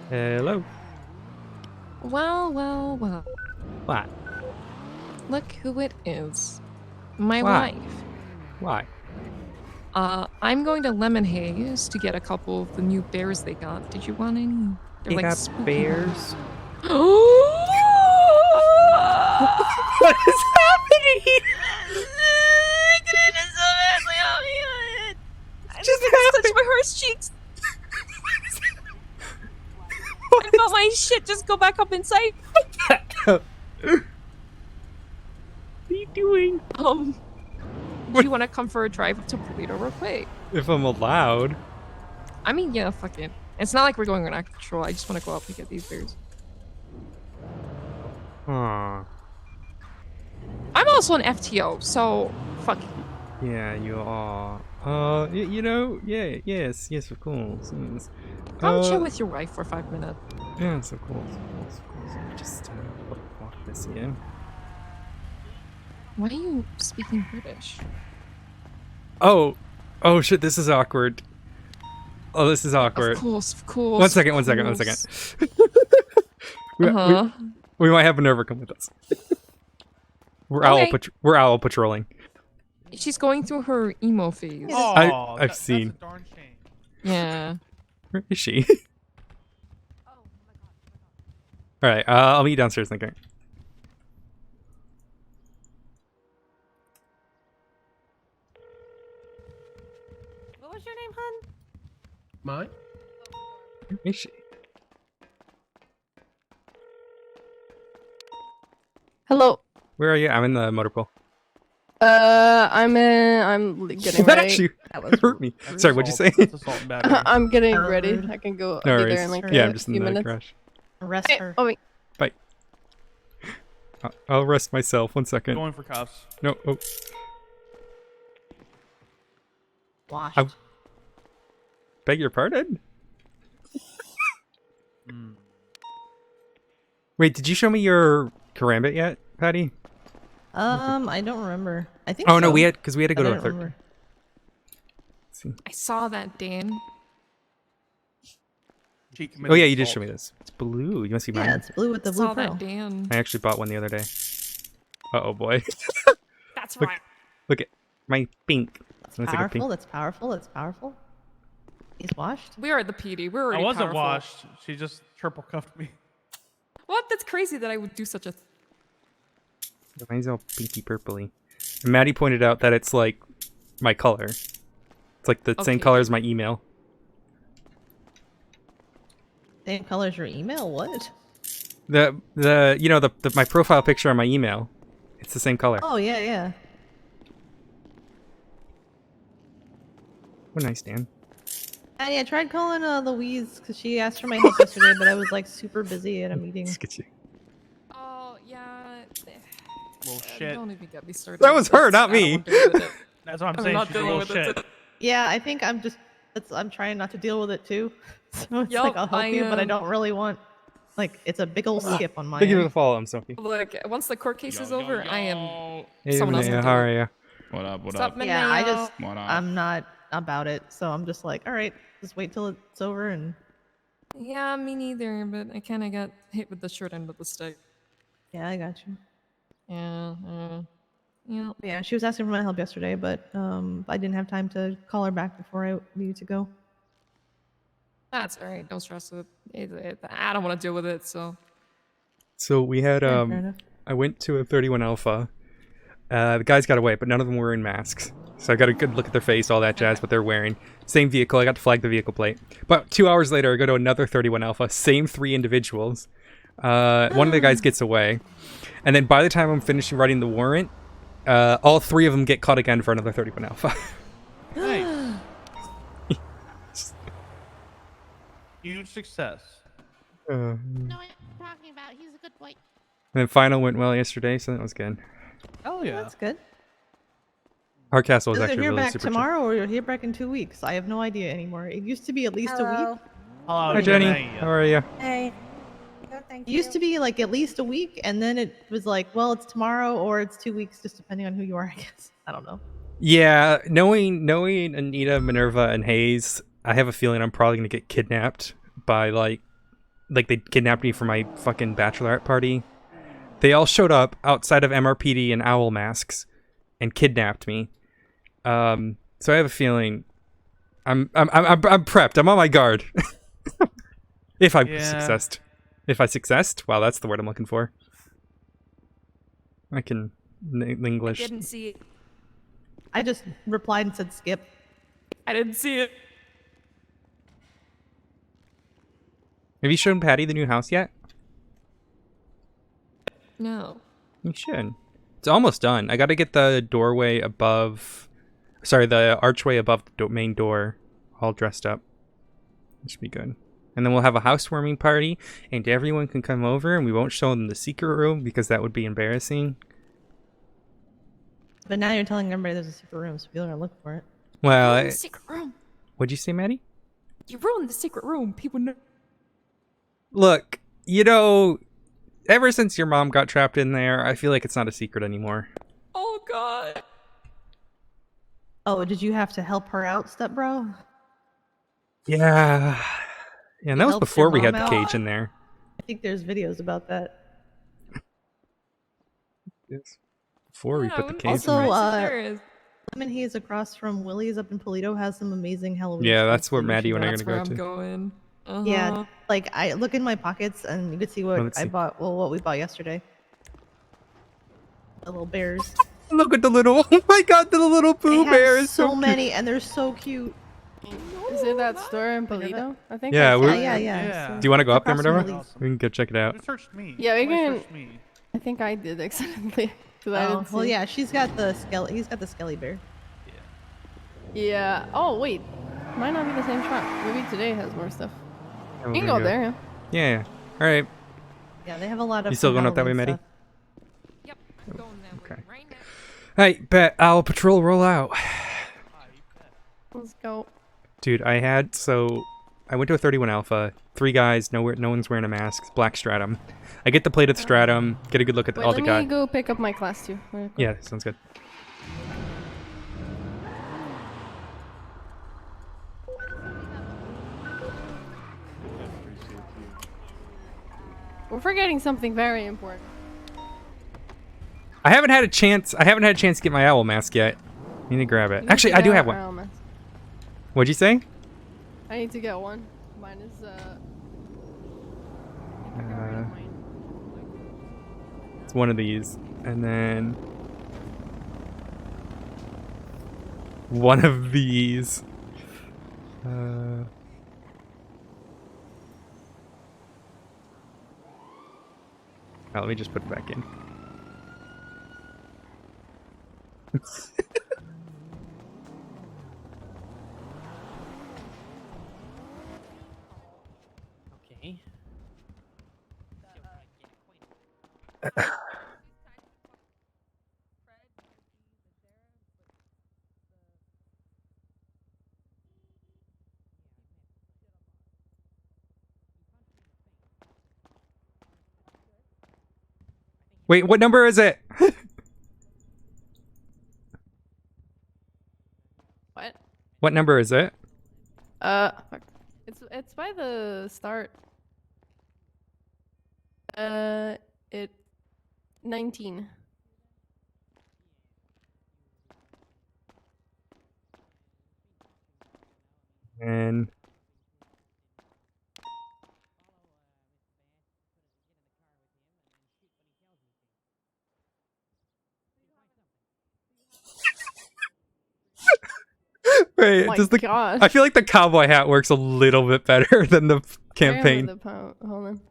Hello. Well, well, well. What? Look who it is. My Why? wife. Why? I'm going to Lemon Haze to get a couple of the new bears they got. Did you want any? They're They like got spooky. bears? What is happening? Just touch my horse cheeks. I felt my shit just go back up inside. What are you doing? Do you want to come for a drive up to Polito real quick? If I'm allowed. I mean, yeah, fuck it. It's not like we're going on active patrol. I just want to go up and get these bears. Aw. I'm also an FTO, so fuck it. Yeah, you are. You know, yeah, yes, of course. Yes. Come chill with your wife for 5 minutes. Yes, of course. Let me just walk this here. Why are you speaking British? Oh shit, this is awkward. Oh, this is awkward. Of course. One second. We might have Minerva come with us. We're owl patrolling. She's going through her emo phase. I've seen. Yeah. Where is she? All right, I'll meet you downstairs. Okay. What was your name, hun? Mine? Where is she? Hello. Where are you? I'm in the motor pool. I'm getting That ready. actually hurt me. Sorry, what'd you say? I'm getting ready. I can go. No I'll be worries. there in like Yeah, a I'm just in few the minutes. garage. Arrest her. Oh wait. Bye. I'll arrest myself. 1 second. Going for cuffs. No. Oh. Washed. I beg your pardon? Wait, did you show me your karambit yet, Patty? I don't remember. I think. Oh no, so. we had to go to I a don't third. remember. I saw that, Dan. Oh yeah, you did show me this. It's blue. You must see mine. Yeah, it's blue with the blue Saw pearl. that, Dan. I actually bought one the other day. Oh boy. That's look, right. Look at my pink. That's Looks like a powerful. pink. That's powerful. That's powerful. He's washed. We are the PD. We're already I wasn't powerful. washed. She just triple cuffed me. What? That's crazy that I would do such a. Mine's all pinky purpley. And Maddie pointed out that it's like my color. It's like the same Okay. color as my email. Same color as your email? What? The you know the my profile picture on my email. It's the same color. Oh yeah, yeah. What nice, Dan. I tried calling Louise because she asked for my help yesterday, but I was like super busy at a meeting. Let's get you. Oh yeah. Well, shit. Don't even get me started. That was with her, this. not I don't me. wanna deal with it. That's what I'm I'm saying. not She's dealing with bullshit. it. Yeah, I think I'm trying not to deal with it too. So it's Yup, like I'll help you, but I am. don't really want like it's a big old skip on my Thank you for end. the follow. I'm Sophie. Look, once the court case is over, I am Hey, someone else. Manea, will how do are it. you? What up? What Stop up? Manea. Yeah, I just What up? I'm not about it, so I'm just like, all right, just wait till it's over and Yeah, me neither. But I kind of got hit with the short end of the stick. yeah, I got you. Yeah. Yeah. Yeah, she was asking for my help yesterday, but I didn't have time to call her back before I needed to go. That's all right. Don't stress it. I don't want to deal with it. So. So we had Yeah, fair enough. I went to a 31 Alpha. The guys got away, but none of them were in masks. So I got a good look at their face, all that jazz, what they're wearing. Same vehicle, I got to flag the vehicle plate. But 2 hours later, I go to another 31 Alpha, same 3 individuals. One of the guys gets away. And then by the time I'm finishing writing the warrant, all 3 of them get caught again for another 31 Alpha. Nice. Huge success. No, I'm talking about. He's a good boy. And then final went well yesterday, so that was good. Oh yeah, that's good. Hardcastle was Either actually hear really back super chill. tomorrow or you'll hear back in 2 weeks. I have no idea anymore. It used to be at least a week. Hello, Hi Jenny, how are you? Hey. It used to be like at least a week, and then it was like, well, it's tomorrow or it's 2 weeks, just depending on who you are, I guess. I don't know. Yeah, knowing Anita, Minerva, and Hayes, I have a feeling I'm probably gonna get kidnapped by like they kidnapped me for my fucking bachelorette party. They all showed up outside of MRPD in owl masks and kidnapped me. So I have a feeling I'm prepped. I'm on my guard. If I successed. If I successed, wow, that's the word I'm looking for. I can English. I didn't see it. I just replied and said skip. I didn't see it. Have you shown Patty the new house yet? No. You should. It's almost done. I got to get the doorway above... Sorry, the archway above the main door all dressed up. It should be good. And then we'll have a housewarming party, and everyone can come over, and we won't show them the secret room, because that would be embarrassing. But now you're telling everybody there's a secret room, so people are gonna look for it. Well, Ruined the secret room. What'd you say, Maddie? You ruined the secret room. People know. Look, you know, ever since your mom got trapped in there, I feel like it's not a secret anymore. Oh God. Oh, did you have to help her out, stepbro? Yeah. Yeah, and that was helped before your we had the mom cage out? in there. I think there's videos about that. Yes. Before we put the cage Also, in there. Lemon Haze across from Willie's up in Polito has some amazing Halloween. Yeah, stuff that's where that you Maddie should and I are go. gonna That's go where I'm to. going. Yeah, like I look in my pockets and you could see what let's I see. bought. Well, what we bought yesterday. The little bears. Look at the little. Oh my God, the little They Pooh have Bear is so so many, cute. and they're so cute. Is it that store in Polito? I think. Yeah, I saw we're. it. Yeah. Do you want to go up there, Across from Minerva? Millie's. We can go check it out. You searched me. Yeah, we Why can. searched me? I think I did accidentally. 'Cause I Oh, didn't well, see. yeah, she's got the skelly. He's got the skelly bear. Yeah. Oh wait, might not be the same shop. Maybe today has more stuff. Yeah, You we're can gonna go there. Yeah. Yeah. All right. Yeah, they have a lot of. You still going up that way, Halloween Maddie? stuff. Yep, I'm going that way right now. All right, bet. I'll patrol roll out. Let's go. Dude, I went to a 31 Alpha. 3 guys, no one's wearing a mask. Black Stratum. I get the plated Stratum. Get a good look at Wait, all the let guys. me go pick up my class 2. Really quick. Yeah, sounds good. We're forgetting something very important. I haven't had a chance to get my owl mask yet. I need to grab it. Actually, I do have one. What'd you say? I need to get one. Mine is It's one of these, and then one of these. Let me just put it back in. Okay. Wait, what number is it? What? What number is it? Fuck. It's by the start. It 19. And wait, my does the gosh. I feel like the cowboy hat works a little bit better than the campaign. Hold on.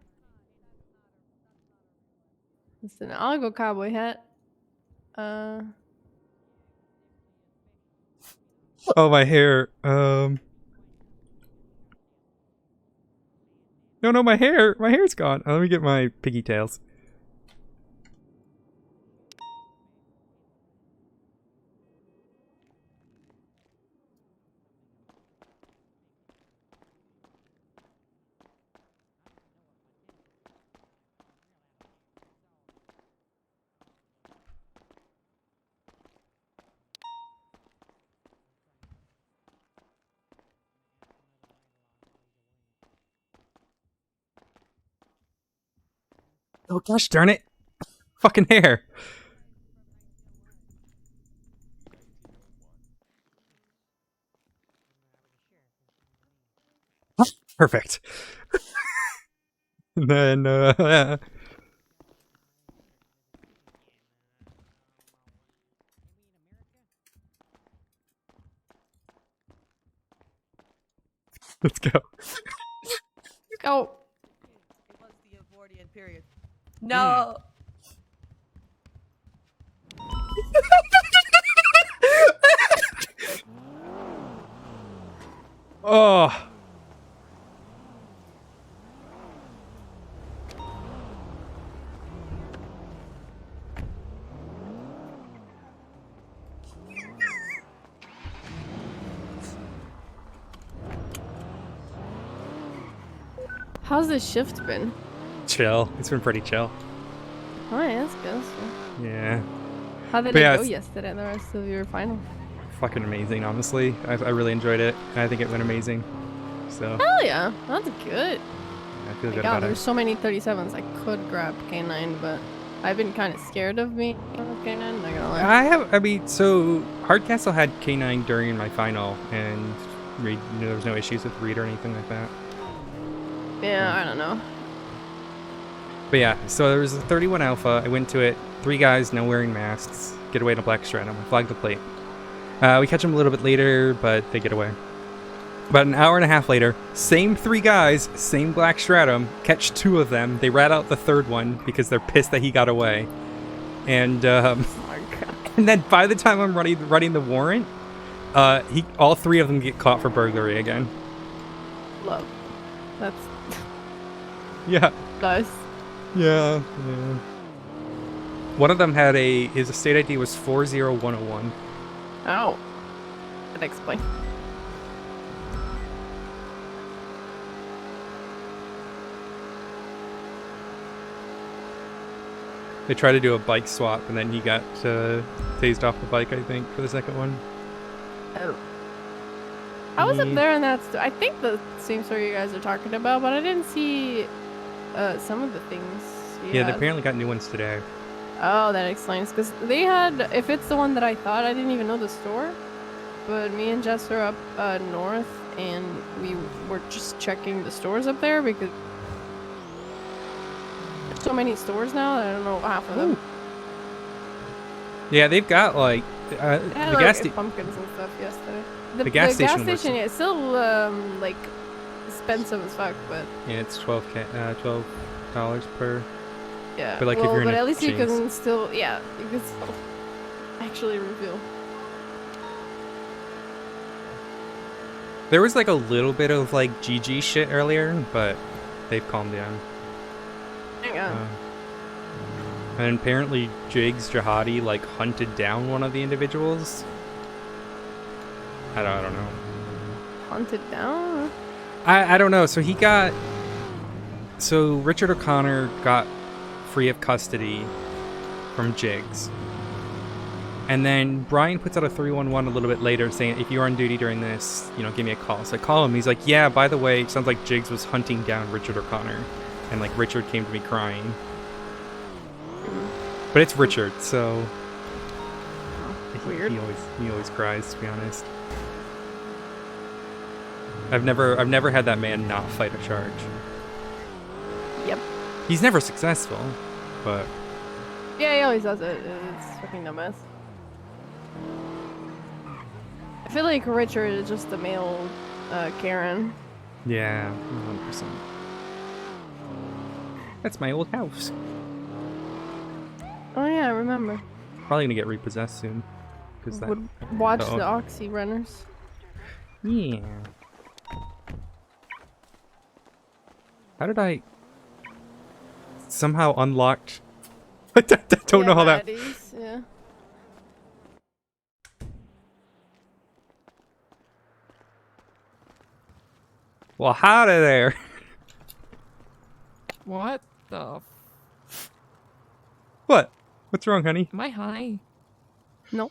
Listen, I'll go cowboy hat. Oh, my hair. No, my hair. My hair's gone. Oh, let me get my piggy tails. Oh, gosh darn it. Fucking hair. Perfect. And then, let's go. Let's go. No. Oh. How's the shift been? Chill. It's been pretty chill. Oh, yeah, that's good. Yeah. How did But it yeah, go it's yesterday, the rest of your final? fucking amazing, honestly. I really enjoyed it, and I think it went amazing. So, Hell yeah, that's good. I feel good God, about there's it. so many 37s. I could grab K9, but I've been kind of scared of me with K9. Not gonna lie. So Hardcastle had K9 during my final, and there was no issues with Reed or anything like that. Yeah, I don't know. But yeah, so there was a 31 Alpha. I went to it. 3 guys, no wearing masks. Get away in a black stratum. I flagged the plate. We catch them a little bit later, but they get away. About an hour and a half later, same 3 guys, same black stratum, catch 2 of them. They rat out the 3rd one because they're pissed that he got away. And and then by the time I'm writing the warrant, all 3 of them get caught for burglary again. Love. That's Yeah. nice. Yeah. One of them had his state ID was 40101. Oh. That explains. They tried to do a bike swap, and then he got tased off the bike, I think, for the second one. Oh. I was up there and I think the same story you guys are talking about, but I didn't see some of the things. Yeah, they apparently got new ones today. Oh, that explains. Because they had, if it's the one that I thought, I didn't even know the store. But me and Jess are up north, and we were just checking the stores up there because there's so many stores now that I don't know half of them. Yeah, they've got like They the had gas like pumpkins and stuff yesterday. The gas station was- yeah, it's still like expensive as fuck, but Yeah, it's $12 per. yeah. But like well, if you're in but a at least you chains. can still, yeah, you can still actually reveal. There was like a little bit of like GG shit earlier, but they've calmed down. Yeah. And apparently Jigs Jihadi like hunted down one of the individuals. I don't know. Hunted down? I don't know. So Richard O'Connor got free of custody from Jigs. And then Brian puts out a 311 a little bit later saying, if you're on duty during this, give me a call. So I call him. He's like, yeah, by the way, it sounds like Jigs was hunting down Richard O'Connor. And like Richard came to me crying. But it's Richard, so weird. He always cries, to be honest. I've never had that man not fight a charge. Yep. He's never successful, but Yeah, he always does it. It's fucking dumbass. I feel like Richard is just a male Karen. yeah, 100%. That's my old house. Oh yeah, I remember. Probably gonna get repossessed soon. Cause that, Would watch the- the Oxy runners. Yeah. How did I somehow unlocked? I don't know how that. Baddies, yeah. Well, howdy there. What the? What? What's wrong, honey? Am I high? No.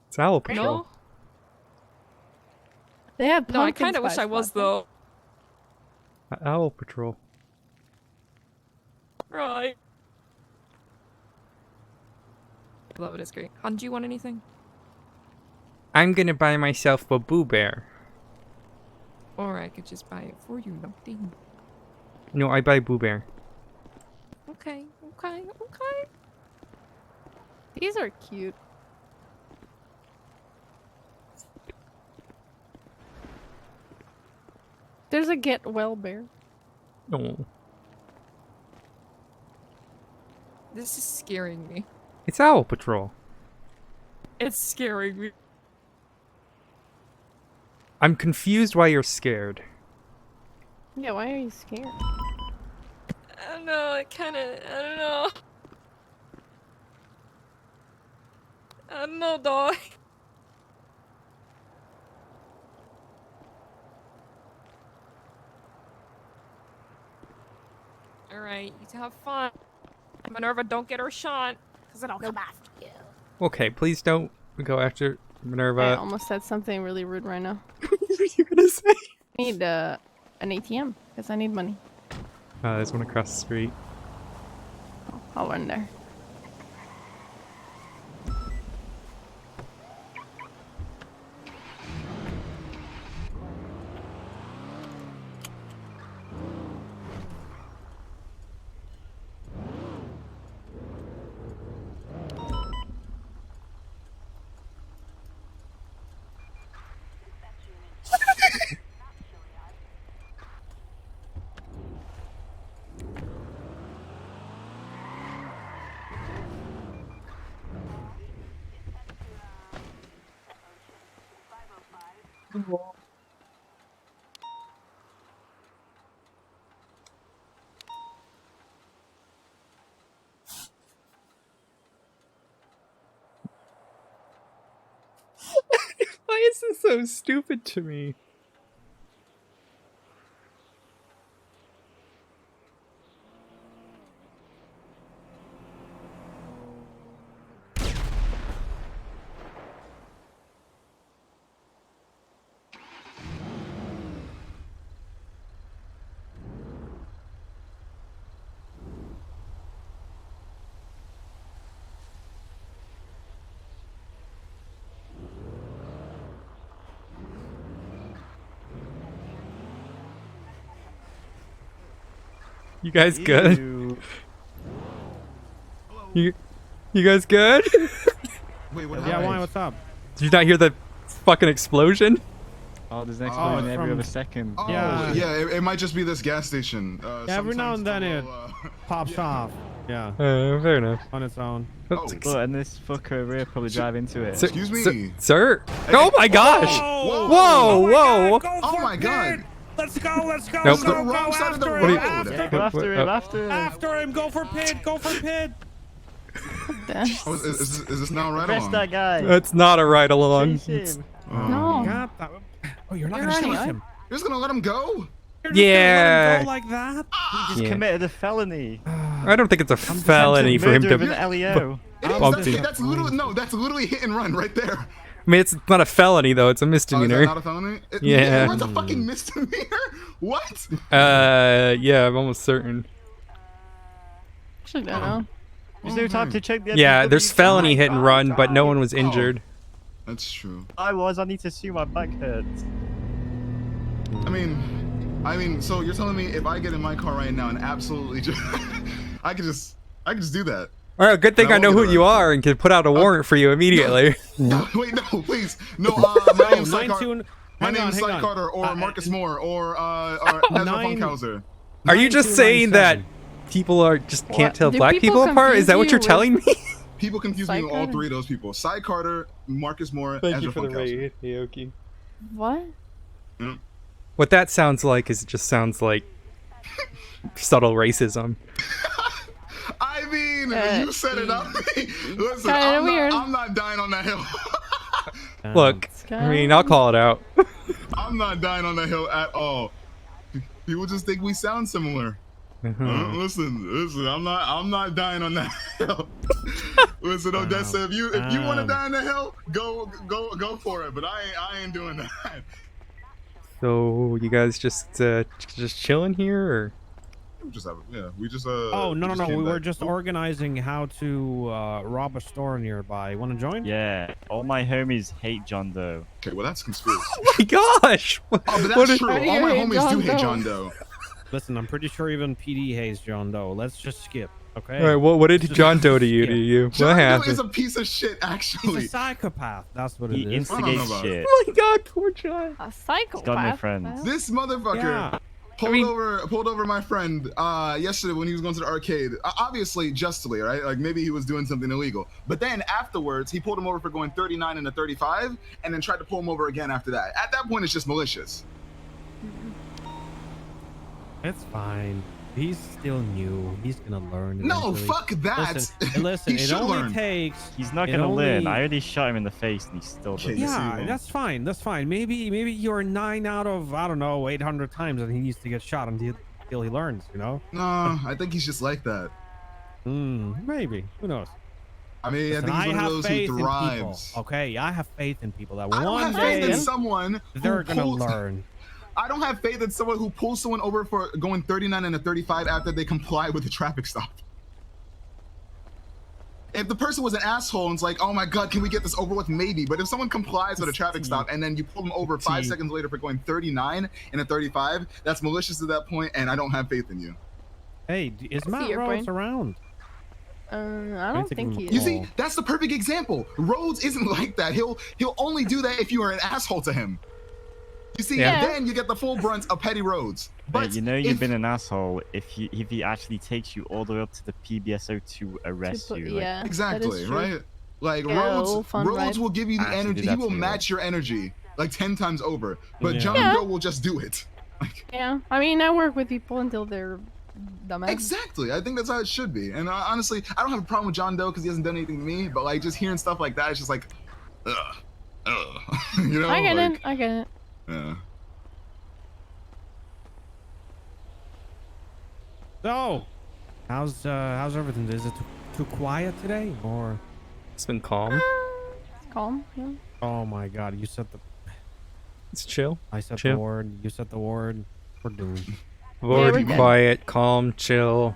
It's Owl Patrol. No. They have No, I pumpkin kind of wish spice I was latte. though. Owl Patrol. Right. Love it. It's great. Han, do you want anything? I'm gonna buy myself a Boo Bear. Or I could just buy it for you. No thing. No, I buy Boo Bear. Okay. Okay. Okay. These are cute. There's a get well bear. No. This is scaring me. It's Owl Patrol. It's scaring me. I'm confused why you're scared. Yeah, why are you scared? I don't know. I don't know. I don't know, dog. Alright, you have fun. Minerva, don't get her shot, because then I'll come after you. Okay, please don't go after I Minerva. almost said something really rude right now. What are you gonna say? I need an ATM, because I need money. There's one across the street. I'll run there. Why is this so stupid to me? You guys good? You guys good? Wait, what Yeah, why? What's up? Did you not hear the fucking explosion? Oh, there's an explosion every other second. Oh, Yeah. yeah, it might just be this gas station. Yeah, every now and then it sometimes pops off. Yeah. Fair enough. On its own. Look, and this fucker over here probably drive into it. Excuse me. Sir? Oh my gosh! Whoa! Whoa! Oh my god! Let's go, let's go, Nope. go, The wrong side of the after road. him, after Yeah, go after him, after him. After him, go for pit, go for pit. Oh, is this now right Arrest along? that guy. That's not a ride along. Chase him. No. Got that. Oh, you're not You're gonna running, chase right? him. You're just gonna let him go? You're just gonna let Yeah. him go like that? He just committed a felony. I don't think it's a felony for him Murder of to. an LEO. That's literally hit and run right there. I mean, it's not a felony though; it's a Oh, is misdemeanor. that not a felony? Yeah. What's a fucking misdemeanor? What? Yeah, I'm almost certain. Actually, don't know. There's no time to check the. Yeah, there's felony Oh my hit and run, but no one was Oh. injured. That's true. I need to sue. My back hurts. I mean, so you're telling me if I get in my car right now and absolutely just, I could just do that. All right, good thing I know who you are and can put out a warrant for you immediately. No, wait, no, please, no. My name's Cy Carter. My name's Cy Carter, or Marcus Moore, or Ezra Funkhauser. Are you just saying that people can't tell black people apart? Is that what you're telling me? People confuse me with all three of those people: Cy Carter, Marcus Moore, Ezra Funkhauser. Aoki. What? Mm. What that sounds like is it just sounds like subtle racism. I mean, you set it up. Listen, I'm not dying on that hill. Look, I mean, I'll call it out. I'm not dying on that hill at all. People just think we sound similar. Listen, I'm not dying on that hill. Listen, Odessa, if you want to die on the hill, go for it. But I ain't doing that. So you guys just chilling here, or? We just Oh no, just we came were back. just organizing how to rob a store nearby. Want to join? Yeah, all my homies hate John Doe. Okay, well that's conspiracy. Oh my gosh! Oh, but that's true. All my homies do hate John Doe. Listen, I'm pretty sure even PD hates John Doe. Let's just skip, okay? All right, what did John Doe to you? To you? John What Doe happened? is a piece of shit, actually. He's a psychopath. That's what it is. He instigates shit. Oh my god, poor John. A psychopath. He's got no friends. This motherfucker pulled over my friend yesterday when he was going to the arcade. Obviously, justly, right? Like maybe he was doing something illegal. But then afterwards, he pulled him over for going 39 and a 35, and then tried to pull him over again after that. At that point, it's just malicious. It's fine. He's still new. He's gonna learn. No, eventually. fuck that. Listen, He it should only learn. takes. He's not it gonna learn. only- I already shot him in the face and he still doesn't. Yeah, that's fine. That's fine. Maybe you're 9 out of 800 times, and he needs to get shot until he learns. You know? No, I think he's just like that. Maybe. Who knows? I mean, Listen, I think he's one of those faith who in thrives. people. Okay, I have faith in people that I don't one have day faith in someone they're who gonna pulls- learn. I don't have faith in someone who pulls someone over for going 39 and a 35 after they comply with the traffic stop. If the person was an asshole and it's like, oh my god, can we get this over with? Maybe. But if someone complies with a traffic stop and then you pull them over 5 seconds later for going 39 and a 35, that's malicious at that point, and I don't have faith in you. Hey, is Matt your Rhodes brain. around? I don't think he is. You see, that's the perfect example. Rhodes isn't like that. He'll only do that if you are an asshole to him. You see, then you get the full brunt of petty Rhodes. But you know you've been an asshole if he actually takes you all the way up to the PBSO to arrest you. Like, yeah, exactly, right? Like Yeah, Rhodes fun ride. will give you the I actually energy. did He that will to you. match your energy. like 10 times over. But Yeah. John Yeah. Doe will just do it. Yeah, I mean, I work with people until they're dumbass. Exactly. I think that's how it should be. And honestly, I don't have a problem with John Doe because he hasn't done anything to me. But like just hearing stuff like that, it's just like, ugh. You know? I get like, it. I get it. Yeah. So, how's everything? Is it too quiet today, or it's been calm? It's calm. Yeah. Oh my God! You said the. It's chill. I said Chill. the word. You said the word. We're doomed. Very we're dead. quiet, calm, chill.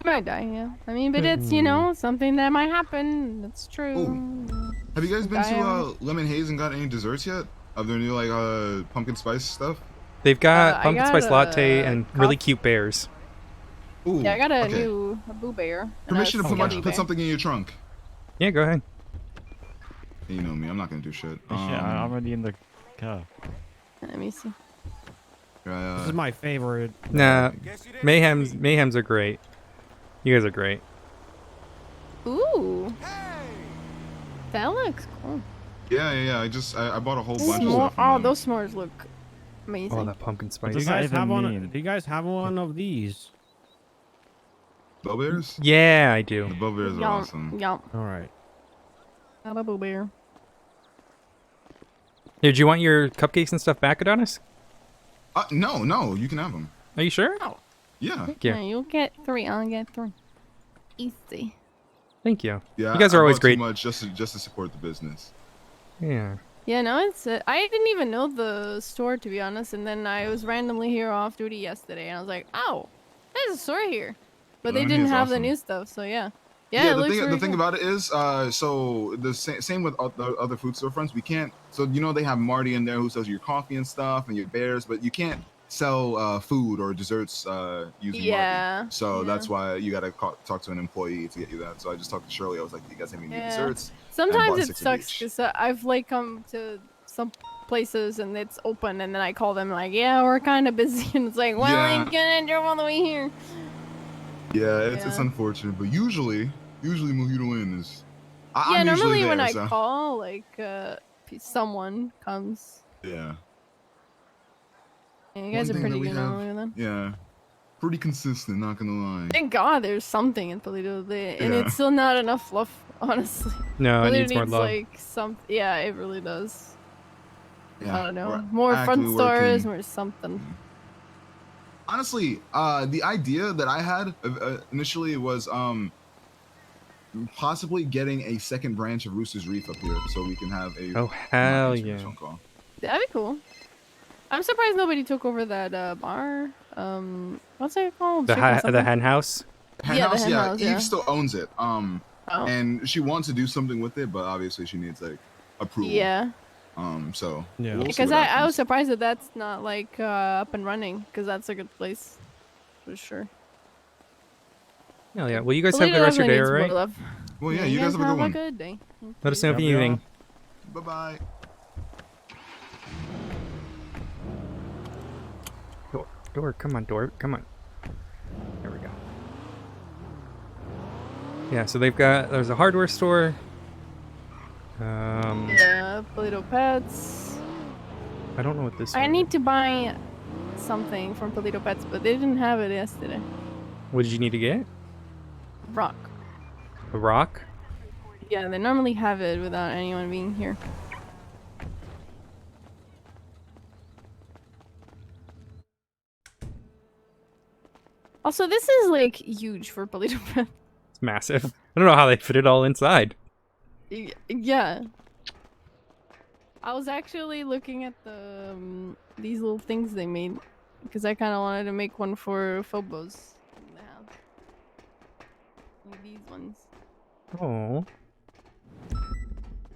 I might die, yeah. I mean, but it's, you know, something that might happen. That's true. Have you guys been Die. to Lemon Haze and got any desserts yet? Of their new like pumpkin spice stuff? They've got I pumpkin got spice latte a and really cute bears. Ooh, Yeah, I got a okay. new Boo Bear. and Permission a to Skelly put Bear. something in your trunk. Yeah, go ahead. You know me, I'm not gonna do shit. I'm already in the car. Let me see. This is my favorite. Nah, Mayhems are great. You guys are great. Ooh. That looks cool. Yeah. I bought a whole bunch of S'more. stuff. Oh, those s'mores look amazing. Oh, that pumpkin spice. Do you guys have one? Do you guys have one of these? Bow bears? Yeah, I do. The bow bears are Yum, awesome. yum. All right. Got a Boo Bear. Here, do you want your cupcakes and stuff back, Adonis? No, you can have them. Are you sure? Oh. Yeah. Thank you. Yeah, you'll get 3. I'll get 3. Easy. Thank you. Yeah, You guys I are always bought great. Too much just to support the business. Yeah. Yeah, no, it's. I didn't even know the store, to be honest, and then I was randomly here off duty yesterday, and I was like, oh, there's a store here. But they Lemon didn't Haze have the awesome. new stuff, so yeah. Yeah, it the looks thing really the thing cool. about it is, so the same with the other food store fronts. We can't. So you know they have Marty in there who sells your coffee and stuff and your bears, but you can't sell food or desserts using Yeah, Marty. So yeah. that's why you gotta talk to an employee to get you that. So I just talked to Shirley. I was like, you guys have any new Yeah. desserts? And Sometimes bought it 6 of sucks each. because I've like come to some places and it's open, and then I call them like, yeah, we're kind of busy, and it's like, well, Yeah. I can't drove all the way here. Yeah, it's Yeah. unfortunate, but usually Mojito Inn is. Yeah, I'm normally usually when there, I so. call, like, someone comes. Yeah. Yeah, you guys One are thing that pretty we good have- normally then. Yeah. Pretty consistent, not gonna lie. Thank God there's something in Polito, and Yeah. it's still not enough fluff, honestly. No, it Polito needs more love. like some. Yeah, it really does. Yeah, I don't know. we're More front actively stores, working. more something. Honestly, the idea that I had initially was possibly getting a second branch of Rooster's Reef up here, so we can have a. Oh, hell yeah. phone call. That'd be cool. I'm surprised nobody took over that bar. What's it called? The Chicken the something? hen house. Hen Yeah, the house, hen yeah. house, Eve yeah. still owns it. Oh. And she wants to do something with it, but obviously she needs like approval. Yeah. So Yeah. we'll see Because what I happens. was surprised that that's not like up and running, because that's a good place for sure. Hell yeah. Well, you guys Polito have the rest of your day, definitely needs more alright? love. Well, yeah, you guys have a good one. day. Let us know if you need anything. Bye bye. Door, come on, door, come on. There we go. Yeah, so there's a hardware store. Yeah, Polito Pets. I don't know what this I one need to buy something from Polito Pets, but they didn't have it yesterday. What did you need to get? Rock. A rock? Yeah, they normally have it without anyone being here. Also, this is like huge for Polito Pets. It's massive. I don't know how they fit it all inside. Yeah. I was actually looking at the these little things they made because I kind of wanted to make one for Phobos. They have like these ones. Oh.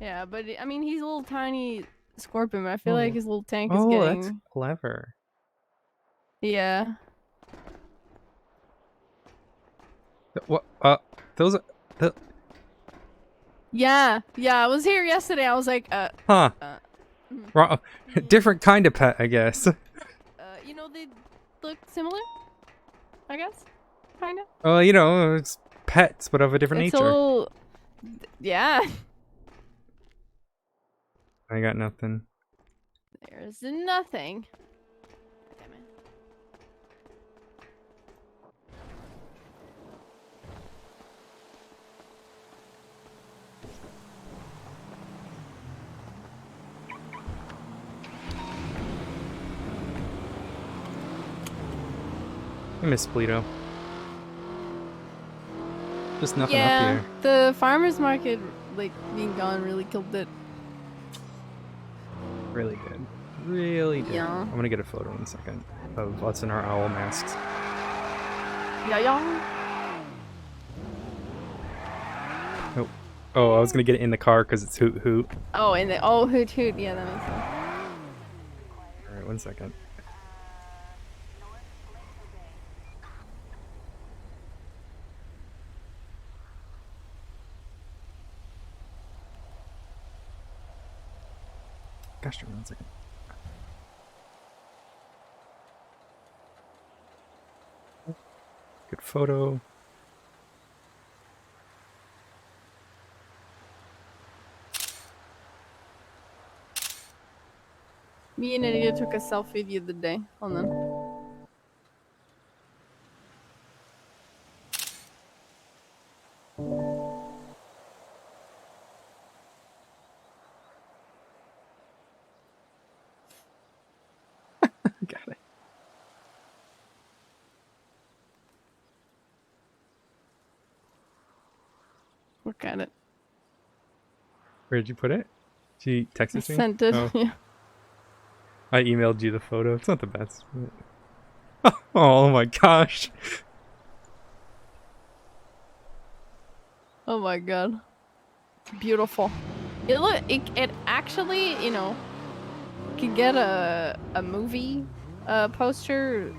Yeah, but I mean, he's a little tiny scorpion, but I feel like his little tank is Oh, getting. that's clever. Yeah. What? Those. Yeah, I was here yesterday. I was like, Huh. Wrong. Different kind of pet, I guess. You know, they look similar. I guess, kind of. Well, you know, it's pets, but of a different It's nature. all, yeah. I got nothing. There's nothing. Damn it. I miss Polito. Just nothing up Yeah, here. the farmer's market, like, being gone really killed it. Really did. Really did. Yeah. I'm gonna get a photo in a second of us in our owl masks. Yeah. Oh, I was gonna get it in the car because it's hoot hoot. Oh, and hoot hoot. Yeah, that makes sense. All right, 1 second. Gosh darn, 1 second. Good photo. Me and Idiot took a selfie the other day. Hold on. Got it. Look at it. Where did you put it? Did you text I it to me? sent it. Oh. Yeah. I emailed you the photo. It's not the best. But... Oh my gosh. Oh my god. It's beautiful. It actually, you know, could get a movie poster.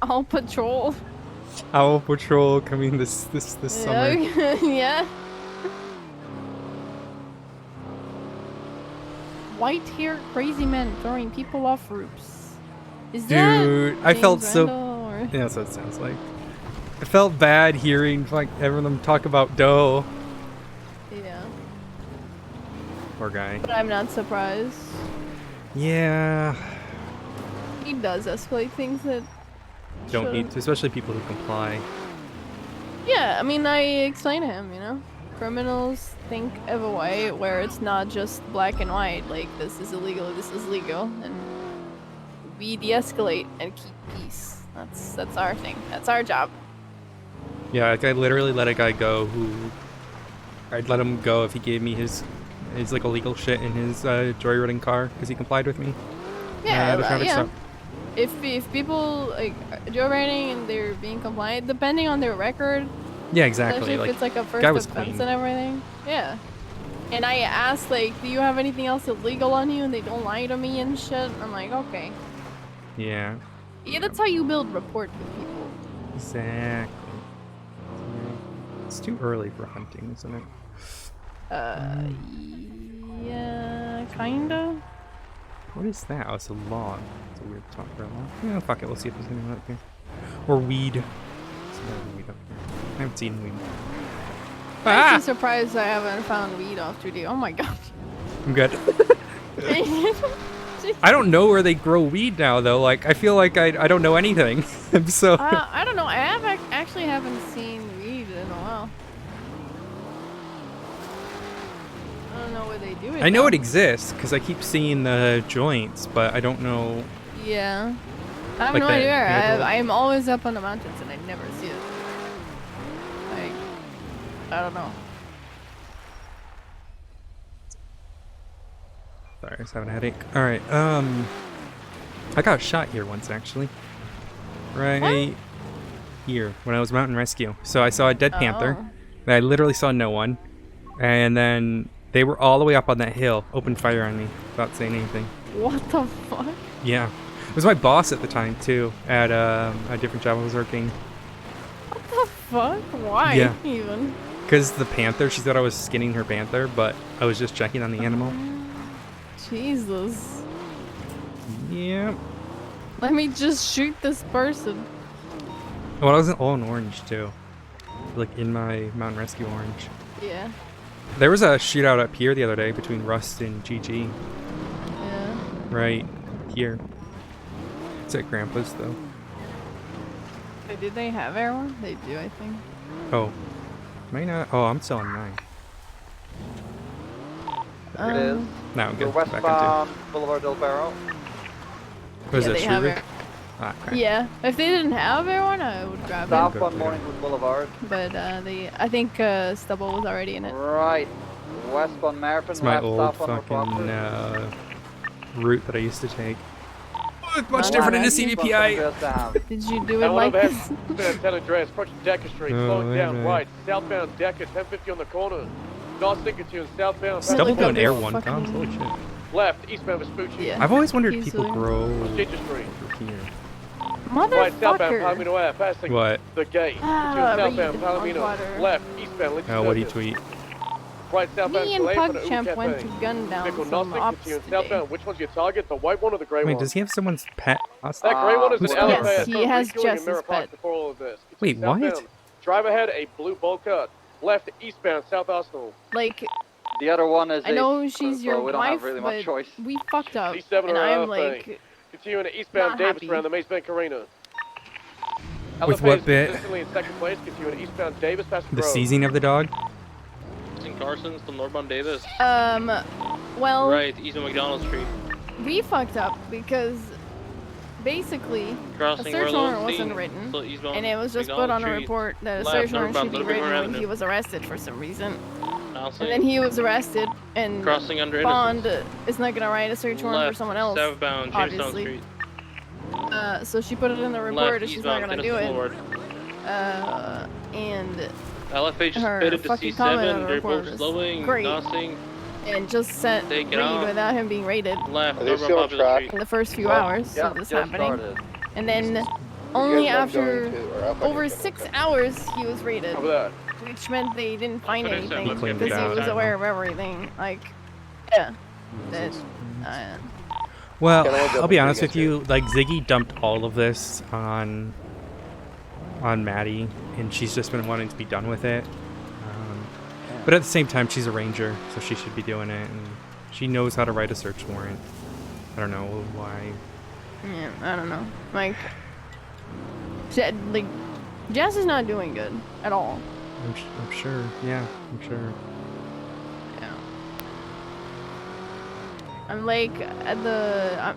Owl Patrol. Owl Patrol coming this summer. Yeah. White-haired crazy men throwing people off roofs. Is Dude, that I felt James so. Randall, or- Yeah, that's what it sounds like. I felt bad hearing like everyone talk about Doe. Yeah. Poor guy. But I'm not surprised. Yeah. He does escalate things that Don't need shouldn't. to, especially people who comply. Yeah, I mean, I explain to him, you know? Criminals think of a way where it's not just black and white, like this is illegal, this is legal, and we de-escalate and keep peace. That's our thing. That's our job. Yeah, like I literally let a guy go who I'd let him go if he gave me his like illegal shit in his joyriding car because he complied with me. Yeah, the traffic yeah. stop. If people like joyriding and they're being compliant, depending on their record. Yeah, exactly. Especially if Like, it's like a first guy was offense clean. and everything. Yeah. And I asked like, do you have anything else illegal on you? And they don't lie to me and shit. I'm like, okay. Yeah. Yeah, that's how you build rapport with people. Exactly. It's too early for hunting, isn't it? Yeah, kinda. What is that? Oh, it's a log. It's a weird top for a log. Yeah, fuck it. We'll see if there's anyone up here. Or weed. There's no weed up here. I haven't seen weed. I'm Ah! actually surprised I haven't found weed off today. Oh my god. I'm good. I don't know where they grow weed now, though. Like, I feel like I don't know anything. So. I don't know. I actually haven't seen weed in a while. I don't know where they do it. I know though. it exists because I keep seeing the joints, but I don't know. Yeah. I have Like no the idea. neighborhood? I'm always up on the mountains and I never see it. Like, I don't know. Sorry, I was having a headache. All right. I got shot here once actually. Right here when I was mountain rescue. So I saw a dead panther. And I literally saw no one, and then they were all the way up on that hill, opened fire on me without saying anything. What the fuck? Yeah, it was my boss at the time too. At a different job I was working. What the fuck? Why Yeah. even? Because the panther, she thought I was skinning her panther, but I was just checking on the animal. Jesus. Yeah. Let me just shoot this person. Well, I was all in orange too, like in my mountain rescue orange. Yeah. There was a shootout up here the other day between Rust and GG. right here. It's at Grandpa's though. Did they have everyone? They do, I think. Oh, might not. Oh, I'm still on 9. There it is. No, I'm good. We're Back westbound Boulevard del Barro. Was Yeah, it they have Schroeder? it. Ah, crap. Yeah, if they didn't have everyone, I would grab South it. on Morningwood Boulevard. But I think Stubble was already in it. Right. Westbound Marathon, It's my left old south on fucking route that I used to take. Much Much different in the CVPI. Did you do it like this? San Andreas, approaching Decker Street, slowing down right, southbound Decker, 1050 on the corner. North Tune, southbound. Double doing air one comms. Holy shit. Left, eastbound Vespucci. Yeah. I've always wondered if people grow Ginger Street. over here. Right, southbound Motherfucker. Palomino Ave, passing What? the gate. Ah, Southbound read Palomino, water. left, eastbound Lincoln Oh, what'd he Circus. tweet? Right, southbound Me and Calais for the PugChamp went to Cafe. gun down Vehicle some Gnostic, ops continuing today. southbound. Which one's your target, the white one or the grey Wait, one? does he have someone's pet? That grey one is Who's an pet? LFA. Yes, he has Killing in Jess's Mirror Park pet. before all of this. Wait, what? Southbound. Drive ahead, a blue bowl cut. Left, eastbound, South Arsenal. Like, The other one is I know she's your we don't wife, have really much but choice. we fucked up, D7 and or I'm LFA. like, Continuing to eastbound not Davis happy. around the Maze Bank Arena. With LFA what is bit? consistently in second place. Continuing to eastbound Davis past The Grove. seizing of the dog? St. Carson's to northbound Davis. well, Right, east of McDonald Street. we fucked up because basically Crossing a search Orlo warrant and wasn't Steen, written, so eastbound and it was just put McDonald on a Street. report that a Left, search warrant northbound should be Livermore written when Avenue. he was arrested for some reason. Crossing. And then he was arrested, and Crossing under Bond is not gonna write a search warrant for Left, someone else, southbound Jamestown obviously. Street. So she put it in the report, Left, and she's not eastbound gonna do Tennessee it. Boulevard. And LFA just her pitted to fucking comment on C7. the They're report both was slowing, great. nossing. and just sent Take it read off. without him being rated. Left, Are they northbound still on Popular track? Street. In the first few hours Yeah, of this just happening. started. And then only guys not after going to- or Alpha over News 6 hours he was rated. Over that. Which meant they didn't find Okay, so anything let's get because he it was out. aware of everything. Like, yeah. That, Well, Kinda like I'll be that honest thing with you. Like Ziggy dumped all of this on Maddie, and she's just been wanting to be done with it. But at the same time, she's a ranger, so she should be doing it, and she knows how to write a search warrant. I don't know why. yeah, I don't know. Like, like, Jess is not doing good at all. I'm sure. Yeah, I'm sure. Yeah. I'm like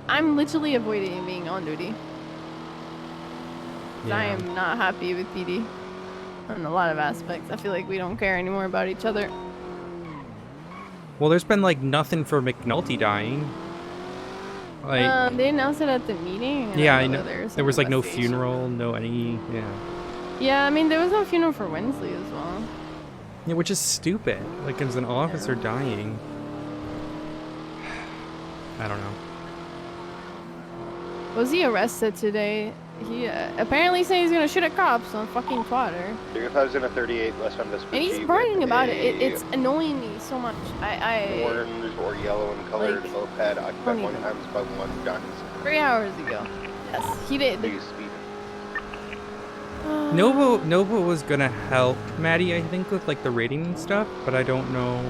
I'm literally avoiding being on duty. 'Cause I Yeah. am not happy with PD in a lot of aspects. I feel like we don't care anymore about each other. Well, there's been like nothing for McNulty dying. Like, They announced it at the meeting. and yeah, I that know. there's There an was like no investigation. funeral, no any. Yeah. Yeah, I mean there was no funeral for Wensley as well. Yeah, which is stupid. Like, as an officer dying. I don't know. Was he arrested today? He apparently said he's gonna shoot at cops on fucking Twitter. 3038 west on Vespucci. And he's bragging about it. It's annoying me so much. Orange or yellow in color, like, moped occupied don't one even- times by one guns. 3 hours ago. Yes, he did. Please speed. Nova was gonna help Maddie, I think, with like the rating and stuff, but I don't know.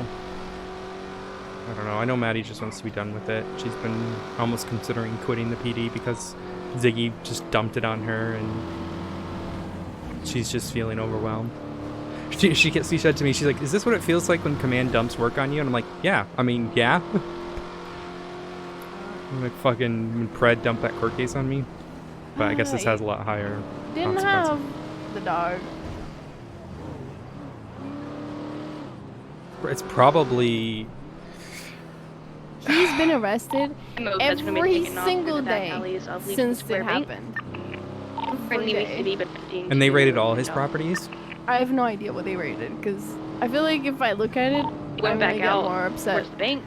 I know Maddie just wants to be done with it. She's been almost considering quitting the PD because Ziggy just dumped it on her, and she's just feeling overwhelmed. She said to me, she's like, "Is this what it feels like when command dumps work on you?" And I'm like, "Yeah. I mean, yeah." Like fucking when Pred dumped that court case on me, but I guess this has a lot higher Didn't consequences. have the dog. It's probably. He's been arrested Moped's gonna be every taken off single through the back day alleys of Legion since Square it Bank. happened. Friendly Every day. City, but 15 And they to, rated all his you know, properties. I have no idea what they rated because I feel like if I look at it, He went I'm back gonna get out more upset. towards the bank.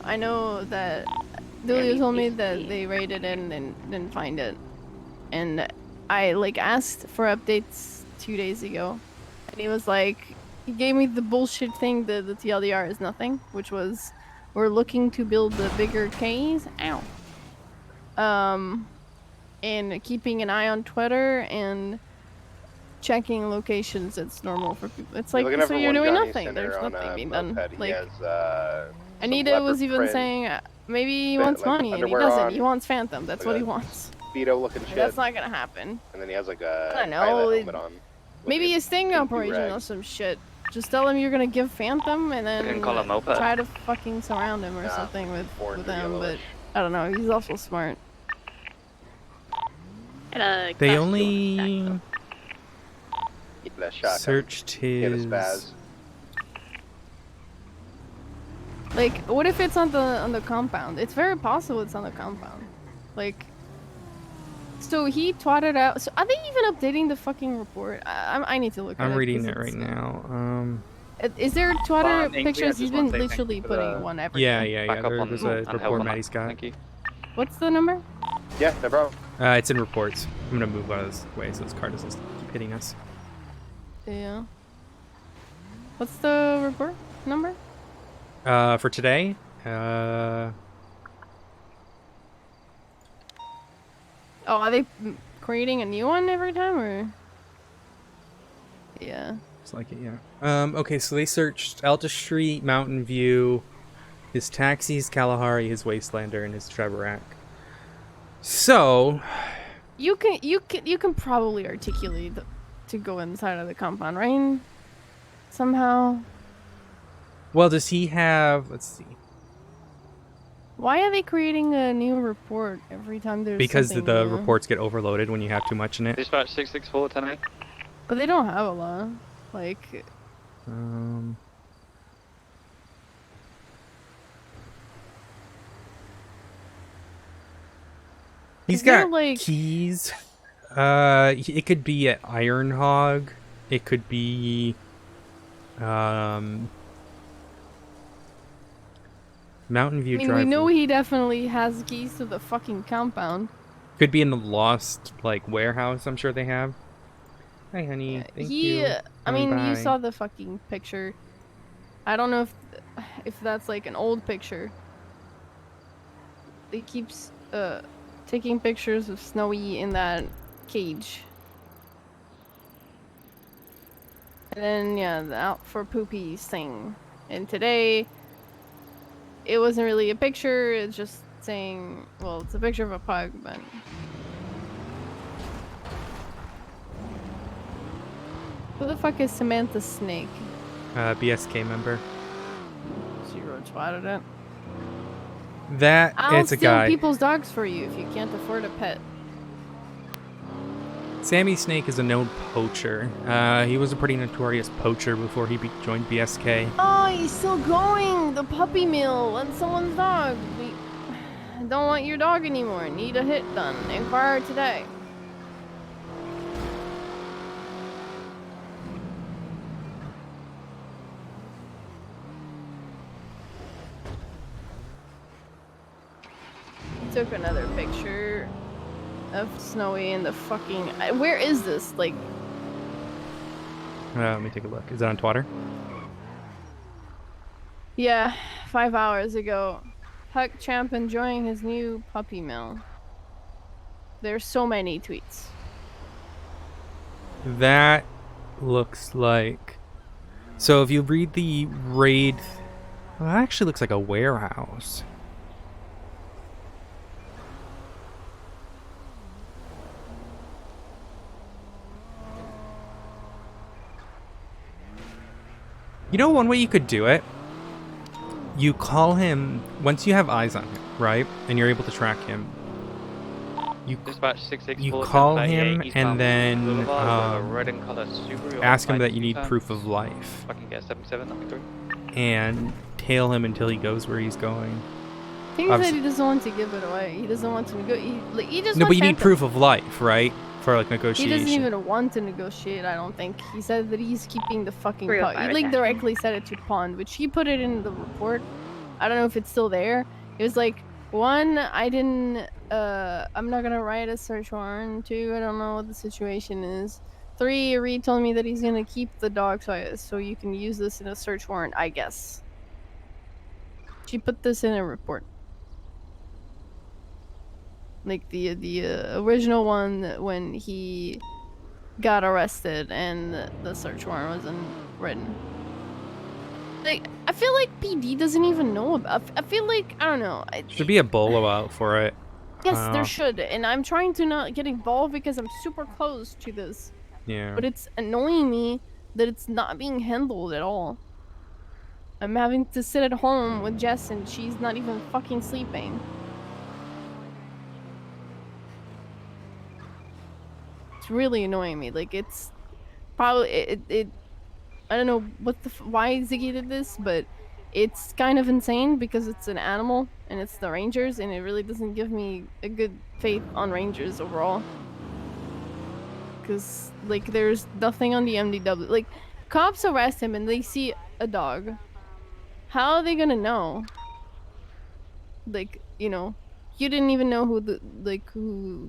I know that Delia told me that they rated it and then didn't find it, and I like asked for updates 2 days ago, and he was like, he gave me the bullshit thing that the TLDR is nothing, which was we're looking to build the bigger Ks. Ow. And keeping an eye on Twitter and checking locations, it's normal for people. It's You're like, looking so for you're one doing Johnny nothing. Sinner There's on nothing a being done. moped. He Like, has some Anita leopard was even print saying maybe he bit, wants like, money and he underwear doesn't. on, He wants Phantom. That's like what a he wants. Speedo looking shit. That's not gonna happen. And then he has like I a don't know. pilot helmet on. Maybe a sting pink operation or do-rag. some shit. Just tell him you're gonna give Phantom and then can call him moped. try to fucking surround him or something with them. But I don't know. He's also smart. They only searched his. Like, what if it's on the compound? It's very possible it's on the compound. Like, so he twatted out. So are they even updating the fucking report? I need to look at it. I'm reading it right now. Is there twatter Inc, we pictures? just He's wanna been say thank literally you for putting the- one every Yeah, day. yeah, Back yeah. up on There's a and help report him out. Maddie's got. Thank you. What's the number? Yeah, no problem. It's in reports. I'm gonna move out of this way so this car doesn't keep hitting us. Yeah. What's the report number? For today, Oh, are they creating a new one every time, or? Yeah. it's like it, yeah. Okay, so they searched Alta Street, Mountain View, his taxis, Kalahari, his Wastelander, and his Treberac. So, You can probably articulate to go inside of the compound, right? Somehow. well, does he have? Let's see. Why are they creating a new report every time there's Because something the new? reports get overloaded when you have too much in it. Dispatch 664 10 But they don't have a lot. Like, He's Is there, got like- keys. It could be at Iron Hog. It could be, Mountain View I mean, Drive. we know he definitely has keys to the fucking compound. Could be in the lost like warehouse. I'm sure they have. Hi, honey. Thank you. I mean, you Bye. saw the fucking picture. I don't know if that's like an old picture. They keep taking pictures of Snowy in that cage. And then yeah, the out for poopies thing. And today it wasn't really a picture, it's just saying, well, it's a picture of a pug, but who the fuck is Samantha Snake? BSK member. She wrote twatted it. That I'll it's a steal guy. people's dogs for you if you can't afford a pet. Sammy Snake is a known poacher. He was a pretty notorious poacher before he joined BSK. Oh, he's still going! The puppy mill and someone's dog. We don't want your dog anymore. Need a hit done. Inquire today. He took another picture of Snowy in the fucking... Where is this? Like... Let me take a look. Is it on Twitter? Yeah, 5 hours ago. Huck Champ enjoying his new puppy mill. There's so many tweets. That looks like... So if you read the raid... Well, that actually looks like a warehouse. You know one way you could do it? You call him, once you have eyes on him, right? And you're able to track him. Dispatch 664 You call 1038 him eastbound and then Boulevard with a red and color Subaru ask him on that you need U-turn. proof of life. Fucking get 77 number 3. And tail him until he goes where he's going. He said Obviously- he doesn't want to give it away. He doesn't want to negotiate. He just No, wants but you need Phantom. proof of life, right? For like He negotiation. doesn't even want to negotiate, I don't think. He said that he's keeping the fucking Real pug. He fire like attachment. directly said it to Pond, which he put it in the report. I don't know if it's still there. It was like, 1, I didn't, I'm not gonna write a search warrant. 2, I don't know what the situation is. 3, Reed told me that he's gonna keep the dog so you can use this in a search warrant, I guess. She put this in a report. Like the original one when he got arrested and the search warrant wasn't written. Like, I feel like PD doesn't even know about. I feel like, I don't know. Should be a bolo out for it. Yes, there should, and I'm trying to not get involved because I'm super close to this. Yeah. But it's annoying me that it's not being handled at all. I'm having to sit at home with Jess and she's not even fucking sleeping. It's really annoying me. Like, it's probably it I don't know what why Ziggy did this, but it's kind of insane because it's an animal and it's the Rangers, and it really doesn't give me a good faith on Rangers overall. Because, like, there's nothing on the MDW. Like, cops arrest him and they see a dog. How are they gonna know? Like, you know, you didn't even know who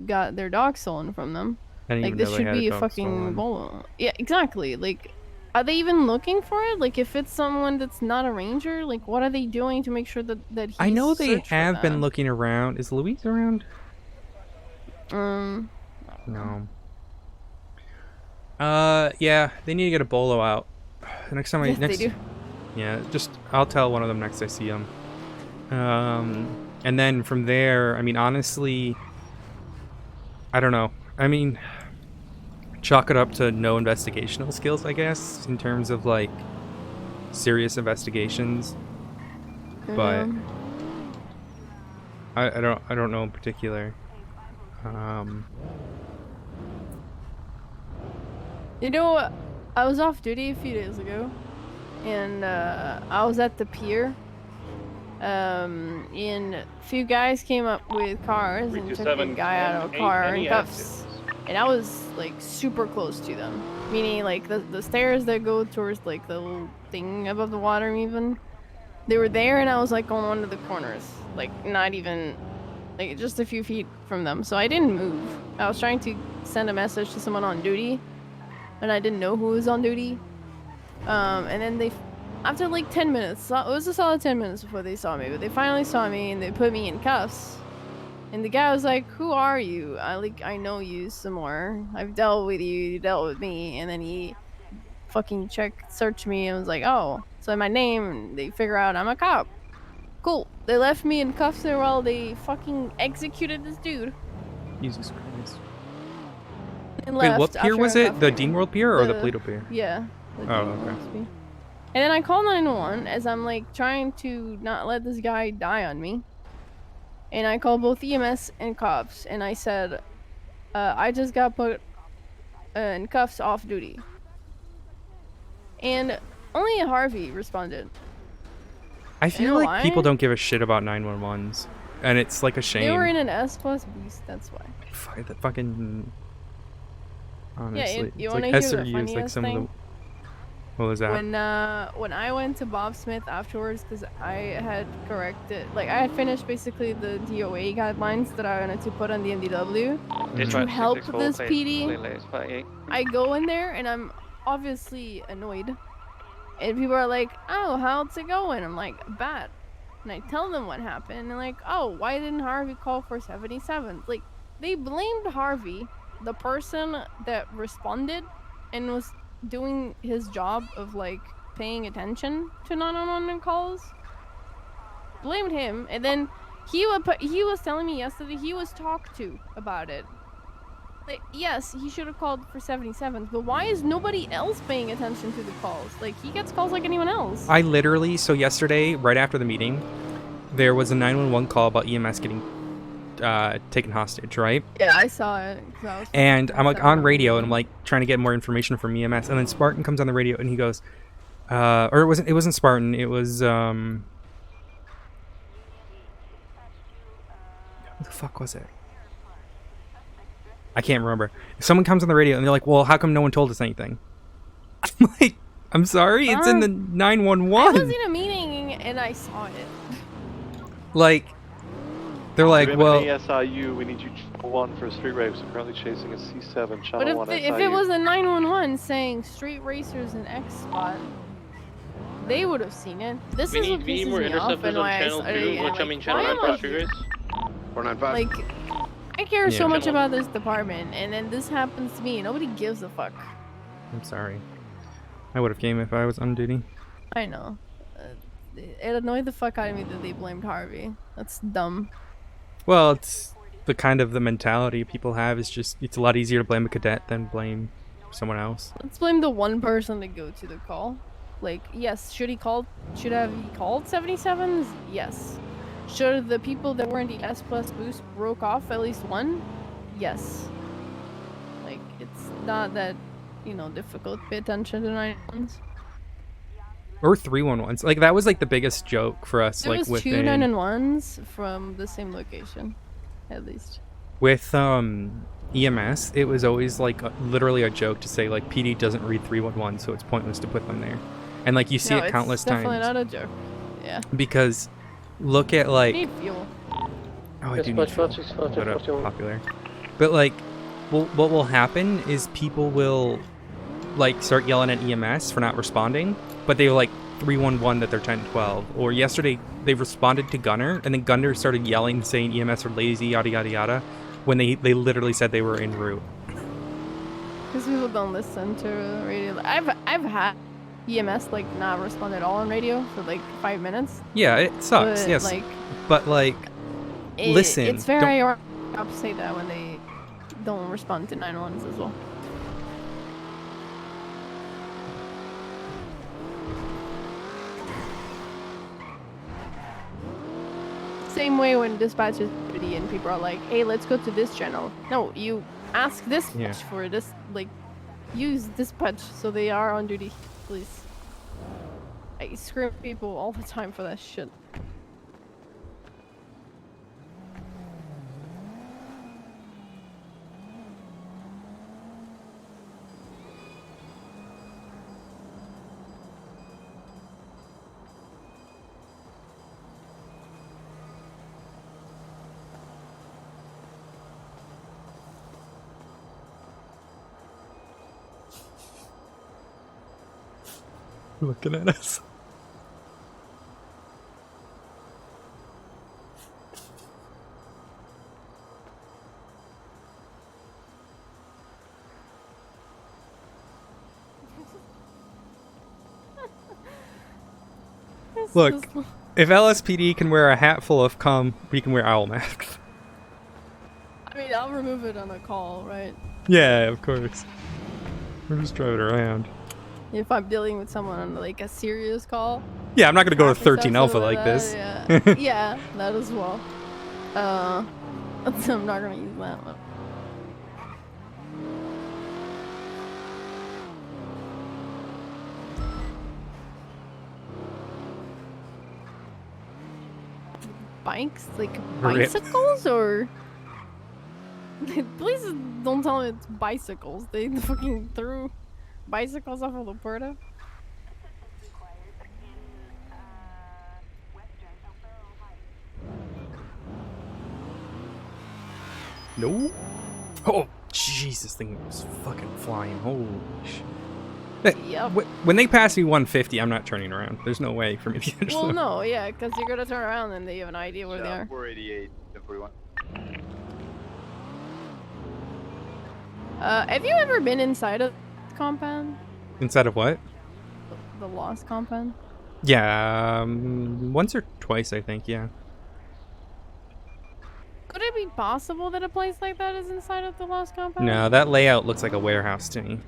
got their dog stolen from them. I didn't Like, even this know they should had a be a dog fucking stolen. bolo. Yeah, exactly. Like, are they even looking for it? Like, if it's someone that's not a ranger, like, what are they doing to make sure that he's I know they searched for have been that? looking around. Is Louise around? No. Yeah, they need to get a bolo out. Next time Yes, they do. Yeah, just I'll tell one of them next I see them. And then from there, I mean, honestly, I don't know. I mean, chalk it up to no investigational skills, I guess, in terms of like serious investigations. But I don't know in particular. You know, I was off duty a few days ago, and I was at the pier. And a few guys came up with cars and took a guy out of a car in cuffs. And I was like super close to them, meaning like the stairs that go towards like the little thing above the water even. They were there, and I was like on one of the corners, like not even, like just a few feet from them. So I didn't move. I was trying to send a message to someone on duty, and I didn't know who was on duty. And then they, after like 10 minutes, it was a solid 10 minutes before they saw me, but they finally saw me and they put me in cuffs. And the guy was like, "Who are you? I know you some more. I've dealt with you, you dealt with me." And then he fucking searched me and was like, "Oh, so my name," and they figure out I'm a cop. Cool. They left me in cuffs there while they fucking executed this dude. Jesus Christ. And Wait, left what pier after was I it? cuffed The them. Dean World pier or the Polito pier? Yeah. the Oh, Dean okay. World pier. And then I called 911 as I'm like trying to not let this guy die on me. And I called both EMS and cops, and I said, I just got put in cuffs off duty. And only Harvey responded. I You feel know like why? people don't give a shit about 911s, and it's like a shame. They were in an S plus boost, that's why. The fucking honestly, you it's wanna like hear the SRU is like funniest some thing? of the. What was that? When I went to Bob Smith afterwards, because I had corrected, like I had finished basically the DOA guidelines that I wanted to put on the MDW to help this PD. I go in there and I'm obviously annoyed, and people are like, "Oh, how's it going?" I'm like, "Bad." And I tell them what happened, and they're like, "Oh, why didn't Harvey call for 77?" Like, they blamed Harvey, the person that responded and was doing his job of like paying attention to 911 calls. Blamed him, and then he was telling me yesterday he was talked to about it. Like, yes, he should have called for 77s, but why is nobody else paying attention to the calls? Like, he gets calls like anyone else. I literally, so yesterday, right after the meeting, there was a 911 call about EMS getting taken hostage, right? Yeah, I saw it. And I'm like on radio, and I'm like trying to get more information from EMS, and then Spartan comes on the radio, and he goes, or it wasn't Spartan, it was who the fuck was it? I can't remember. Someone comes on the radio, and they're like, "Well, how come no one told us anything?" I'm like, "I'm sorry, it's in the 911." I was in a meeting and I saw it. Like, they're like, "Well." SIU, we need you channel 1 for street race. We're currently chasing a C7 channel But 1 if it was a 911 saying street racers in X spot, they would have seen it. This is what we need pisses more me off interceptors and on why channel 2, I which I mean why channel 9 am for I street race. 495. like, I care Yeah. so much about this department, and then this happens to me. Nobody gives a fuck. I'm sorry. I would have came if I was on duty. I know. It annoyed the fuck out of me that they blamed Harvey. That's dumb. Well, it's the kind of the mentality people have is just it's a lot easier to blame a cadet than blame someone else. Let's blame the one person to go to the call. Like, yes, should he called? Should have he called 77s? Yes. Should the people that were in the S plus boost broke off at least one? Yes. Like, it's not that, you know, difficult to pay attention to 911s. Or 311s. Like that was like the biggest joke for us. There like was with 2 911s from the same location, at least. with EMS, it was always like literally a joke to say like PD doesn't read 311, so it's pointless to put them there. And like you see it countless times. Definitely not a joke. Yeah. Because look at like Need fuel. Oh, I Yes, do but need fuel. 46, What a 41. popular. But like, what will happen is people will like start yelling at EMS for not responding, but they were like 311 that they're 1012. Or yesterday they responded to Gunner, and then Gunner started yelling saying EMS are lazy, yada yada yada, when they literally said they were en route. Because people don't listen to radio. I've had EMS like not respond at all on radio for like 5 minutes. Yeah, it sucks. But, yes, like, but like, listen. It's very hard to say that when they don't respond to 911s as well. Same way when dispatch is duty and people are like, hey, let's go to this channel. No, you ask dispatch Yeah. for this, like, use dispatch so they are on duty, please. I scream at people all the time for that shit. Looking at us. Look, if LSPD can wear a hat full of cum, we can wear owl masks. I mean, I'll remove it on a call, right? Yeah, of course. We're just driving around. If I'm dealing with someone on like a serious call. Yeah, I'm not gonna go to after 13 something Alpha like that, this. Yeah. Yeah, that as well. I'm not gonna use that one. Bikes? Like Rip. bicycles or? Please don't tell me it's bicycles. They fucking threw bicycles off of La Puerta. No. Oh, jeez, this thing was fucking flying. Holy shit. Yep. When they pass me 150, I'm not turning around. There's no way for me to catch Well, them. no, yeah, because you're gonna turn around and they have an idea where they are. 488, everyone. Have you ever been inside of the compound? Inside of what? The Lost compound? Yeah, once or twice, I think, yeah. Could it be possible that a place like that is inside of the Lost compound? No, that layout looks like a warehouse to me.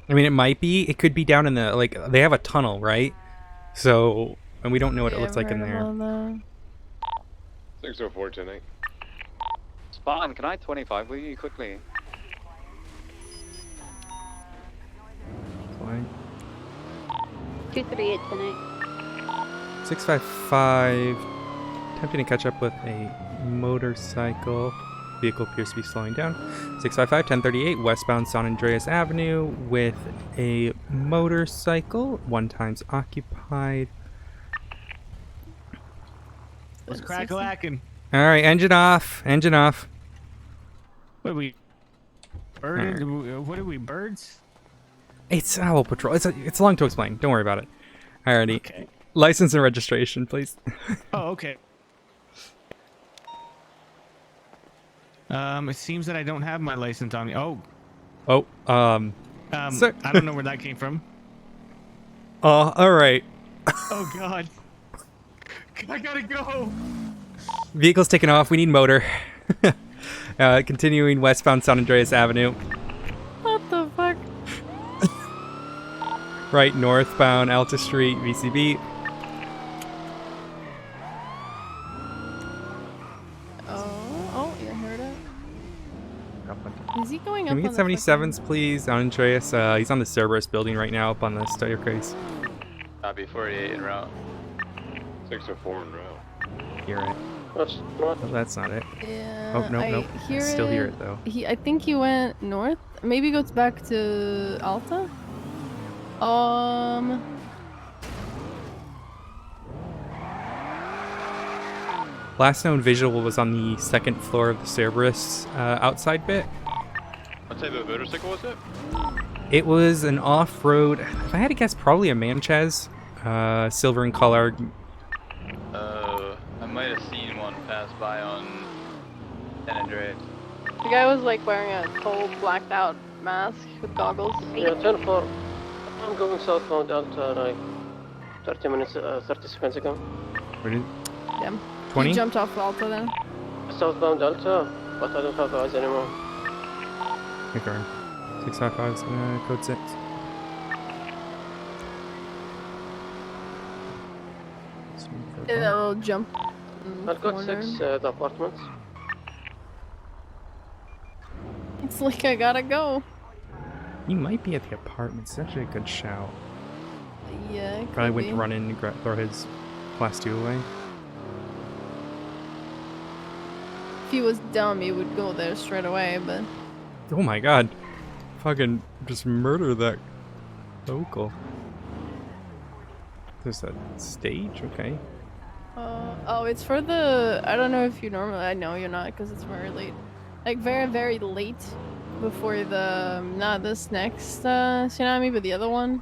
I mean, it might be. It could be down in the, like, they have a tunnel, right? So, and we don't know what it looks like in there. 604 tonight. Spartan, can I 25 with you quickly? Fine. 238 tonight. 655, attempting to catch up with a motorcycle. Vehicle appears to be slowing down. 655, 1038, westbound San Andreas Avenue with a motorcycle. 1 times occupied. What's crack-a-lacking? All right, engine off. Engine off. What are we? Bird? What are we? Birds? It's Owl Patrol. It's long to explain. Don't worry about it. Alrighty. Okay. License and registration, please. Oh, okay. It seems that I don't have my license on me. Oh. Oh, I don't know where that came from. all right. Oh God. I gotta go. Vehicle's taking off. We need motor. Continuing westbound San Andreas Avenue. What the fuck? Right northbound Alta Street, VCB. Oh, you heard it. Is he going Can up we on get the 77s, please? San Andreas. He's on the Cerberus building right now, up on the staircase. Copy 48 en route. 604 en route. Hear it. That's not. Oh, that's not it. Yeah, Oh, nope, I nope. hear Still hear it, though. I think he went north. Maybe goes back to Alta. Last known visual was on the second floor of the Cerberus outside bit. What type of motorcycle was it? It was an off-road, if I had to guess, probably a Manchez. Silver in color. I might have seen one pass by on San Andreas. The guy was like wearing a full blacked out mask with goggles. Yeah, 10-4. I'm going southbound Alta like 30 minutes, 30 seconds ago. Damn. 20? He jumped off Alta then. Southbound Alta, but I don't have eyes anymore. Okay. 655's code 6. Did that little jump. I've got 6 the apartments. It's like I gotta go. He might be at the apartments. It's actually a good shout. Yeah, it Probably could went be. to run in and throw his class 2 away. If he was dumb, he would go there straight away, but... Oh my god. Fucking just murder that local. There's that stage? Okay. Oh, it's for the... I don't know if you normally... I know you're not, because it's very late. Like, very, very late before the... Not this next tsunami, but the other one.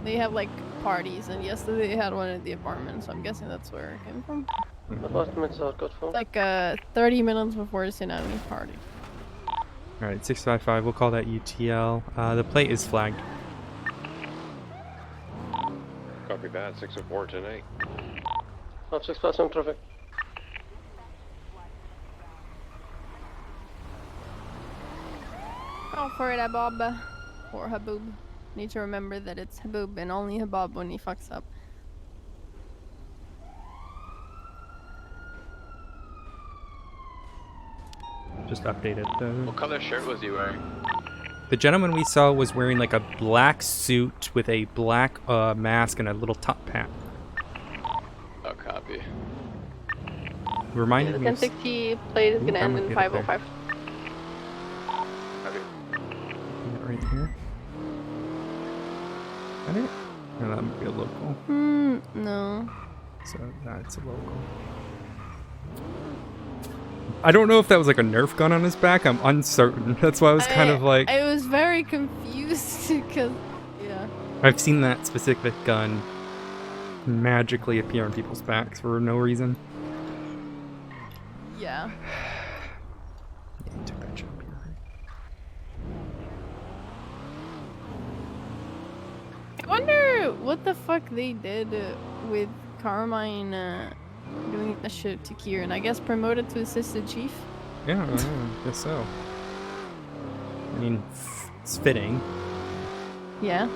They have, like, parties, and yesterday they had one at the apartment, so I'm guessing that's where it came from. Apartments are good for. Like, 30 minutes before the tsunami party. Alright, 655. We'll call that UTL. The plate is flagged. Copy that. 604 10-8. 6% traffic. Oh, for it, Habab. Or Haboob. Need to remember that it's Haboob and only Habab when he fucks up. Just updated. What color shirt was he wearing? The gentleman we saw was wearing like a black suit with a black mask and a little top hat. Oh, copy. Reminded The me of... 1060 plate is gonna Ooh, end that in might be up 505. Copy. Right here. Is that it? No, that might be a local. No. So that's a local. I don't know if that was like a Nerf gun on his back. I'm uncertain. That's why I was kind of like... I was very confused because, yeah. I've seen that specific gun magically appear on people's backs for no reason. Yeah. Yeah, he took that jump here. I wonder what the fuck they did with Carmine doing that shit to Kieran. I guess promoted to assistant chief. Yeah, I guess so. I mean, it's fitting. Yeah.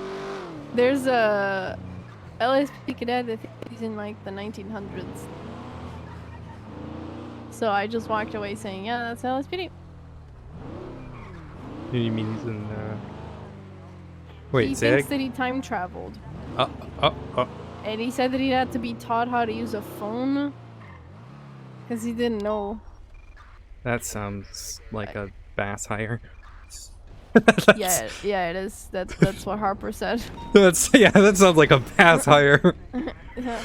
There's a LSP cadet that he's in like the 1900s. So I just walked away saying, yeah, that's LSPD. You mean he's in Wait, He say thinks that he time traveled. Oh. And he said that he had to be taught how to use a phone. Because he didn't know. That sounds like a bass hire. Yeah, it is. That's what Harper said. That sounds like a bass hire. Yeah.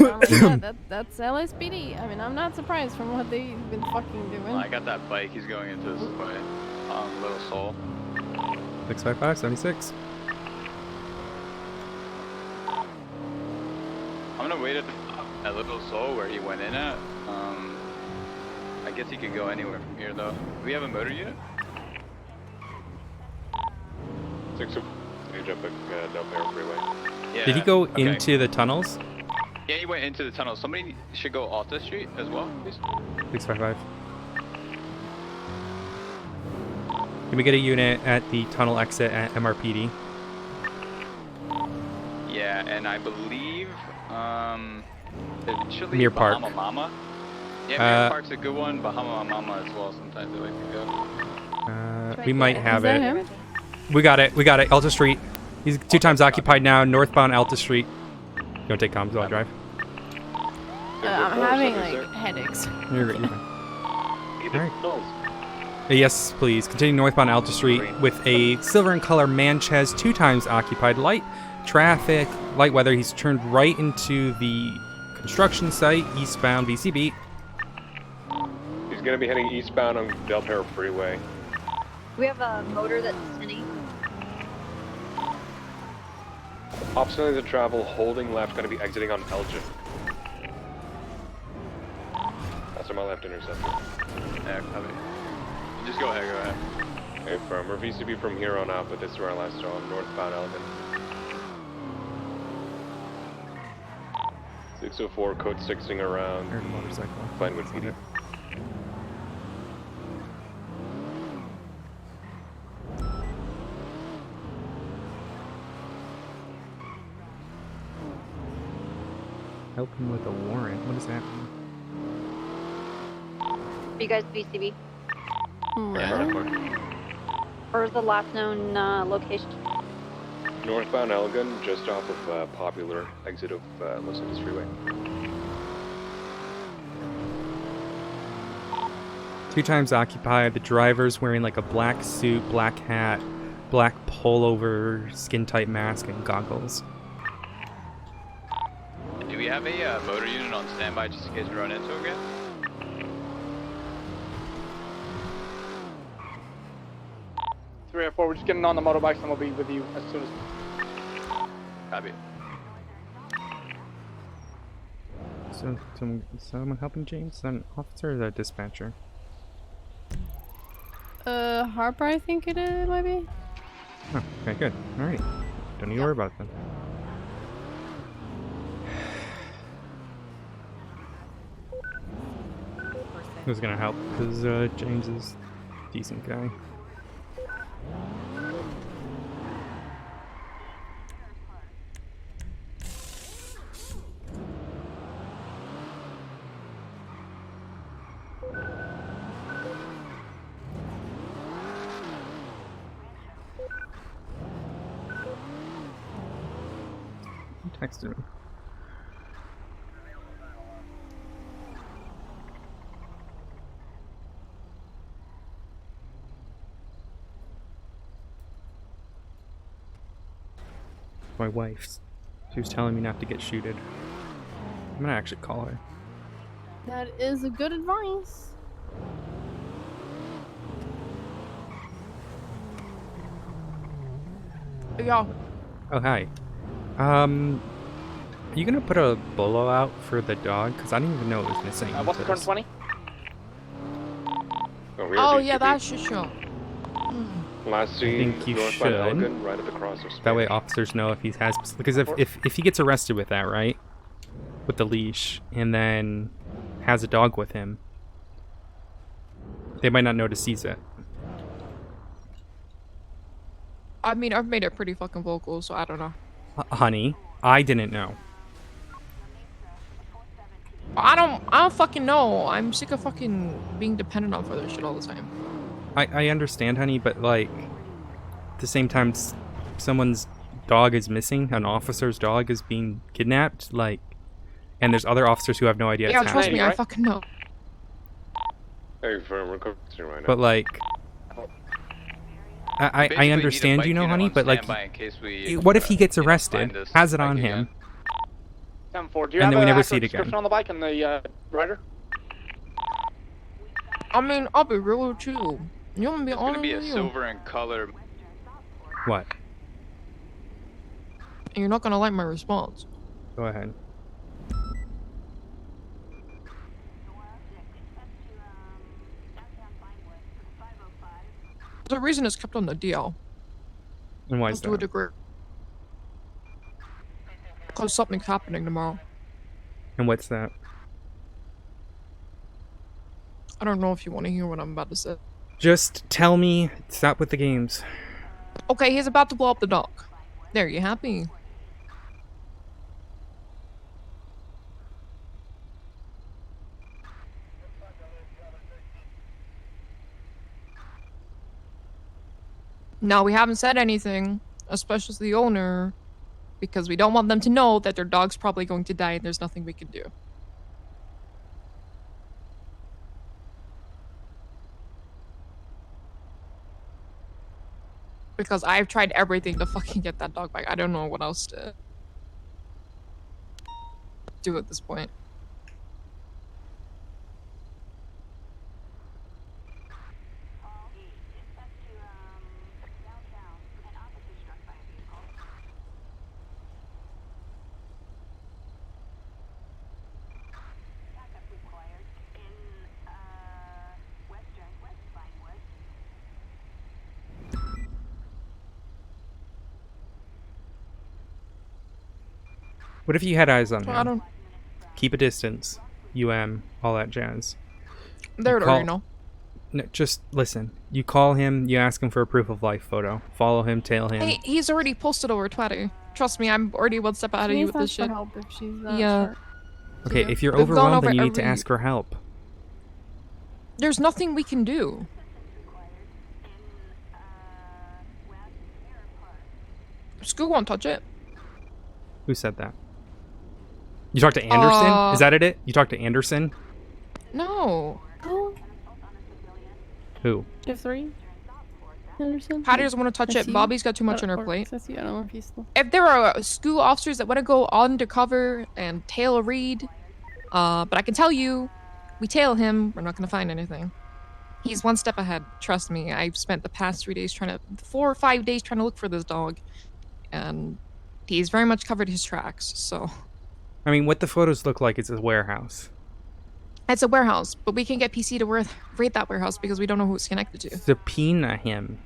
I'm like, yeah, that's LSPD. I mean, I'm not surprised from what they've been fucking doing. Well, I got that bike. He's going into this way. Little Soul. 655, 76. situated a little slow where he went in at. I guess he could go anywhere from here though. Do we have a motor unit? 6 jumping Del Perro Freeway. Yeah. Did he go okay. into the tunnels? Yeah, he went into the tunnel. Somebody should go off the street as well, please. 655. Can we get a unit at the tunnel exit at MRPD? Yeah, and I believe eventually Mir Park. Bahama Mama. Yeah, Mir Park's a good one. Bahama Mama as well. Sometimes they like to go. We might have Is that it. him? We got it. We got it. Alta Street. He's 2 times occupied now. Northbound Alta Street. You want to take comms while I drive? I'm having like headaches. You're good. You're fine. All right. Yes, please. Continue northbound Alta Street with a silver in color Manchez, 2 times occupied. Light traffic, light weather. He's turned right into the construction site, eastbound VCB. He's going to be heading eastbound on Del Perro Freeway. We have a motor that's spinning. Optionally to travel, holding left, going to be exiting on Elgin. That's on my left interceptor. Yeah, copy. Just go ahead, go ahead. Okay, from our VCB from here on out, but this is where I last saw him, northbound Elgin. 604, code 6ing around. Motorcycle. Glenwood PD. Help him with a warrant. What does that mean? Are you guys VCB? Yeah, Or is the last known location? northbound Elgin, just off of Popular, exit of Los Angeles Freeway. 2 times occupied. The driver's wearing like a black suit, black hat, black pullover, skin tight mask, and goggles. Do we have a motor unit on standby just in case we run into him again? Three or four, we're just getting on the motorbikes and we'll be with you as soon as. Copy. So, someone helping James? Is that an officer or is that a dispatcher? Harper, I think it might be. Oh, okay, good. Alrighty. Don't need to worry about it then. Who's gonna help? Because James is a decent guy. Texted me. My wife's. She was telling me not to get shooted. I'm gonna actually call her. That is a good advice. Yeah. Oh, hi. Are you gonna put a bolo out for the dog? Because I didn't even know it was missing. What's the current 20? Oh, yeah, that should show. Last I seen think you northbound should. Elgin, right at the cross of That way officers know if he has... Because if he gets arrested with that, right? With the leash, and then has a dog with him, they might not know to seize it. I mean, I've made it pretty fucking vocal, so I don't know. Honey, I didn't know. I don't fucking know. I'm sick of fucking being dependent on for this shit all the time. I understand, honey, but like, at the same time, someone's dog is missing, an officer's dog is being kidnapped, like, and there's other officers who have no idea Yeah, it's trust happening. me, I fucking know. Hey, firm, we're covering right now. But like, I understand, you know, honey, but like, what if he gets arrested, has it on him, 10-4, do you and have then we an never actual see it again? description on the bike and the rider? I mean, I'll be real with you. You want me to be It's gonna honest be a with you? silver in color. What? And you're not gonna like my response. Go ahead. The reason it's kept on the DL. And why is To a that? degree. Because something's happening tomorrow. And what's that? I don't know if you want to hear what I'm about to say. Just tell me. Stop with the games. Okay, he's about to blow up the dock. There, you happy? Now, we haven't said anything, especially to the owner, because we don't want them to know that their dog's probably going to die and there's nothing we can do. Because I've tried everything to fucking get that dog back. I don't know what else to do at this point. What if you had eyes on I him? don't... Keep a distance. all that jazz. They would already know. No, just listen. You call him, you ask him for a proof of life photo. Follow him, tail him. Hey, he's already posted over Twitter. Trust me, I'm already one step ahead of you with this shit. Help if she's not Yeah. sure. Okay, if you're We've gone overwhelmed, over then you need to every- ask for help. There's nothing we can do. School won't touch it. Who said that? You talked to Anderson? Uh, Is that it? You talked to Anderson? No. Who? Shift 3? Anderson? Patty doesn't want to touch That's it. you? Bobby's got too much on her Or plate. that's you. I don't know if he's still... If there are school officers that want to go undercover and tail a Reed, but I can tell you, we tail him, we're not going to find anything. He's one step ahead. Trust me. I've spent the past 4 or 5 days trying to look for this dog, and he's very much covered his tracks, so... I mean, what the photos look like is a warehouse. It's a warehouse, but we can't get PC to raid that warehouse because we don't know who it's connected to. Subpoena him.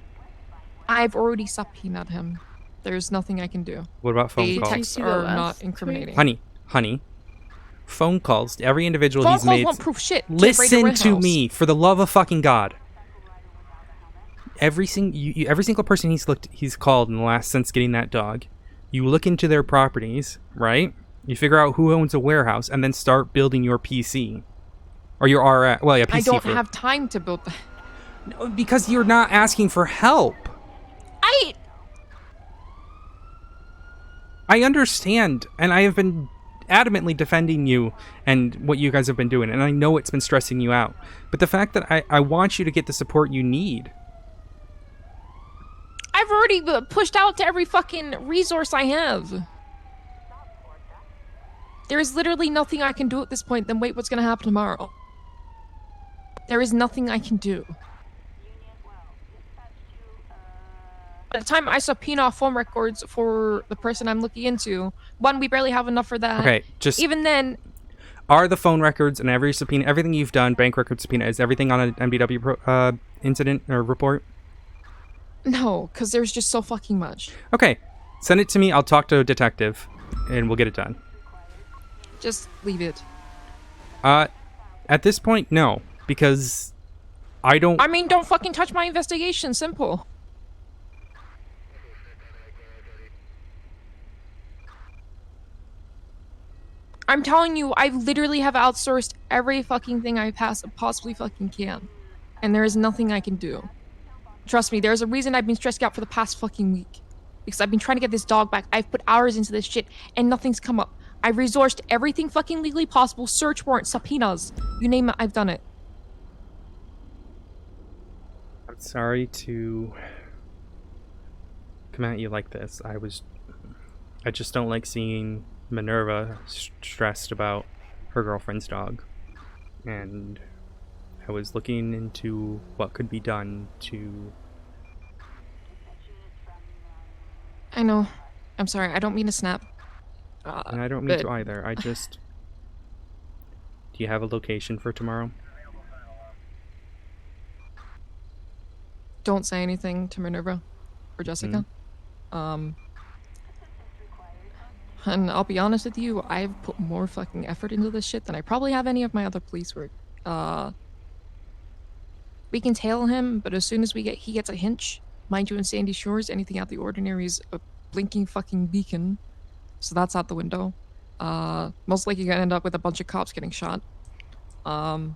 I've already subpoenaed him. There's nothing I can do. What about phone The calls? texts are not incriminating. Honey. Phone calls to every individual Phone he's calls made. won't prove shit to raid a Listen to warehouse. me, for the love of fucking God. Every single person he's called in the last since getting that dog, you look into their properties, right? You figure out who owns a warehouse, and then start building your PC. Or your RS. Well, yeah, PC. I don't have time to build that. No, because you're not asking for help. I understand, and I have been adamantly defending you and what you guys have been doing, and I know it's been stressing you out. But the fact that I want you to get the support you need. I've already pushed out to every fucking resource I have. There is literally nothing I can do at this point than wait what's going to happen tomorrow. There is nothing I can do. By the time I subpoena phone records for the person I'm looking into, one, we barely have enough for that. Okay, just... Even then... Are the phone records and every subpoena, everything you've done, bank record subpoena, is everything on an MBW incident or report? No, because there's just so fucking much. Okay, send it to me. I'll talk to a detective, and we'll get it done. Just leave it. At this point, no, because I don't... I mean, don't fucking touch my investigation. Simple. I'm telling you, I literally have outsourced every fucking thing I possibly fucking can. And there is nothing I can do. Trust me, there's a reason I've been stressed out for the past fucking week. Because I've been trying to get this dog back. I've put hours into this shit, and nothing's come up. I've resourced everything fucking legally possible. Search warrants, subpoenas. You name it, I've done it. I'm sorry to come at you like this. I just don't like seeing Minerva stressed about her girlfriend's dog. And I was looking into what could be done to... I know. I'm sorry, I don't mean to snap. And I don't mean to either. I just... Do you have a location for tomorrow? don't say anything to Minerva or Jessica. And I'll be honest with you, I've put more fucking effort into this shit than I probably have any of my other police work. We can tail him, but as soon as he gets a hinge, mind you, in Sandy Shores, anything out of the ordinary is a blinking fucking beacon. So that's out the window. Most likely gonna end up with a bunch of cops getting shot. So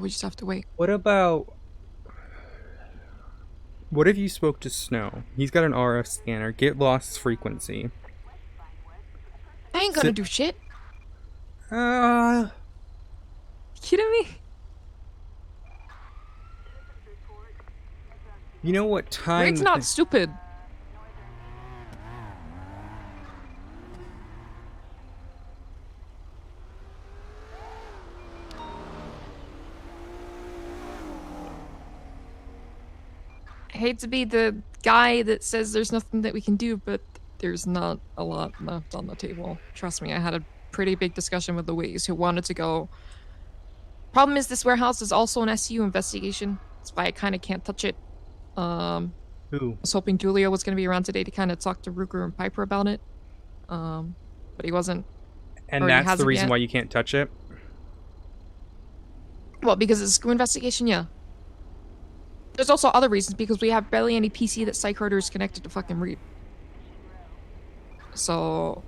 we just have to wait. What if you spoke to Snow? He's got an RF scanner. Get lost frequency. I ain't gonna do shit. Uh... Kidding me? You know what time? Rick's not stupid. I hate to be the guy that says there's nothing that we can do, but there's not a lot left on the table. Trust me, I had a pretty big discussion with Louise, who wanted to go. Problem is, this warehouse is also an SU investigation. That's why I kind of can't touch it. Who? I was hoping Julio was going to be around today to kind of talk to Ruger and Piper about it. But he wasn't. And that's the reason why you can't touch it? Well, because it's a SCU investigation, yeah. There's also other reasons, because we have barely any PC that Psychharder is connected to fucking read. So,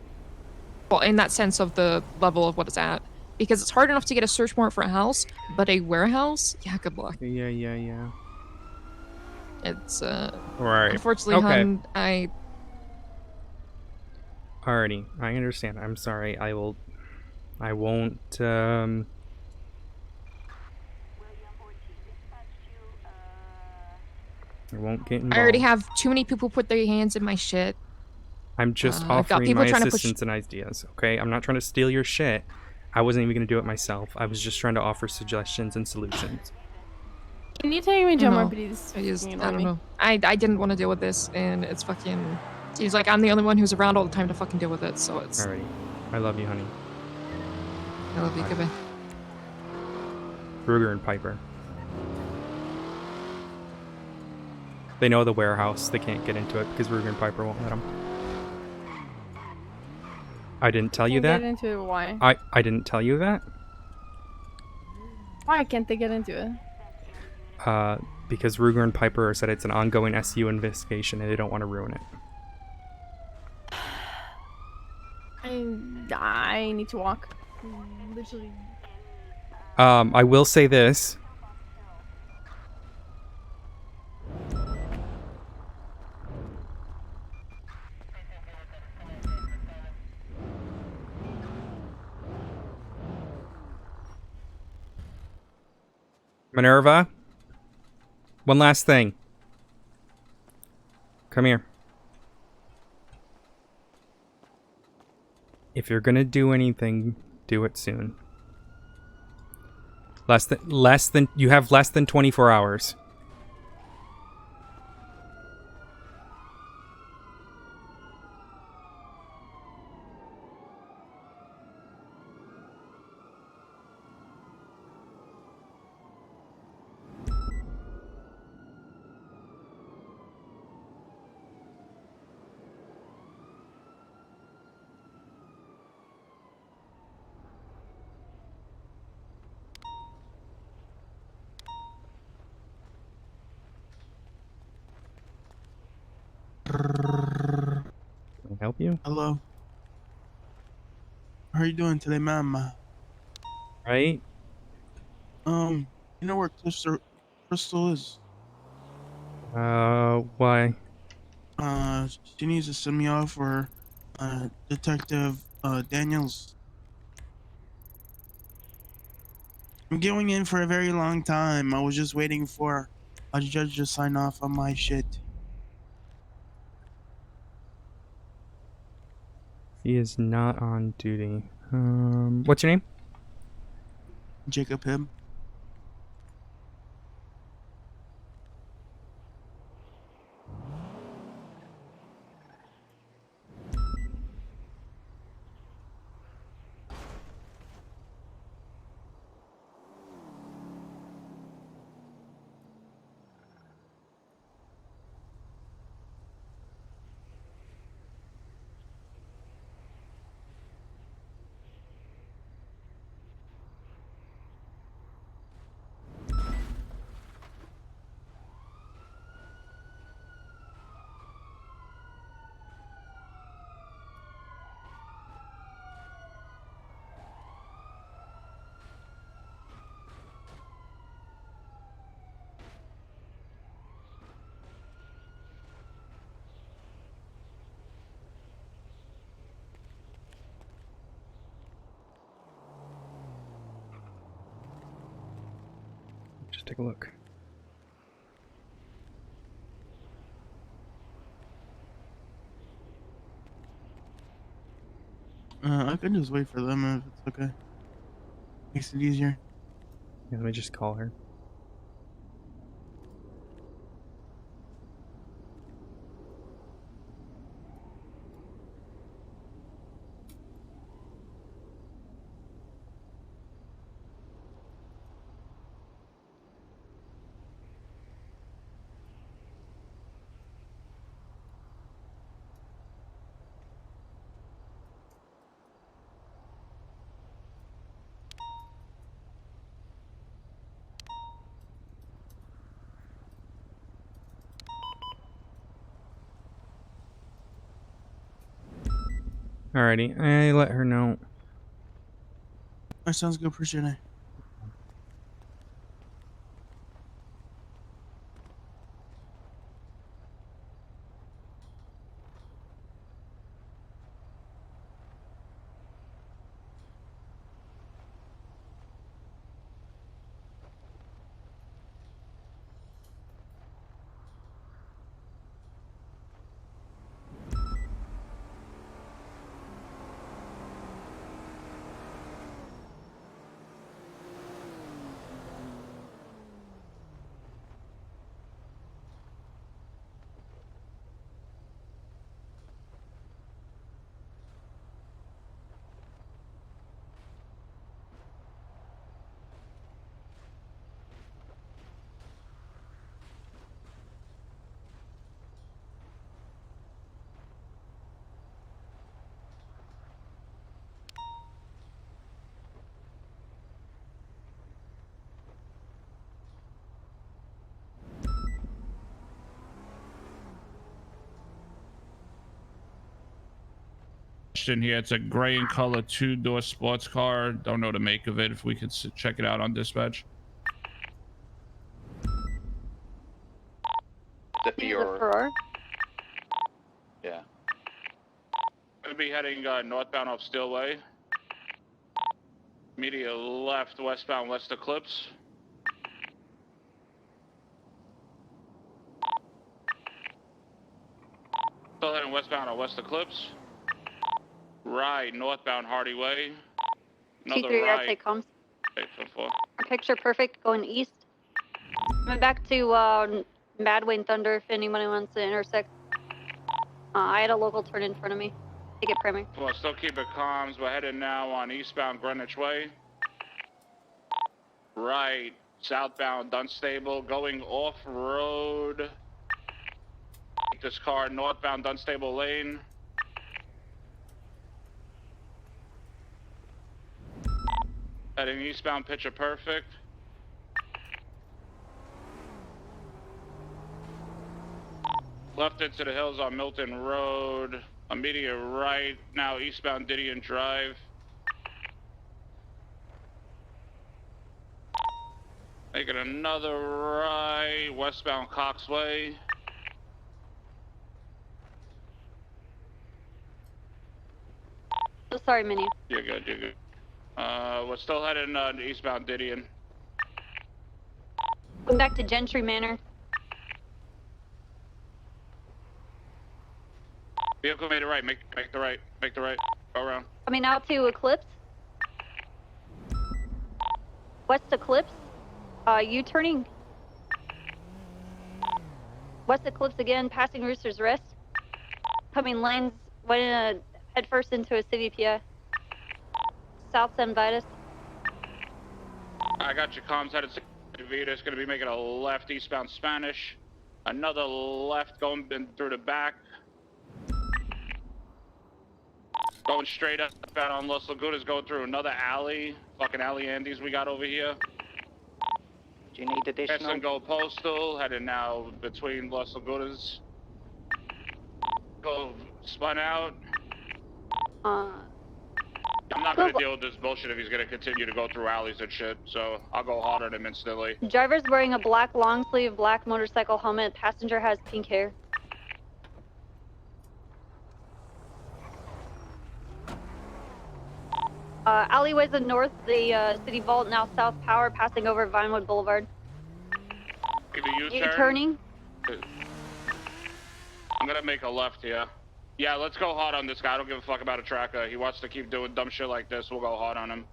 well, in that sense of the level of what it's at. Because it's hard enough to get a search warrant for a house, but a warehouse? Yeah, good luck. Yeah. It's, Right. Unfortunately, okay. hun, Alrighty, I understand. I'm sorry. I won't, I won't get involved. I already have too many people put their hands in my shit. I'm just I've got offering people my trying to push- assistance and ideas, okay? I'm not trying to steal your shit. I wasn't even going to do it myself. I was just trying to offer suggestions and solutions. Can you take me to No, please? I don't know. I didn't want to deal with this, and it's fucking... Seems like I'm the only one who's around all the time to fucking deal with it, so it's... Alrighty. I love you, honey. I love you, goodbye. Ruger and Piper. They know the warehouse. They can't get into it because Ruger and Piper won't let them. I didn't tell you that? Get into it, why? I didn't tell you that? Why can't they get into it? Because Ruger and Piper said it's an ongoing SU investigation and they don't want to ruin it. I need to walk. Literally. I will say this. Minerva? One last thing. Come here. If you're gonna do anything, do it soon. You have less than 24 hours. Can I help you? Hello. How are you doing today, ma'am? Right? You know where Crystal is? Why? She needs to send me off for, Detective, Daniels. I'm going in for a very long time. I was just waiting for a judge to sign off on my shit. He is not on duty. What's your name? Jacob Him. take a look. I can just wait for them if it's okay. Makes it easier. Yeah, let me just call her. Alrighty, I let her know. That sounds good. Appreciate it. Here, it's a gray in color 2-door sports car. Don't know the make of it. If we could check it out on dispatch. The Fiora. Yeah. Gonna be heading northbound off Stillway. Immediate left, westbound West Eclipse. Still heading westbound on West Eclipse. Right, northbound Hardy Way. Another T3, right. take comms. 854. Picture perfect going east. Coming back to Madway and Thunder if anybody wants to intersect. I had a local turn in front of me. Take it primary. Well, still keep it comms. We're headed now on eastbound Greenwich Way. Right, southbound Dunstable, going off-road. Take this car northbound Dunstable Lane. Heading eastbound Picture Perfect. Left into the hills on Milton Road. Immediate right, now eastbound Didion Drive. Making another right, westbound Cox Way. So sorry, Minnie. You're good, you're good. We're still heading eastbound Didion. Going back to Gentry Manor. Vehicle made it right, make the right, go around. Coming out to Eclipse. West Eclipse. U-turning. West Eclipse again, passing Rooster's Rest. Coming lanes, went head first into a CVPI. South San Vitus. I got your comms headed to Vita. It's going to be making a left eastbound Spanish. Another left going through the back. Going straight up out on Los Lagunas, going through another alley. Fucking alley Andes we got over here. Do you need additional? Passing Go Postal, headed now between Los Lagunas. Go spun out. I'm not going to deal with this bullshit if he's going to continue to go through alleys and shit, so I'll go hard on him instantly. Driver's wearing a black long sleeve, black motorcycle helmet. Passenger has pink hair. Alleyways in north, the city vault, now south power, passing over Vinewood Boulevard. Making a U-turn. You turning? I'm gonna make a left here. Yeah, let's go hard on this guy. I don't give a fuck about a tracker. He wants to keep doing dumb shit like this. We'll go hard on him.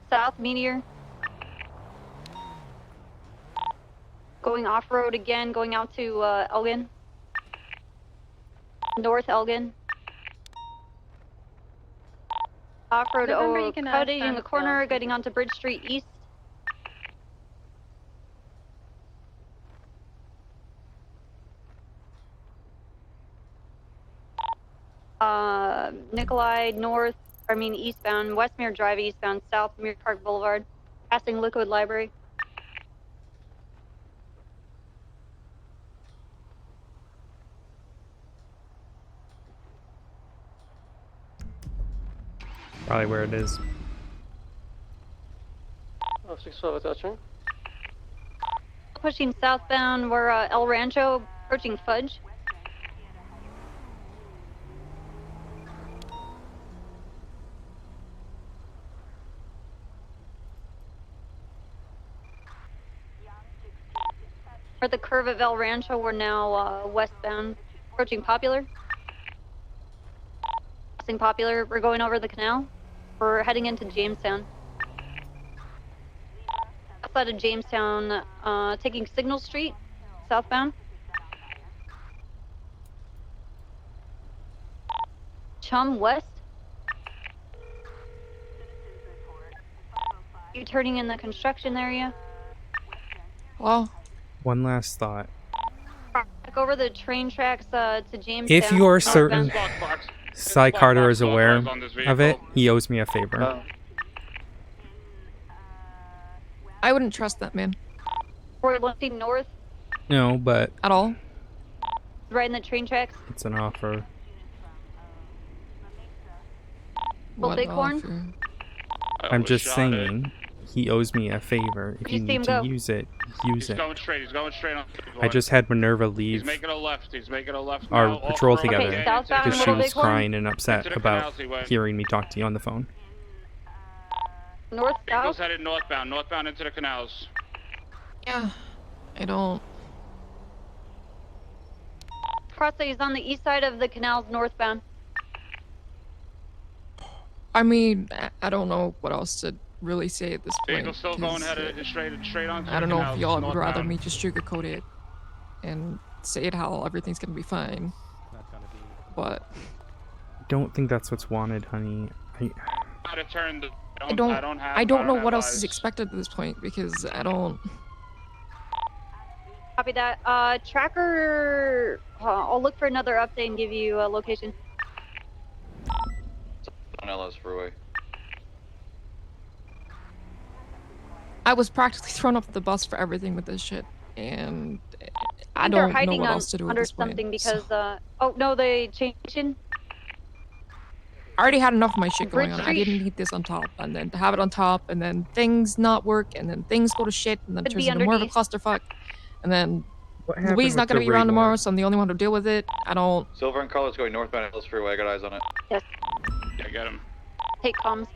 South Meteor. Going off-road again, going out to Elgin. North Elgin. Off-road, November, you can, cutting in stand the still. corner, getting onto Bridge Street East. Nikolai north, eastbound, Westmere Drive eastbound, South Muir Park Boulevard, passing Liquid Library. Probably where it is. Oh, 612 attaching. Pushing southbound, we're El Rancho, approaching Fudge. We're at the curve of El Rancho, we're now westbound, approaching Popular. Passing Popular, we're going over the canal. We're heading into Jamestown. Outside of Jamestown, taking Signal Street, southbound. Chum west. You turning in the construction area. Well, One last thought. Back over the train tracks to Jamestown. If you are certain northbound. Cy Carter is aware of it, he owes me a favor. Oh. I wouldn't trust that man We're looking north, No, but at all. right in the train tracks. it's an offer. Well, What Bighorn? offer? I'm just saying, he owes me a favor. If Where'd you you see him need to go? use it, use He's it. going straight. He's going straight on. I just had Minerva He's leave making a left. He's making a left. our now, patrol off-road together again, southbound because she Little was Bighorn? crying and upset Into the about canals he went. hearing me talk to you on the phone. North, Vehicles south. headed northbound. Northbound into the canals. Yeah, I don't. Crossway is on the east side of the canals, northbound. I mean, I don't know what else to really say at this point. Vehicles still going 'cause, headed straight on. I don't know if y'all would rather northbound. me just sugarcoat it and say it how everything's gonna be fine. But Don't think that's what's wanted, honey. How to turn the. I don't know what else eyes. is expected at this point because I don't. Copy that. Tracker. I'll look for another update and give you a location. On LS Freeway. I was practically thrown off the bus for everything with this shit, and I They're don't know hiding what on, else to do at under this point. something so- because. Oh no, they changed. I already had enough of my shit going Bridge on. I Street. didn't need this on top, and then to have it on top, and then things not work, and then things go to shit, and then it Could turns be into more of a underneath. clusterfuck, and then happened Louise not with gonna the be around rig tomorrow, work? so I'm the only one to deal with it. I don't. Silver and Color's going northbound LS Freeway. I got eyes on it. Yes. Yeah, get him. Take comms.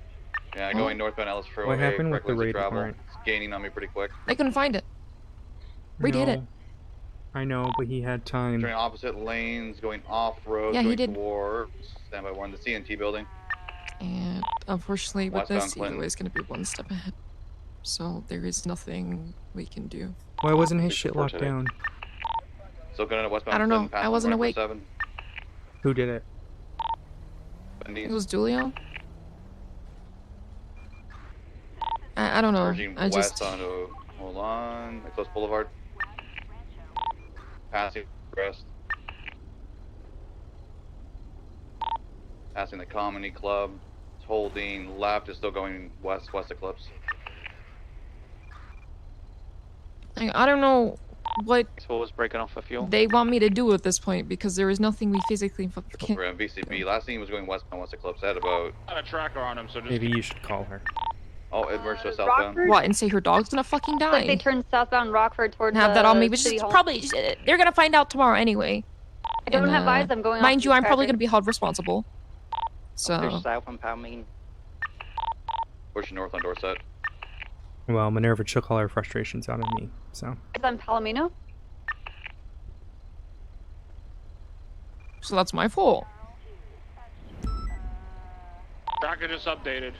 Yeah, going northbound LS Freeway. What happened with correct the lanes of raid travel. warrant? It's gaining on me pretty quick. I couldn't find it. Redid it. No. I know, but he had time. Turning opposite lanes, going off road, Yeah, he going did. towards standby one, the CNT building. And unfortunately, with Westbound this, he's Clinton. always gonna be one step ahead. So there is nothing we can do. Why wasn't his shit 64 locked today. down? Still going to westbound. I don't know. Clinton, I passing wasn't right for awake. 7. Who did it? It was Dulio. I don't know. Merging I west just. onto, hold on, Eclipse Boulevard. Passing Crest. Passing the Comedy Club. It's holding left, is still going west Eclipse. I don't know what So was breaking off for fuel. they want me to do at this point because there is nothing we physically can. We're on VCB. Last thing was going westbound Eclipse. I had about, Got a tracker on him, so just. Maybe you should call her. oh, it merged to southbound. Rockford? What, and say her dog's gonna fucking die? Like they turned southbound Rockford towards And have that on me, the which city is hall. probably they're gonna find out tomorrow anyway. I don't And, have eyes. I'm going. Mind off you, the I'm probably tracker. gonna be held responsible. There's So south on Palmine. Pushing north on Dorset. Well, Minerva took all her frustrations out of me, so. Is on Palomino? So that's my fault. Tracker just updated.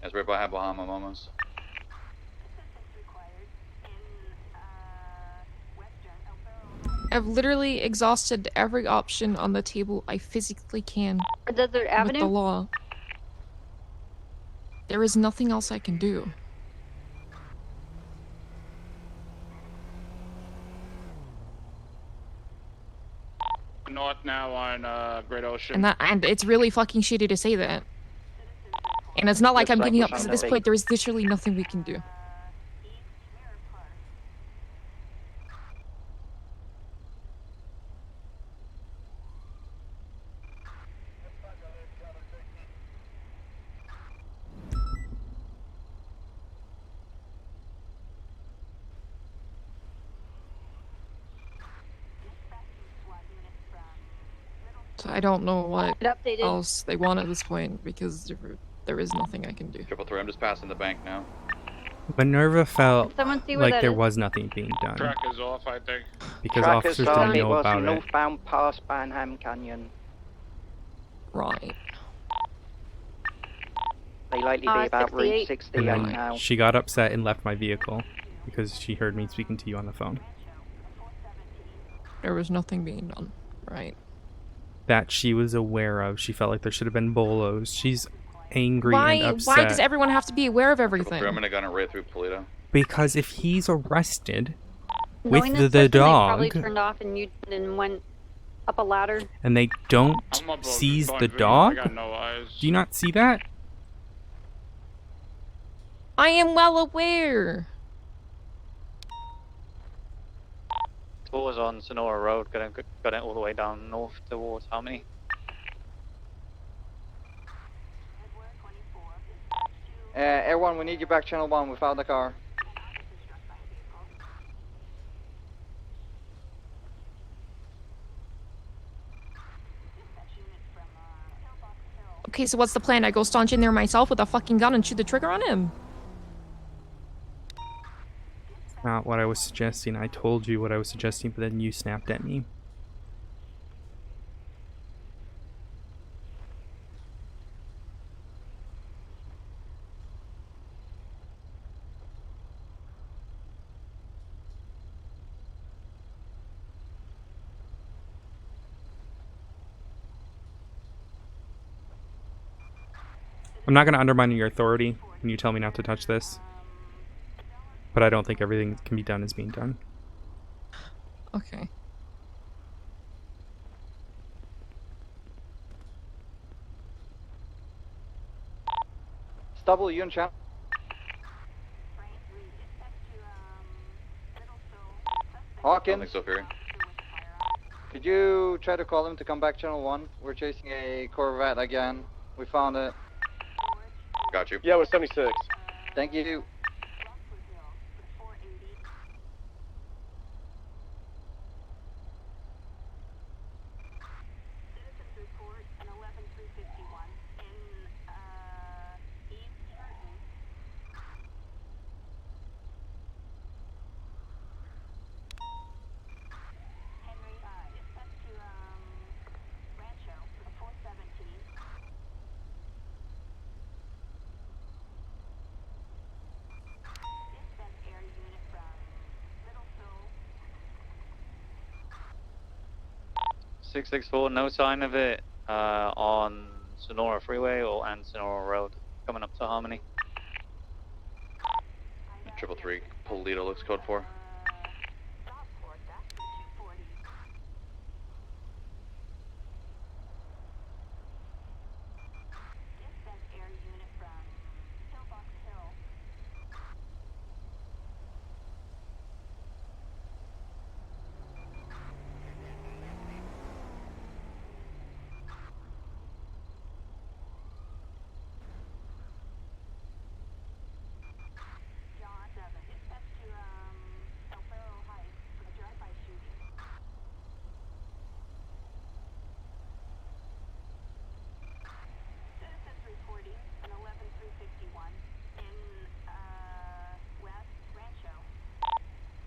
That's right by Bahama almost. I've literally exhausted every option on the table I physically can. Or Desert With Avenue? the law. There is nothing else I can do. North now on Great Ocean. And it's really fucking shitty to say that. And it's not like I'm giving up, because at this point there is literally nothing we can do. So I don't know what else they want at this point, because there is nothing I can do. 333, I'm just passing the bank now. Minerva felt Someone see where like that there is? was nothing being done. Track is off, I think. Because Trackers officers on didn't it know was about it. northbound past Barnham Canyon. Right. They likely be about Route 68 And then now. she got upset and left my vehicle because she heard me speaking to you on the phone. There was nothing being done. Right. That she was aware of. She felt like there should have been bolos. She's angry and upset. Why does everyone have to be aware of everything? I'm gonna gun it right through Polito. Because if he's arrested Knowing with this the person, they dog probably turned off and you and went up a ladder. and they don't seize the dog, I got no eyes. do you not see that? I am well aware. Tour was on Sonora Road, got it all the way down north towards Harmony. Air 1, we need you back channel 1, we found the car. Okay, so what's the plan? I go staunch in there myself with a fucking gun and shoot the trigger on him? Not what I was suggesting. I told you what I was suggesting, but then you snapped at me. I'm not going to undermine your authority when you tell me not to touch this. But I don't think everything can be done is being done. Okay. Stubble, you in channel? Hawkins? So, Fury. Could you try to call him to come back channel 1? We're chasing a Corvette again. We found it. Got you. Yeah, we're 76. Thank you. Six 664, no sign of it on Sonora Freeway or and Sonora Road coming up to Harmony. 333, Polito looks code 4.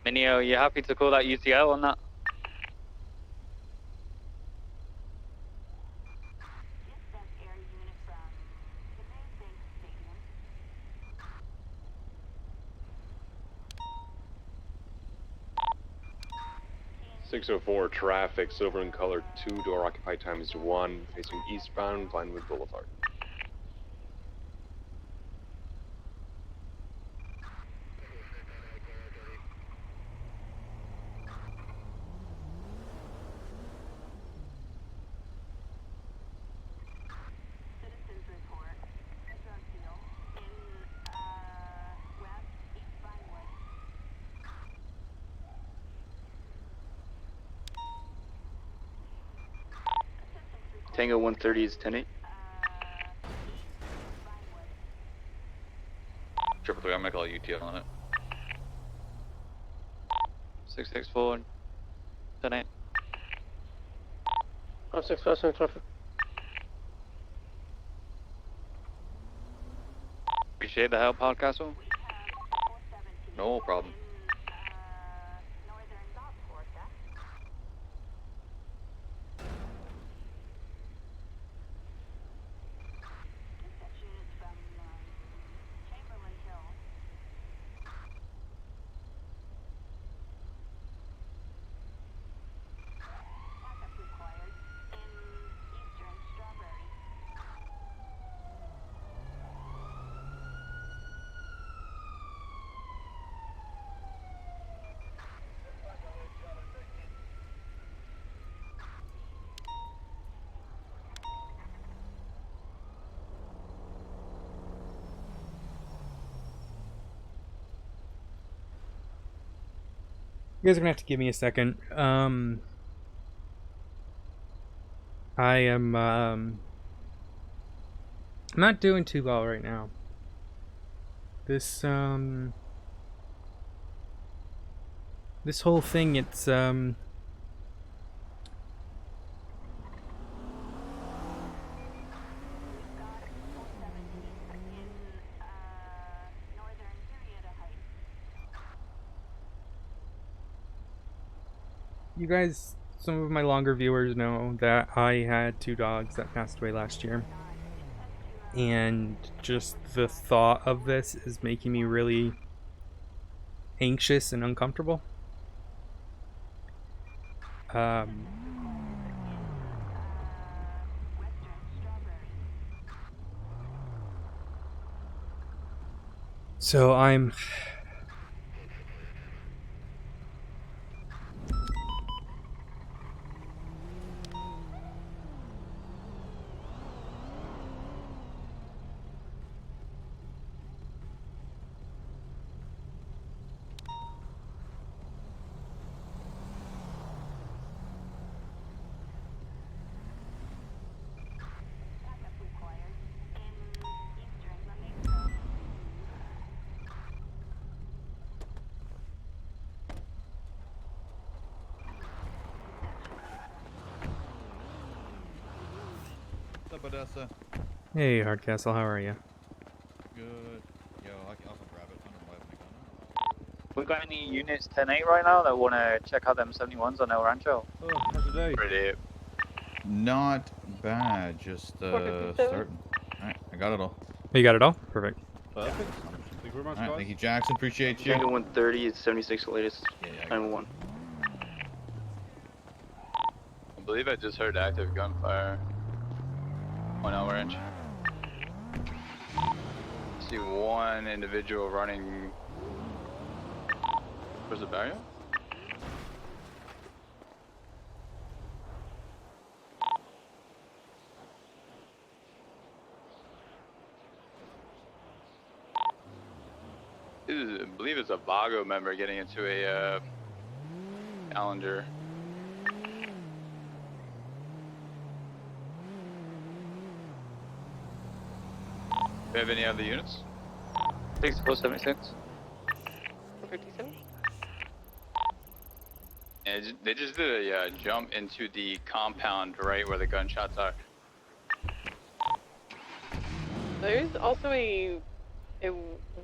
Minio, you happy to call that UTL on that? .604 traffic, silver in color, 2, door occupied time is 1, facing eastbound, Vinewood Boulevard. Tango 130 is 10-8. Triple 3, I'm gonna call UTL on it. 664, 10-8. I'm 6 passing traffic. Appreciate the help, Hardcastle. No problem. You guys are gonna have to give me a second. I am I'm not doing too well right now. This this whole thing, it's you guys, some of my longer viewers know that I had 2 dogs that passed away last year. And just the thought of this is making me really anxious and uncomfortable. So I'm What's up, Odessa? Hey, Hardcastle, how are you? Good. Yo, I can also grab it. We got any units 10-8 right now that want to check out them 71s on El Rancho? Oh, how's your day? Pretty. Not bad. Just starting. Alright, I got it all. Oh, you got it all? Perfect. Perfect. Thank you very much, Alright, guys. thank you, Jackson. Appreciate you. Tango 130 is 76 the latest. Yeah, 911. I believe I just heard active gunfire. 1 hour range. See one individual running towards the barrier. I believe it's a Vago member getting into a Challenger. Do you have any other units? 6476. 57. And they just did a jump into the compound right where the gunshots are. There's also a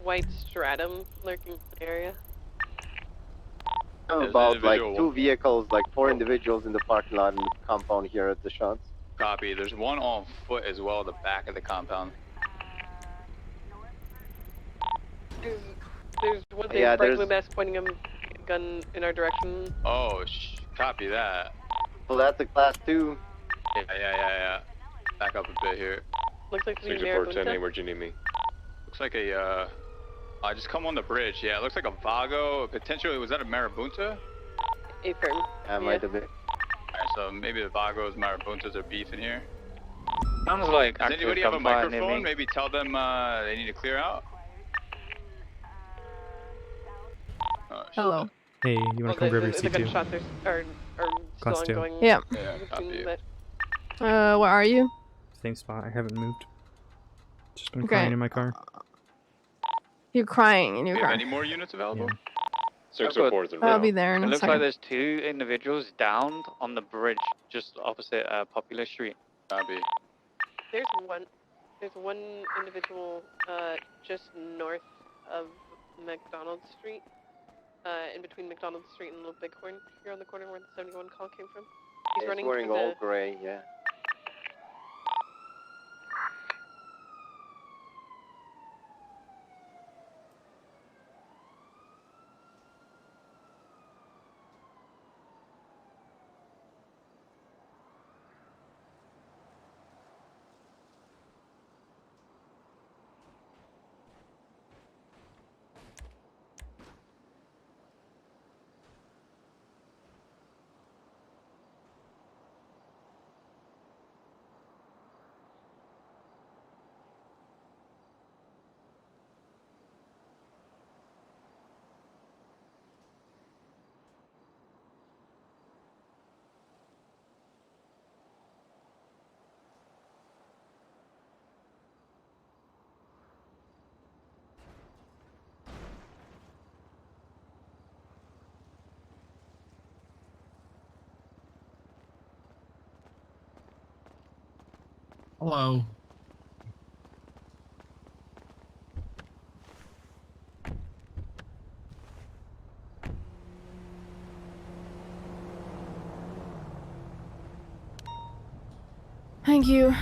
white stratum lurking in the area. About like 2 vehicles, like 4 individuals in the parking lot and the compound here at the shots. Copy. There's one on foot as well at the back of the compound. There's one thing, Yeah, sparkly there's- mask pointing a gun in our direction. Oh, copy that. Well, that's a class 2. Yeah. Back up a bit here. Looks like the 60410, where'd you need me? Looks like a, I just come on the bridge. Yeah, it looks like a Vago. Potentially, was that a Marabunta? A-frame. Yeah, might have been. Alright, so maybe the Vagos, Marabuntas are beefing here. Sounds like Does active anybody have a gunfire near microphone? me. Maybe tell them they need to clear out? Oh, shit. Hello. Hey, you want to come grab your the C2? gunshots are still Class 2. ongoing. Yeah. Between that. Where are you? Same spot. I haven't moved. Just been Okay. crying in my car. You're crying in your Do you have car. any more units available? 604 is in I'll be there in It a looks second. like there's 2 individuals downed on the bridge just opposite Popular Street. Copy. There's one individual just north of McDonald Street, in between McDonald Street and Little Bighorn, here on the corner where the 71 call came from. He's He's running wearing through all the... gray, yeah. Hello. Thank you.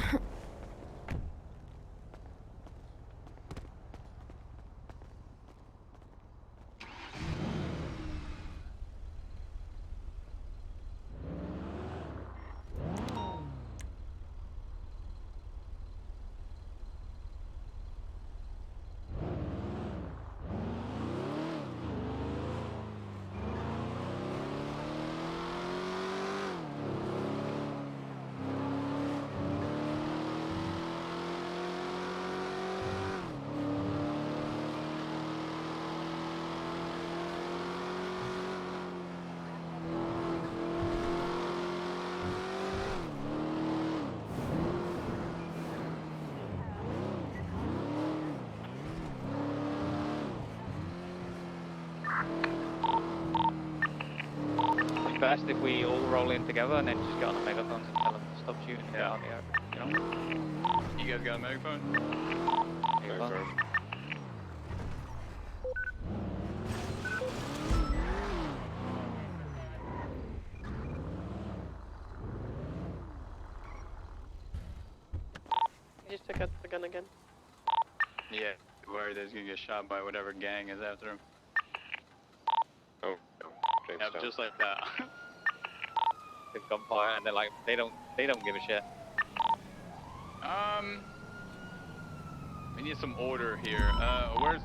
Best if we all roll in together and then just get on the megaphones and tell them to stop shooting and get out there. You know? You guys got a megaphone? Megaphone. He just took out the gun again. Yeah, worried that he's gonna get shot by whatever gang is after him. Oh, Yep, just like that. They've gunfire and they're like, they don't give a shit. We need some order here. Where's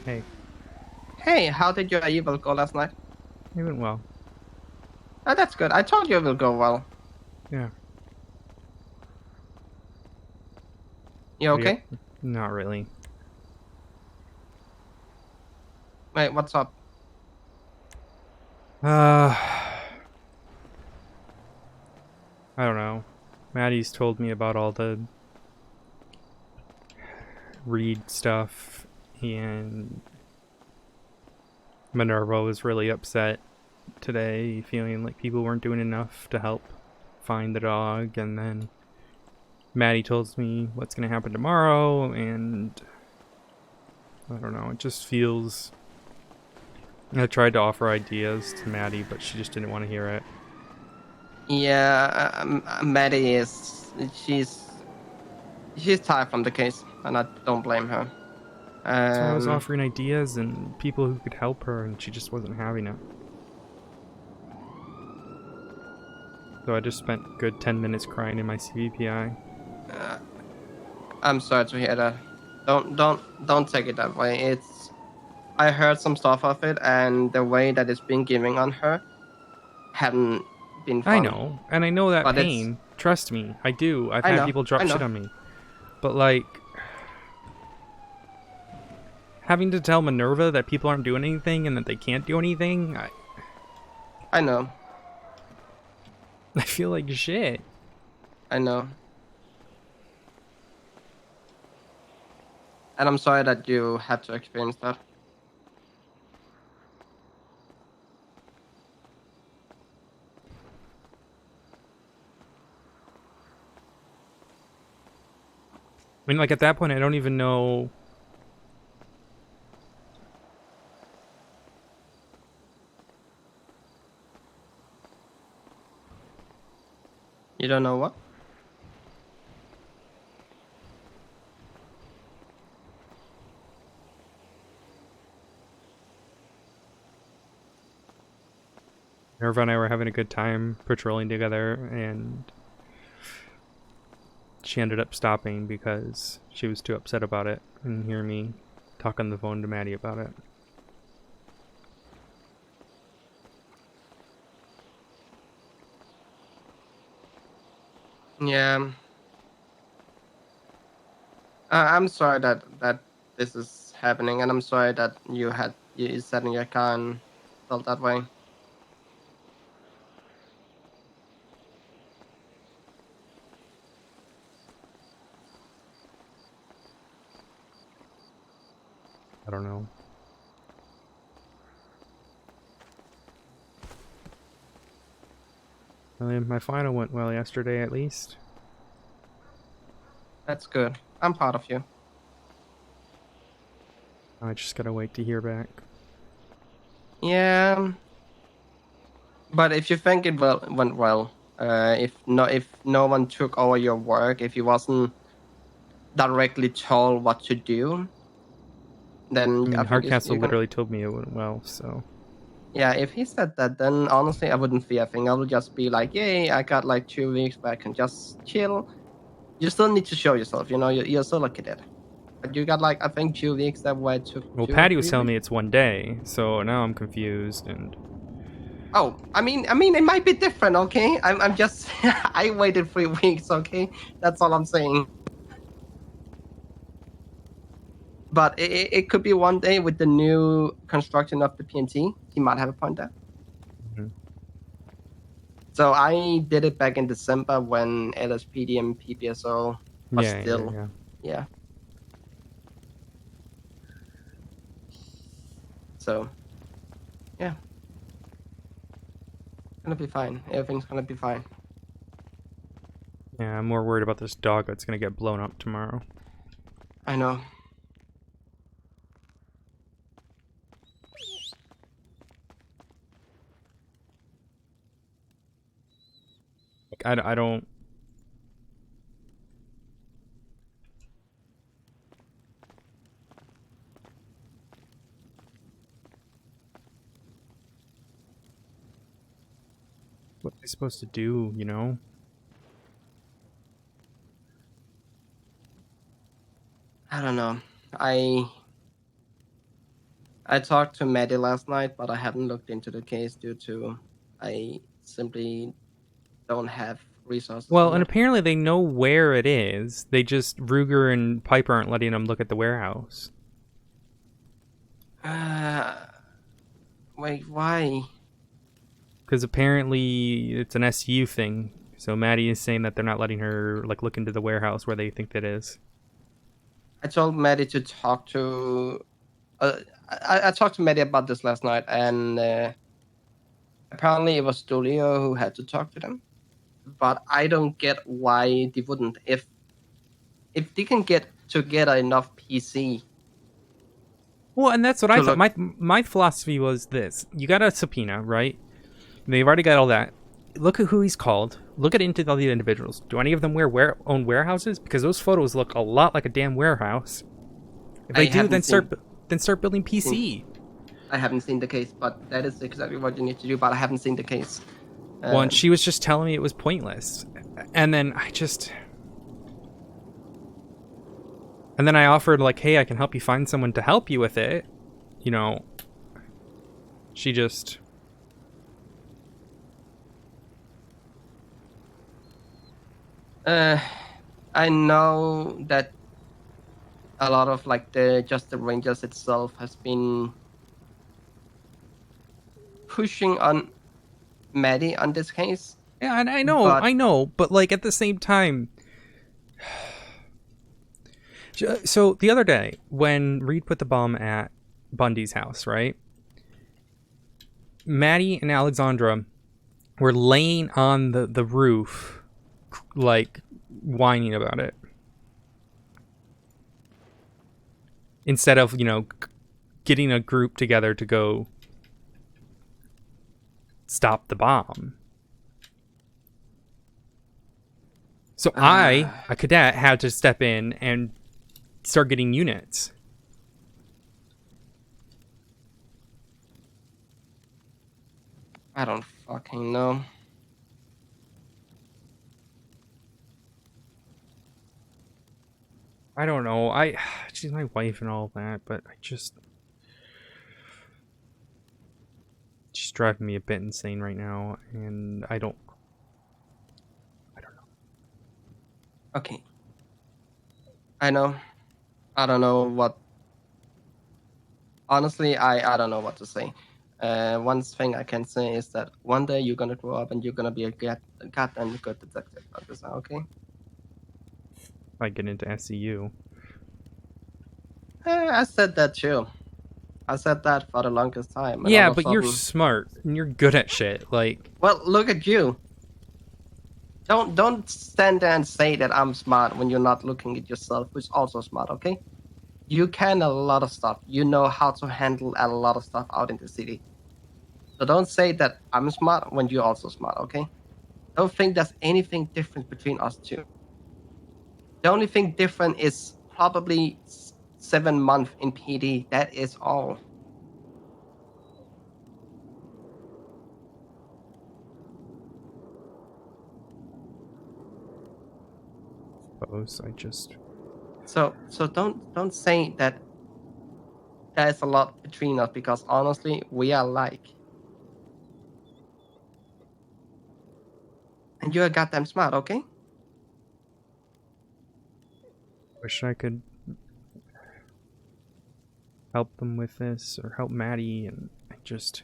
Hey. Hey, how did your evil go last night? It went well. Oh, that's good. I told you it will go well. Yeah. You okay? Yep. Not really. Wait, what's up? I don't know. Maddie's told me about all the Reed stuff, and Minerva was really upset today, feeling like people weren't doing enough to help find the dog, and then Maddie tells me what's going to happen tomorrow, and I don't know, it just feels... I tried to offer ideas to Maddie, but she just didn't want to hear it. Yeah, Maddie is... She's tired from the case, and I don't blame her. So I was offering ideas and people who could help her, and she just wasn't having it. So I just spent a good 10 minutes crying in my CVPI. I'm sorry to hear that. Don't take it that way. It's... I heard some stuff of it, and the way that it's been giving on her hadn't been fun. I know, and I know that But pain. Trust me, I do. I've I had know, people drop I know. shit on me. But like... having to tell Minerva that people aren't doing anything and that they can't do anything, I know. I feel like shit. I know. And I'm sorry that you had to experience that. I mean, like, at that point, I don't even know... You don't know what? Minerva and I were having a good time patrolling together, and she ended up stopping because she was too upset about it and hear me talk on the phone to Maddie about it. Yeah. I'm sorry that this is happening, and I'm sorry that you sat in your car and felt that way. I don't know. My final went well yesterday, at least. That's good. I'm proud of you. I just gotta wait to hear back. Yeah. But if you think it went well, if no one took over your work, if you wasn't directly told what to do, then I mean, I think Hardcastle you can. literally told me it went well, so... Yeah, if he said that, then honestly, I wouldn't fear a thing. I would just be like, yay, I got like 2 weeks where I can just chill. You still need to show yourself, you know, you're still a cadet. But you got like, I think 2 weeks that where it took Well, 2 or Patty was 3 telling me weeks. it's 1 day, so now I'm confused, and... Oh, I mean, it might be different, okay? I'm just, I waited 3 weeks, okay? That's all I'm saying. But it could be 1 day with the new construction of the PNT. He might have a point there. Mhm. So I did it back in December when LSPD and PBSO was Yeah. still, yeah. So, yeah. Gonna be fine. Everything's gonna be fine. Yeah, I'm more worried about this dog that's gonna get blown up tomorrow. I know. Like, I don't... What am I supposed to do, you know? I don't know. I I talked to Maddie last night, but I haven't looked into the case due to I simply don't have resources Well, for and that. apparently they know where it is. They just, Ruger and Piper aren't letting them look at the warehouse. Wait, why? Because apparently it's an SU thing. So Maddie is saying that they're not letting her like look into the warehouse where they think that is. I told Maddie to talk to. I talked to Maddie about this last night, and apparently it was Dolio who had to talk to them. But I don't get why they wouldn't. If they can get together enough PC. Well, and that's what I thought. My philosophy was this: you got a subpoena, right? They've already got all that. Look at who he's called. Look at into all the individuals. Do any of them own warehouses? Because those photos look a lot like a damn warehouse. If they do, then start building PC. I haven't seen the case, but that is exactly what you need to do. But I haven't seen the case. Well, and she was just telling me it was pointless, and then and then I offered like, hey, I can help you find someone to help you with it. You know, she just. I know that a lot of like the Rangers itself has been pushing on Maddie on this case. Yeah, and I know, but like at the same time. So the other day when Reed put the bomb at Bundy's house, right? Maddie and Alexandra were laying on the roof, like whining about it. Instead of, getting a group together to go stop the bomb. So a cadet, had to step in and start getting units. I don't fucking know. I don't know. She's my wife and all that, but she's driving me a bit insane right now, and I don't know. Okay. I know. I don't know what. Honestly, I don't know what to say. One thing I can say is that one day you're gonna grow up and you're gonna be a goddamn good detective officer, okay? I get into SCU. I said that too. I said that for the longest time. And Yeah, but you're smart and you're good at shit. Like, well, look at you. Don't stand there and say that I'm smart when you're not looking at yourself, who's also smart, okay? You can a lot of stuff. You know how to handle a lot of stuff out in the city. So don't say that I'm smart when you're also smart, okay? Don't think there's anything different between us two. The only thing different is probably 7 months in PD. That is all. suppose I just. So don't say that there's a lot between us, because honestly, we are alike. And you're goddamn smart, okay? Wish I could help them with this or help Maddie, and I just.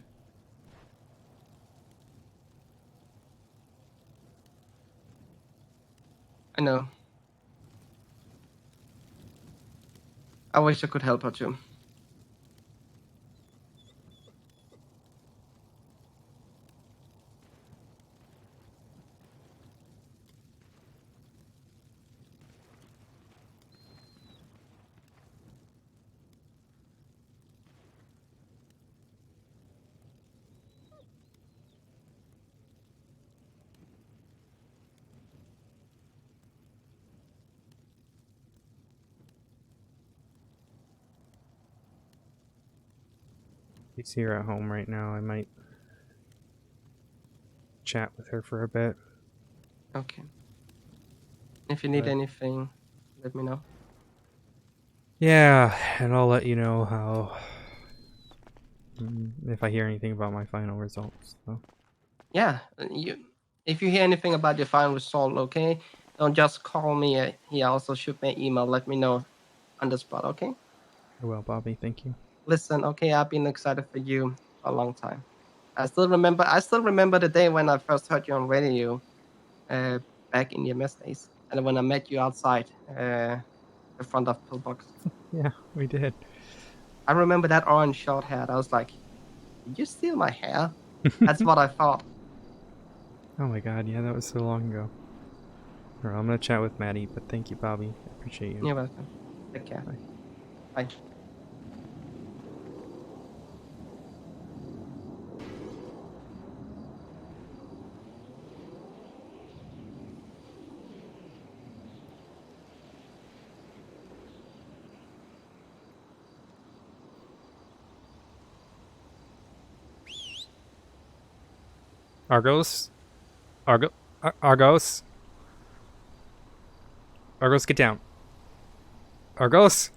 I know. I wish I could help her too. She's here at home right now. I might chat with her for a bit. Okay. If you need anything, let me know. Yeah, and I'll let you know how if I hear anything about my final results. So. Yeah, if you hear anything about your final result, okay, don't just call me. Here, also shoot me an email. Let me know on the spot, okay? I will, Bobby. Thank you. Listen, okay, I've been excited for you for a long time. I still remember the day when I first heard you on radio, back in the MS days, and when I met you outside, in front of Pillbox. Yeah, we did. I remember that orange short hat. I was like, "Did you steal my hair?" That's what I thought. Oh my god, yeah, that was so long ago. Alright, I'm gonna chat with Maddie, but thank you, Bobby. I appreciate you. You're welcome. Take care. Bye. Argos? Argos, get down. Argos?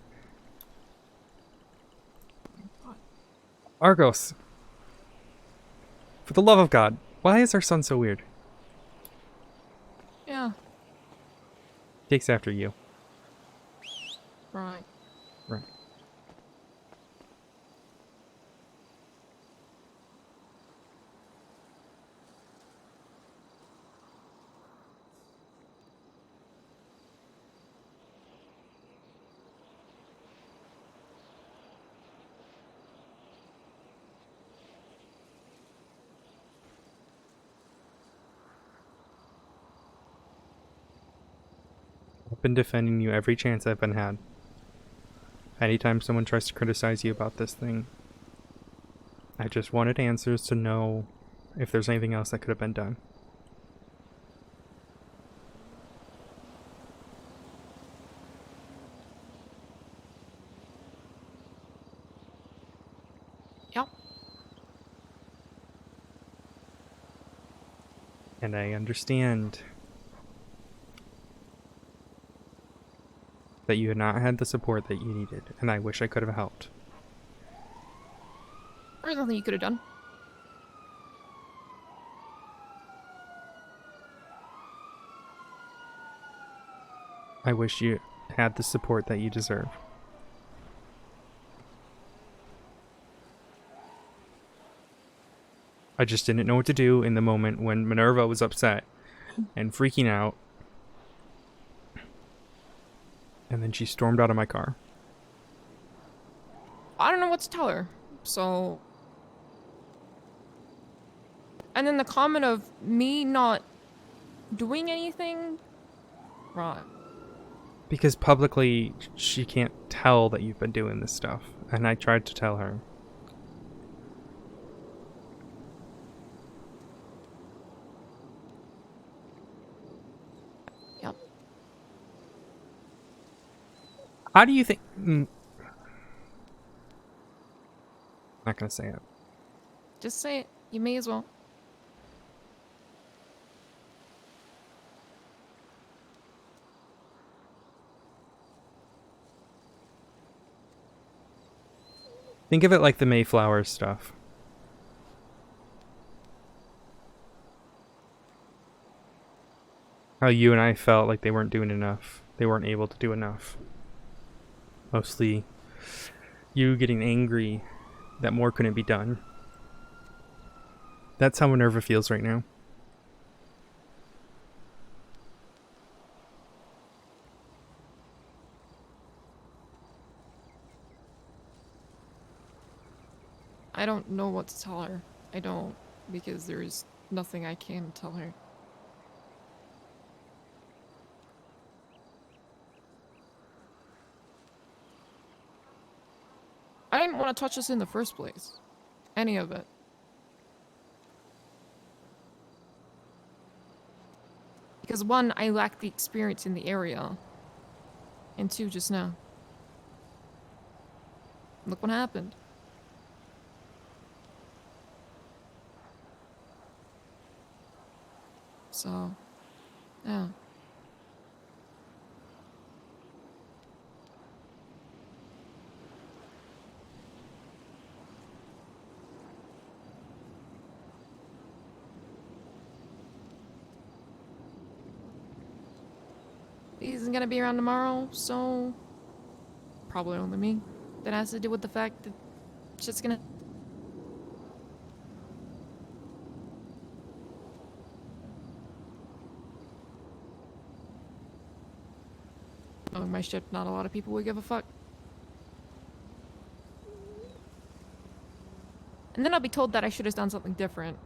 Argos! For the love of God, why is our son so weird? Yeah, Takes after you. right. Right. I've been defending you every chance I've been had. Anytime someone tries to criticize you about this thing, I just wanted answers to know if there's anything else that could have been done. Yep. And I understand that you had not had the support that you needed, and I wish I could have helped. There's nothing you could have done. I wish you had the support that you deserve. I just didn't know what to do in the moment when Minerva was upset and freaking out. And then she stormed out of my car. I don't know what to tell her, so... And then the comment of me not doing anything? Right. Because publicly, she can't tell that you've been doing this stuff. And I tried to tell her. Yep. How do you think... Not gonna say it. Just say it. You may as well. Think of it like the Mayflower stuff. How you and I felt like they weren't doing enough. They weren't able to do enough. Mostly you getting angry that more couldn't be done. That's how Minerva feels right now. I don't know what to tell her. I don't, because there's nothing I can tell her. I didn't want to touch this in the first place. Any of it. Because one, I lack the experience in the area. And two, just now. Look what happened. So, yeah. isn't gonna be around tomorrow, so probably only me. That has to do with the fact that shit's gonna. Knowing my shit, not a lot of people would give a fuck. And then I'll be told that I should have done something different.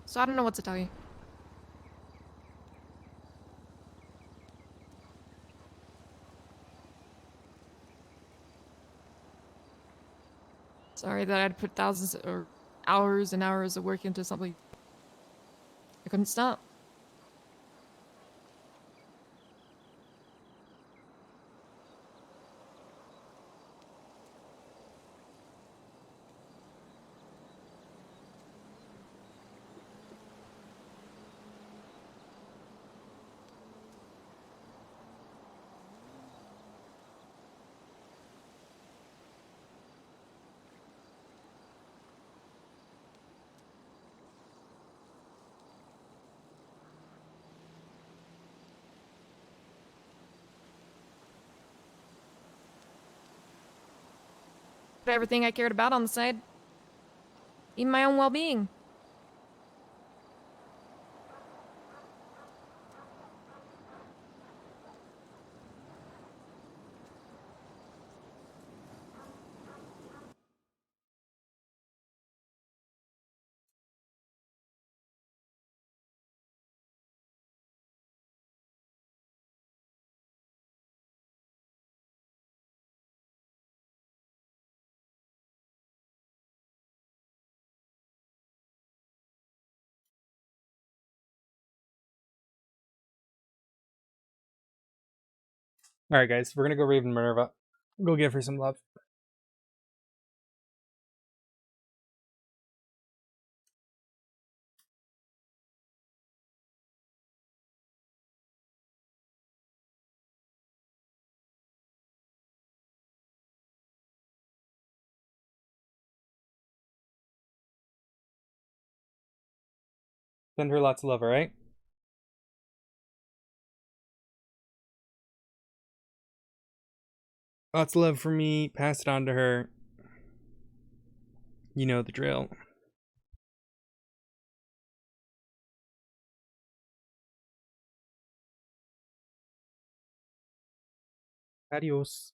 So I don't know what to tell you. Sorry that I'd put thousands or hours and hours of work into something I couldn't stop. Put everything I cared about on the side. Even my own well-being. Alright, guys, we're gonna go Raven Minerva. Go give her some love. Send her lots of love, alright? Lots of love from me. Pass it on to her. You know the drill. Adios.